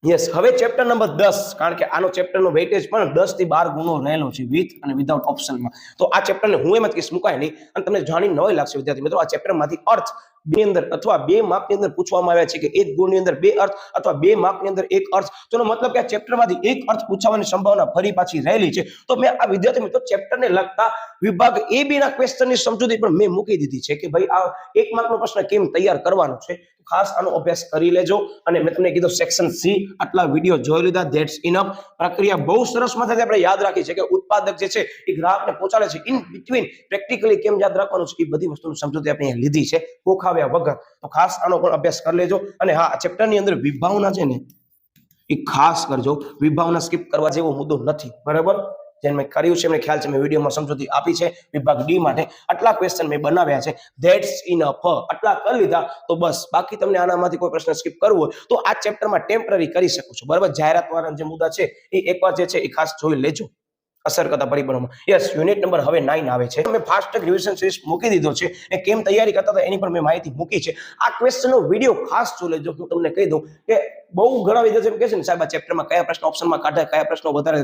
યસ, હવે ચેપ્ટર નંબર 10, કારણ કે આનો ચેપ્ટરનો વેઇટેજ પણ 10 થી 12 ગુણો રહેલો છે વિથ અને વિધાઉટ ઓપ્શનમાં. તો આ ચેપ્ટરને હું એમ જ કહીશ મુકાય નહીં. અને તમને જાણી નવાઈ લાગશે વિદ્યાર્થી મિત્રો, આ ચેપ્ટરમાંથી અર્થ 2 અંદર અથવા 2 માર્કની અંદર પૂછવામાં આવ્યા છે કે 1 ગુણની અંદર 2 અર્થ અથવા 2 માર્કની અંદર 1 અર્થ. તો એનો મતલબ કે આ ચેપ્ટરમાંથી 1 અર્થ પૂછવાની સંભાવના ફરી પાછી રહેલી છે. તો મેં આ વિદ્યાર્થી મિત્રો ચેપ્ટરને લગતા વિભાગ એ બી ના ક્વેશ્ચનની સમજૂતી પણ મેં મૂકી દીધી છે કે ભાઈ આ 1 માર્કનો પ્રશ્ન કેમ તૈયાર કરવાનો છે. ખાસ આનો અભ્યાસ કરી લેજો. અને મેં તમને કીધું સેક્શન સી આટલા વિડીયો જોઈ લીધા, ધેટ્સ ઇનફ. પ્રક્રિયા બહુ સરસ માથાથી આપણે યાદ રાખી છે કે ઉત્પાદક જે છે એ ગ્રાહકને પહોંચાડે છે. ઇન બિટવીન પ્રેક્ટિકલી કેમ યાદ રાખવાનું છે એ બધી વસ્તુની સમજૂતી આપણે અહીંયા લીધી છે ગોખાવ્યા વગર. તો ખાસ આનો પણ અભ્યાસ કરી લેજો. અને હા, આ ચેપ્ટરની અંદર વિભાવના છે ને એ ખાસ કરજો. વિભાવના સ્કીપ કરવા જેવો મુદ્દો નથી. બરાબર, જેને મેં કર્યું છે એમને ખ્યાલ છે, મેં વિડીયોમાં સમજૂતી આપી છે. વિભાગ ડી માટે આટલા ક્વેશ્ચન મેં બનાવ્યા છે. That's enough. આટલા કરી લીધા તો બસ. બાકી તમને આનામાંથી કોઈ પ્રશ્ન સ્કીપ કરવો હોય તો આ ચેપ્ટરમાં ટેમ્પરરી કરી શકો છો. બરાબર, જાહેરાત વાળા જે મુદ્દા છે એ એકવાર જે છે એ ખાસ જોઈ લેજો. અસર કરતા પરિબળોમાં યસ, યુનિટ નંબર હવે 9 આવે છે. મેં ફાસ્ટ ટ્રેક રિવિઝન સિરીઝ મૂકી દીધો છે. એ કેમ તૈયારી કરતા હતા એની પણ મેં માહિતી મૂકી છે. આ ક્વેશ્ચનનો વિડીયો ખાસ જોઈ લેજો. હું તમને કહી દઉં કે બહુ ઘણા વિદ્યાર્થીઓ એમ કહે છે ને સાહેબ આ ચેપ્ટરમાં કયા પ્રશ્ન ઓપ્શનમાં કાઢાય, કયા પ્રશ્નો વધારે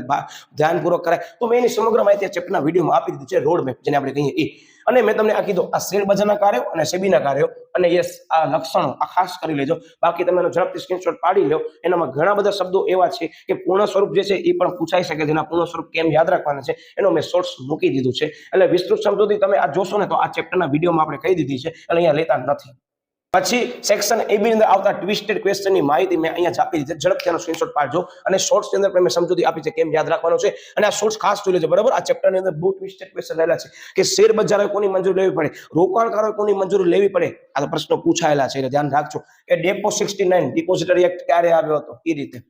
ધ્યાનપૂર્વક કરાય, તો મેં એની સમગ્ર માહિતી આ ચેપ્ટરના વિડીયોમાં આપી દીધી છે. રોડ મેપ જેને આપણે કહીએ એ. અને મેં તમને આ કીધું આ શેર બજારના કાર્યો અને સેબીના કાર્યો અને યસ આ લક્ષણો આ ખાસ કરી લેજો. બાકી તમે ઝડપથી સ્ક્રીનશોટ પાડી લો. એનામાં ઘણા બધા શબ્દો એવા છે કે પૂર્ણ સ્વરૂપ જે છે એ પણ પૂછાઈ શકે. જેના પૂર્ણ સ્વરૂપ કેમ યાદ રાખવાના છે એનો મેં શોર્ટ્સ મૂકી દીધું છે. એટલે વિસ્તૃત સમજૂતી તમે આ જોશો ને તો આ ચેપ્ટરના વિડીયોમાં આપણે કહી દીધી છે, એટલે અહીંયા લેતા નથી. પછી સેક્શન એ બી અંદર આવતા ટ્વિસ્ટેડ ક્વેશ્ચનની માહિતી મેં અહીંયા આપી દીધી. ઝડપથી આનો સ્ક્રીનશોટ પાડજો. અને શોર્ટ્સ ની અંદર પણ મેં સમજૂતી આપી છે કેમ યાદ રાખવાનો છે. અને આ શોર્ટ્સ ખાસ જોઈ લેજો. બરાબર, આ ચેપ્ટરની અંદર બહુ ટ્વિસ્ટેડ ક્વેશ્ચન રહેલા છે કે શેર બજારોએ કોની મંજૂરી લેવી પડે, રોકાણકારોએ કોની મંજૂરી લેવી પડે. આ તો પ્રશ્નો પૂછાયેલા છે એટલે ધ્યાન રાખજો. કે ડેપો 69 ડિપોઝિટરી એક્ટ ક્યારે આવ્યો હતો એ રીતે.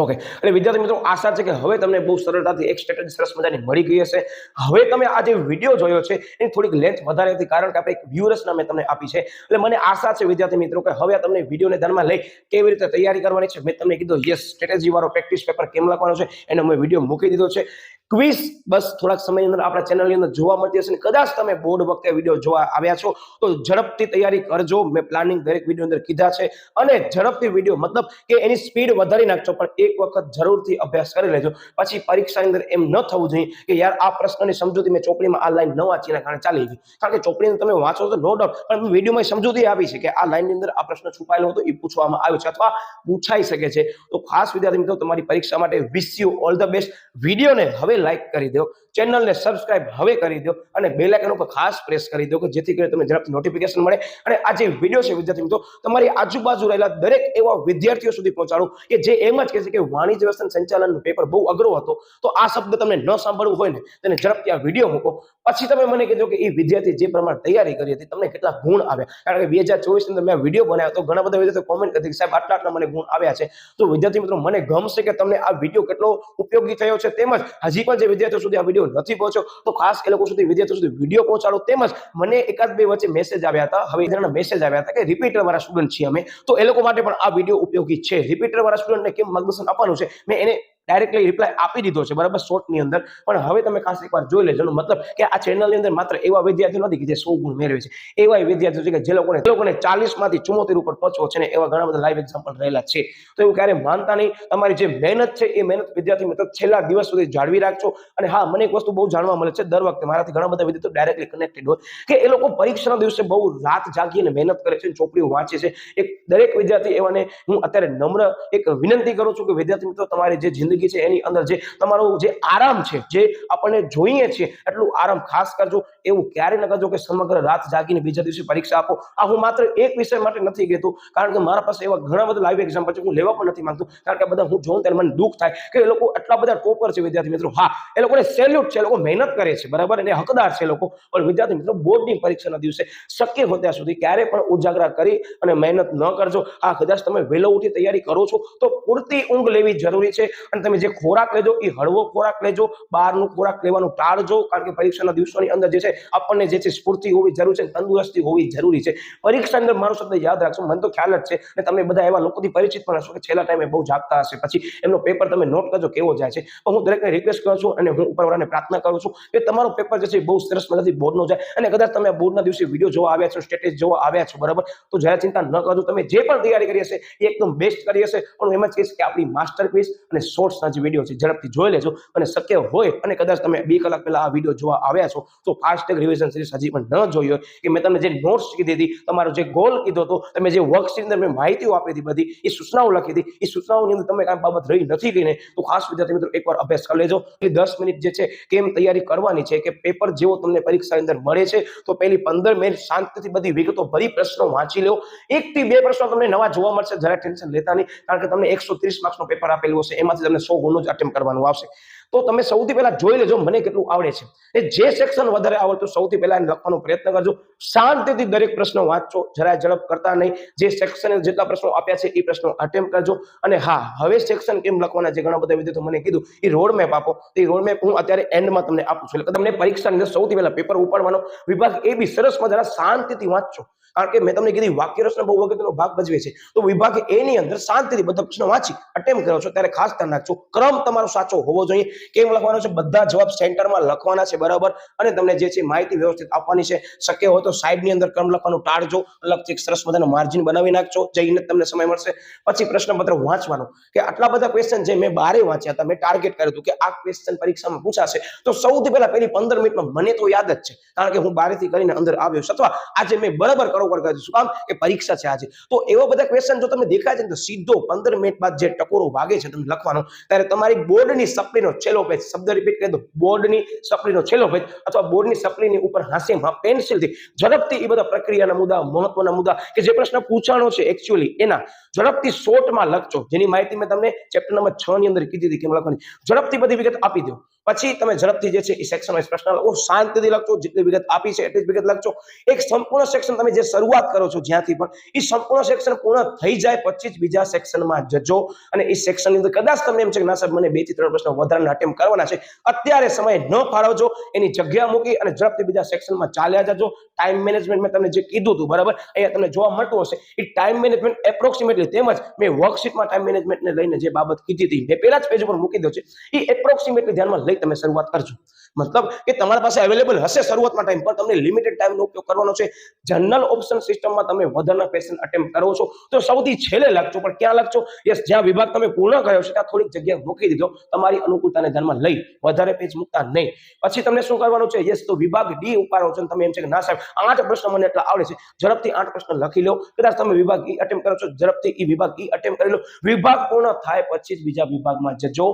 ઓકે, એટલે વિદ્યાર્થી મિત્રો આશા છે કે હવે તમને બહુ સરળતાથી એક સ્ટ્રેટેજી સરસ મજાની મળી ગઈ હશે. હવે તમે આ જે વિડીયો જોયો છે એની થોડીક લેન્થ વધારે હતી, કારણ કે આપણે એક વ્યુઅર્સના મેં તમને આપી છે. એટલે મને આશા છે વિદ્યાર્થી મિત્રો કે હવે તમને વિડીયોને ધ્યાનમાં લઈ કેવી રીતે તૈયારી કરવાની છે મેં તમને કીધું. યસ, સ્ટ્રેટેજી વાળો પ્રેક્ટિસ પેપર કેમ લખવાનો છે એનો મેં વિડીયો મૂકી દીધો છે. ક્વિઝ બસ થોડાક સમયની અંદર આપણા ચેનલની અંદર જોવા મળતી હશે. કદાચ તમે બોર્ડ વખતે વિડીયો જોવા આવ્યા છો તો ઝડપથી તૈયારી કરજો. મેં પ્લાનિંગ દરેક વિડીયો અંદર કીધા છે. અને ઝડપથી વિડીયો મતલબ કે એની સ્પીડ વધારી નાખજો, પણ એક વખત જરૂરથી અભ્યાસ કરી લેજો. પછી પરીક્ષાની અંદર એમ ન થવું જોઈએ કે યાર આ પ્રશ્નની સમજૂતી મેં ચોપડીમાં આ લાઈન ન વાંચીના કારણે ચાલી ગઈ. કારણ કે ચોપડીને તમે વાંચો તો નો ડાઉટ, પણ વિડીયોમાં સમજૂતી આપી છે કે આ લાઈનની અંદર આ પ્રશ્ન છુપાયેલો હતો એ પૂછવામાં આવ્યો છે અથવા પૂછાઈ શકે છે. તો ખાસ વિદ્યાર્થી મિત્રો તમારી પરીક્ષા માટે wish you all the best. વિડીયોને હવે હવે લાઈક કરી દો, ચેનલને સબસ્ક્રાઇબ હવે કરી દો અને બેલ આઇકન ઉપર ખાસ પ્રેસ કરી દો કે જેથી કરીને તમને ઝડપથી નોટિફિકેશન મળે અને આ જે વિડીયો છે વિદ્યાર્થી મિત્રો તમારી આજુબાજુ રહેલા દરેક એવા વિદ્યાર્થીઓ સુધી પહોંચાડો કે જે એમ જ કહે છે કે વાણિજ્ય વ્યવસ્થાન સંચાલનનું પેપર બહુ અઘરો હતો, તો આ શબ્દ તમને ન સાંભળવું હોય ને તેને ઝડપથી આ વિડીયો મૂકો, પછી તમે મને કહેજો કે એ વિદ્યાર્થી જે પ્રમાણે તૈયારી કરી હતી તમને કેટલા ગુણ આવ્યા. કારણ કે 2024 ની અંદર મેં વિડીયો બનાવ્યો તો ઘણા બધા વિદ્યાર્થીઓ કોમેન્ટ કરી કે સાહેબ આટલા મને ગુણ આવ્યા છે. તો વિદ્યાર્થી મિત્રો મને ગમશે કે તમને આ વિડીયો કેટલો ઉપયોગી થયો છે, તેમજ હજી પણ જે વિદ્યાર્થીઓ સુધી આ વિડીયો નથી પહોંચ્યો તો ખાસ એ લોકો સુધી વિદ્યાર્થીઓ સુધી વિડીયો પહોંચાડો. તેમજ મને એકાદ બે વચ્ચે મેસેજ આવ્યા હતા, હવે એના મેસેજ આવ્યા હતા કે રિપીટર વાળા સ્ટુડન્ટ છીએ અમે, તો એ લોકો માટે પણ આ વિડીયો ઉપયોગી છે. રિપીટર વાળા સ્ટુડન્ટને કેમ માર્ગદર્શન આપવાનું છે મેં એને ડાયરેક્ટલી રિપ્લાય આપી દીધો છે, બરાબર, શોર્ટની અંદર. પણ હવે તમે ખાસ એકવાર જોઈ લેજો. મતલબ કે આ ચેનલની અંદર માત્ર એવા વિદ્યાર્થીઓ નથી કે જે 100 ગુણ મેળવે છે, એવા વિદ્યાર્થીઓ છે કે જે લોકોને 40 માંથી 74 ઉપર પહોંચવો છે ને એવા ઘણા બધા લાઈવ એક્ઝામ્પલ રહેલા છે. તો એવું ક્યારે માનતા નહીં. તમારી જે મહેનત છે એ મહેનત વિદ્યાર્થી મિત્રો છેલ્લા દિવસ સુધી જાળવી રાખજો. અને હા, મને એક વસ્તુ બહુ જાણવા મળે છે દર વખતે મારાથી ઘણા બધા વિદ્યાર્થીઓ ડાયરેક્ટલી કનેક્ટેડ હોય કે એ લોકો પરીક્ષાના દિવસે બહુ રાત જાગીને મહેનત કરે છે, ચોપડીઓ વાંચે છે. એક દરેક વિદ્યાર્થી એવાને હું અત્યારે નમ્ર એક વિનંતી કરું છું કે વિદ્યાર્થી મિત્રો તમારી જે જિંદગી છે એની અંદર જે તમારો જે આરામ છે, જે આપણને જોઈએ છે એટલું આરામ ખાસ કરજો. એવું ક્યારે ન કરજો કે સમગ્ર રાત જાગીને બીજા દિવસે પરીક્ષા આપો. આ હું માત્ર એક વિષય માટે નથી કહેતો, કારણ કે મારા પાસે એવા ઘણા બધા લાઈવ એક્ઝામ્પલ છે, હું લેવા પણ નથી માંગતો, કારણ કે બધા હું જોઉં ત્યારે મને દુઃખ થાય કે એ લોકો આટલા બધા ટોપર છે વિદ્યાર્થી મિત્રો. હા, એ લોકોને સેલ્યુટ છે, એ લોકો મહેનત કરે છે, બરાબર, અને હકદાર છે એ લોકો. પણ વિદ્યાર્થી મિત્રો બોર્ડની પરીક્ષાના દિવસે શક્ય હોય ત્યાં સુધી ક્યારે પણ ઉજાગરા કરી અને મહેનત ન કરજો. હા, કદાચ તમે વહેલો ઉઠી તૈયારી કરો છો તો પૂરતી ઊંઘ લેવી જરૂરી છે. અને તમે જે ખોરાક લેજો એ હળવો ખોરાક લેજો, બહારનું ખોરાક લેવાનું ટાળજો, કારણ કે પરીક્ષાના દિવસોની અંદર જે છે આપણને જે છે સ્ફૂર્તિ હોવી જરૂરી છે, તંદુરસ્તી હોવી જરૂરી છે. પરીક્ષા અંદર મારો શબ્દ યાદ રાખશો, મને તો ખ્યાલ જ છે અને તમે બધા એવા લોકોથી પરિચિત પણ હશો કે છેલ્લા ટાઈમે બહુ જાગતા હશે, પછી એમનો પેપર તમે નોટ કરજો કેવો જાય છે. પણ હું દરેકને રિક્વેસ્ટ કરું છું અને હું ઉપરવાળાને પ્રાર્થના કરું છું કે તમારો પેપર જે છે બહુ સરસ મજાથી બોર્ડનો જાય. અને કદાચ તમે બોર્ડના દિવસે વિડીયો જોવા આવ્યા છો, સ્ટેટસ જોવા આવ્યા છો, બરાબર, તો જરા ચિંતા ન કરજો. તમે જે પણ તૈયારી કરી હશે એ એકદમ બેસ્ટ કરી હશે. પણ હું એમ જ કહીશ કે આપણી માસ્ટરપીસ અને શોર્ટ્સના જે વિડીયો છે ઝડપથી જોઈ લેજો. અને શક્ય હોય અને કદાચ તમે 2 કલાક પહેલા આ વિડીયો જોવા આવ્યા છો તો ફાસ્ટ રિવિઝન સિરીઝ હજી પણ ન જોઈ હોય કે મેં તમને જે નોટ્સ કીધી હતી, તમારો જે ગોલ કીધો હતો, તમે જે વર્કશીટ અંદર મેં માહિતીઓ આપી હતી, બધી એ સૂચનાઓ લખી હતી, એ સૂચનાઓની અંદર તમે કાંઈ બાબત રહી નથી ગઈ ને તો ખાસ વિદ્યાર્થી મિત્રો એકવાર અભ્યાસ કરી લેજો. 10 મિનિટ જે છે કેમ તૈયારી કરવાની છે કે પેપર જેવો તમને પરીક્ષા અંદર મળે છે તો પહેલી 15 મિનિટ શાંતિથી બધી વિગતો ભરી પ્રશ્નો વાંચી લો. 1 થી 2 પ્રશ્નો તમને નવા જોવા મળશે, જરા ટેન્શન લેતા નહીં, કારણ કે તમને 130 માર્ક્સનો પેપર આપેલું હશે, એમાંથી તમને 100 ગુણનું જ અટેમ્પ્ટ કરવાનું આવશે. તો તમે સૌથી પહેલા જોઈ લેજો મને કેટલું આવડે છે. એ જે સેક્શન વધારે આવડતું સૌથી પહેલા એને લખવાનો પ્રયત્ન કરજો. શાંતિથી દરેક પ્રશ્નો વાંચજો, જરાય ઝડપ કરતા નહીં. જે સેક્શન જેટલા પ્રશ્નો આપ્યા છે એ પ્રશ્નો અટેમ્પ્ટ કરજો. અને હા, હવે સેક્શન કેમ લખવાના જે ઘણા બધા વિદ્યાર્થીઓ મને કીધું એ રોડ મેપ આપો. એ રોડ મેપ હું અત્યારે એન્ડમાં તમને આપું છું. એટલે તમને પરીક્ષાની અંદર સૌથી પહેલા પેપર ઉપાડવાનો વિભાગ એ બી સરસ મજાના શાંતિથી વાંચજો. કારણ કે મેં તમને કીધી વાક્ય રચના બહુ અગત્યનો ભાગ ભજવે છે. તો વિભાગ એ ની અંદર શાંતિથી બધા પ્રશ્નો વાંચી અટેમ્પ્ટ કરો છો ત્યારે ખાસ ધ્યાન રાખજો ક્રમ તમારો સાચો હોવો જોઈએ. કેમ લખવાનો છે? બધા જવાબ સેન્ટરમાં લખવાના છે, બરાબર, અને તમને જે છે માહિતી વ્યવસ્થિત આપવાની છે. શક્ય હોય તો સાઈડની અંદર ક્રમ લખવાનું ટાળજો, અલગથી એક સરસ મજાનું માર્જિન બનાવી નાખજો, જઈને તમને સમય મળશે. પછી પ્રશ્નપત્ર વાંચવાનું કે આટલા બધા ક્વેશ્ચન જે મેં બારે વાંચ્યા હતા, મેં ટાર્ગેટ કર્યું હતું કે આ ક્વેશ્ચન પરીક્ષામાં પૂછાશે તો સૌથી પહેલા પહેલી 15 મિનિટમાં મને તો યાદ જ છે, કારણ કે હું બારેથી કરીને અંદર આવ્યો છું, અથવા આજે મેં બરાબર કરો શું કામ કે પરીક્ષા છે આજે. તો એવા બધા ક્વેશ્ચન જો તમને દેખાય છે તો સીધો 15 મિનિટ બાદ જે ટકોરો વાગે છે તમને લખવાનો, ત્યારે તમારી બોર્ડની સપ્લીનો છેલ્લો પેજ, શબ્દ રિપીટ કરી દો, બોર્ડની સપ્લીનો છેલ્લો પેજ અથવા બોર્ડની સપ્લીની ઉપર હાંસીમાં પેન્સિલથી ઝડપથી એ બધા પ્રક્રિયાના મુદ્દા, મહત્વના મુદ્દા કે જે પ્રશ્ન પૂછાણો છે એકચ્યુઅલી એના ઝડપથી શોર્ટમાં લખજો. જેની માહિતી મેં તમને ચેપ્ટર નંબર 6 ની અંદર કીધી હતી કેમ લખવાની. ઝડપથી બધી વિગત આપી દો. પછી તમે ઝડપથી જે છે એ સેક્શન વાઇઝ પ્રશ્ન લખો, શાંતિથી લખજો, જેટલી વિગત આપી છે એટલી જ વિગત લખજો. એક સંપૂર્ણ સેક્શન તમે જે શરૂઆત કરો છો જ્યાંથી પણ એ સંપૂર્ણ સેક્શન પૂર્ણ થઈ જાય પછી જ બીજા સેક્શનમાં જજો. અને એ સેક્શનની અંદર કદાચ તમને એમ છે કે ના સાહેબ મને 2 થી 3 પ્રશ્નો વધારાના અટેમ્પ્ટ કરવાના છે, અત્યારે સમય ન ફાળવજો, એની જગ્યા મૂકી અને ઝડપથી બીજા સેક્શનમાં ચાલ્યા જજો. ટાઈમ મેનેજમેન્ટ મેં તમને જે કીધું હતું, બરાબર, અહીંયા તમને જોવા મળતું હશે એ ટાઈમ મેનેજમેન્ટ એપ્રોક્સિમેટલી, તેમજ મેં વર્કશીટમાં ટાઈમ મેનેજમેન્ટને લઈને જે બાબત કીધી હતી મેં પહેલા જ પેજ ઉપર મૂકી દો છે, એ એપ્રોક્સિમેટલી ધ્યાનમાં લઈ તમે શરૂઆત કરજો. મતલબ કે તમારી પાસે અવેલેબલ હશે શરૂઆતમાં ટાઈમ, પણ તમને લિમિટેડ ટાઈમનો ઉપયોગ કરવાનો છે. જનરલ ઓપ્શન સિસ્ટમમાં તમે વધારાના ક્વેશ્ચન અટેમ્પ્ટ કરો છો તો સૌથી છેલ્લે લખજો, પણ ક્યાં લખજો? યસ, જ્યાં વિભાગ તમે પૂર્ણ કર્યો છે ત્યાં થોડીક જગ્યા મૂકી દીધો, તમારી અનુકૂળતાને ધ્યાનમાં લઈ, વધારે પેજ મૂકતા નહીં. પછી તમને શું કરવાનું છે? યસ, તો વિભાગ ડી ઉપાડો છો, તમે એમ છે કે ના સાહેબ 8 પ્રશ્ન મને એટલા આવડે છે, ઝડપથી 8 પ્રશ્ન લખી લો. કદાચ તમે વિભાગ ઈ અટેમ્પ્ટ કરો છો, ઝડપથી ઈ વિભાગ ઈ અટેમ્પ્ટ કરી લો. વિભાગ પૂર્ણ થાય પછી જ બીજા વિભાગમાં જજો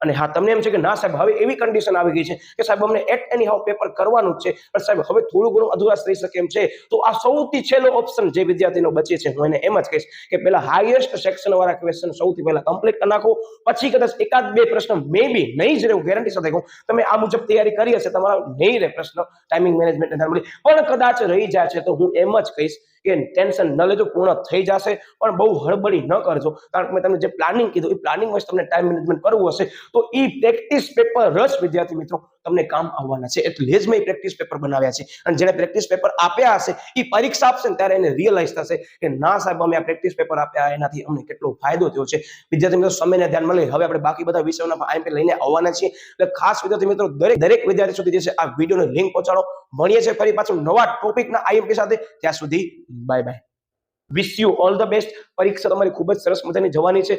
અને હા તમને એમ છે કે ના સાહેબ હવે એવી કન્ડિશન આવી ગઈ છે કે સાહેબ અમને એટ એની હાઉ પેપર કરવાનું જ છે, પણ સાહેબ હવે થોડું ઘણું અધુરાશ થઈ શકે એમ છે, તો આ સૌથી છેલ્લો ઓપ્શન જે વિદ્યાર્થીનો બચે છે હું એને એમ જ કહીશ કે પેલા હાઈએસ્ટ સેક્શન વાળા ક્વેશ્ચન સૌથી પહેલા કમ્પ્લીટ કરી નાખો, પછી કદાચ એકાદ બે પ્રશ્ન મે બી નહીં જ રહે, હું ગેરંટી સાથે કહું તમે આ મુજબ તૈયારી કરી હશે તમારા નહીં રહે પ્રશ્ન ટાઈમિંગ મેનેજમેન્ટ પણ કદાચ રહી જાય છે તો હું એમ જ કહીશ કે ટેન્શન ન લેજો, પૂર્ણ થઈ જશે, પણ બહુ હળબડી ન કરજો, કારણ કે મેં તમને જે પ્લાનિંગ કીધું એ પ્લાનિંગ વચ્ચે તમને ટાઈમ મેનેજમેન્ટ કરવું હશે તો એ પ્રેક્ટિસ પેપર જ વિદ્યાર્થી મિત્રો તમને કામ આવવાના છે, એટલે જ મેં પ્રેક્ટિસ પેપર બનાવ્યા છે, અને જેને પ્રેક્ટિસ પેપર આપ્યા હશે એ પરીક્ષા આપશે ને ત્યારે એને રિયલાઇઝ થશે કે ના સાહેબ અમે આ પ્રેક્ટિસ પેપર આપ્યા એનાથી અમને કેટલો ફાયદો થયો છે. વિદ્યાર્થી મિત્રો સમયને ધ્યાનમાં લઈ હવે આપણે બાકી બધા વિષયોના આઈએમપી લઈને આવવાના છીએ, એટલે ખાસ વિદ્યાર્થી મિત્રો દરેક વિદ્યાર્થી સુધી જે છે આ વિડીયોની લિંક પહોંચાડો. મળીએ છીએ ફરી પાછું નવા ટોપિકના આઈએમપી સાથે, ત્યાં સુધી bye bye. Wish you all the best. પરીક્ષા તમારી ખૂબ જ સરસ મજાની જવાની છે.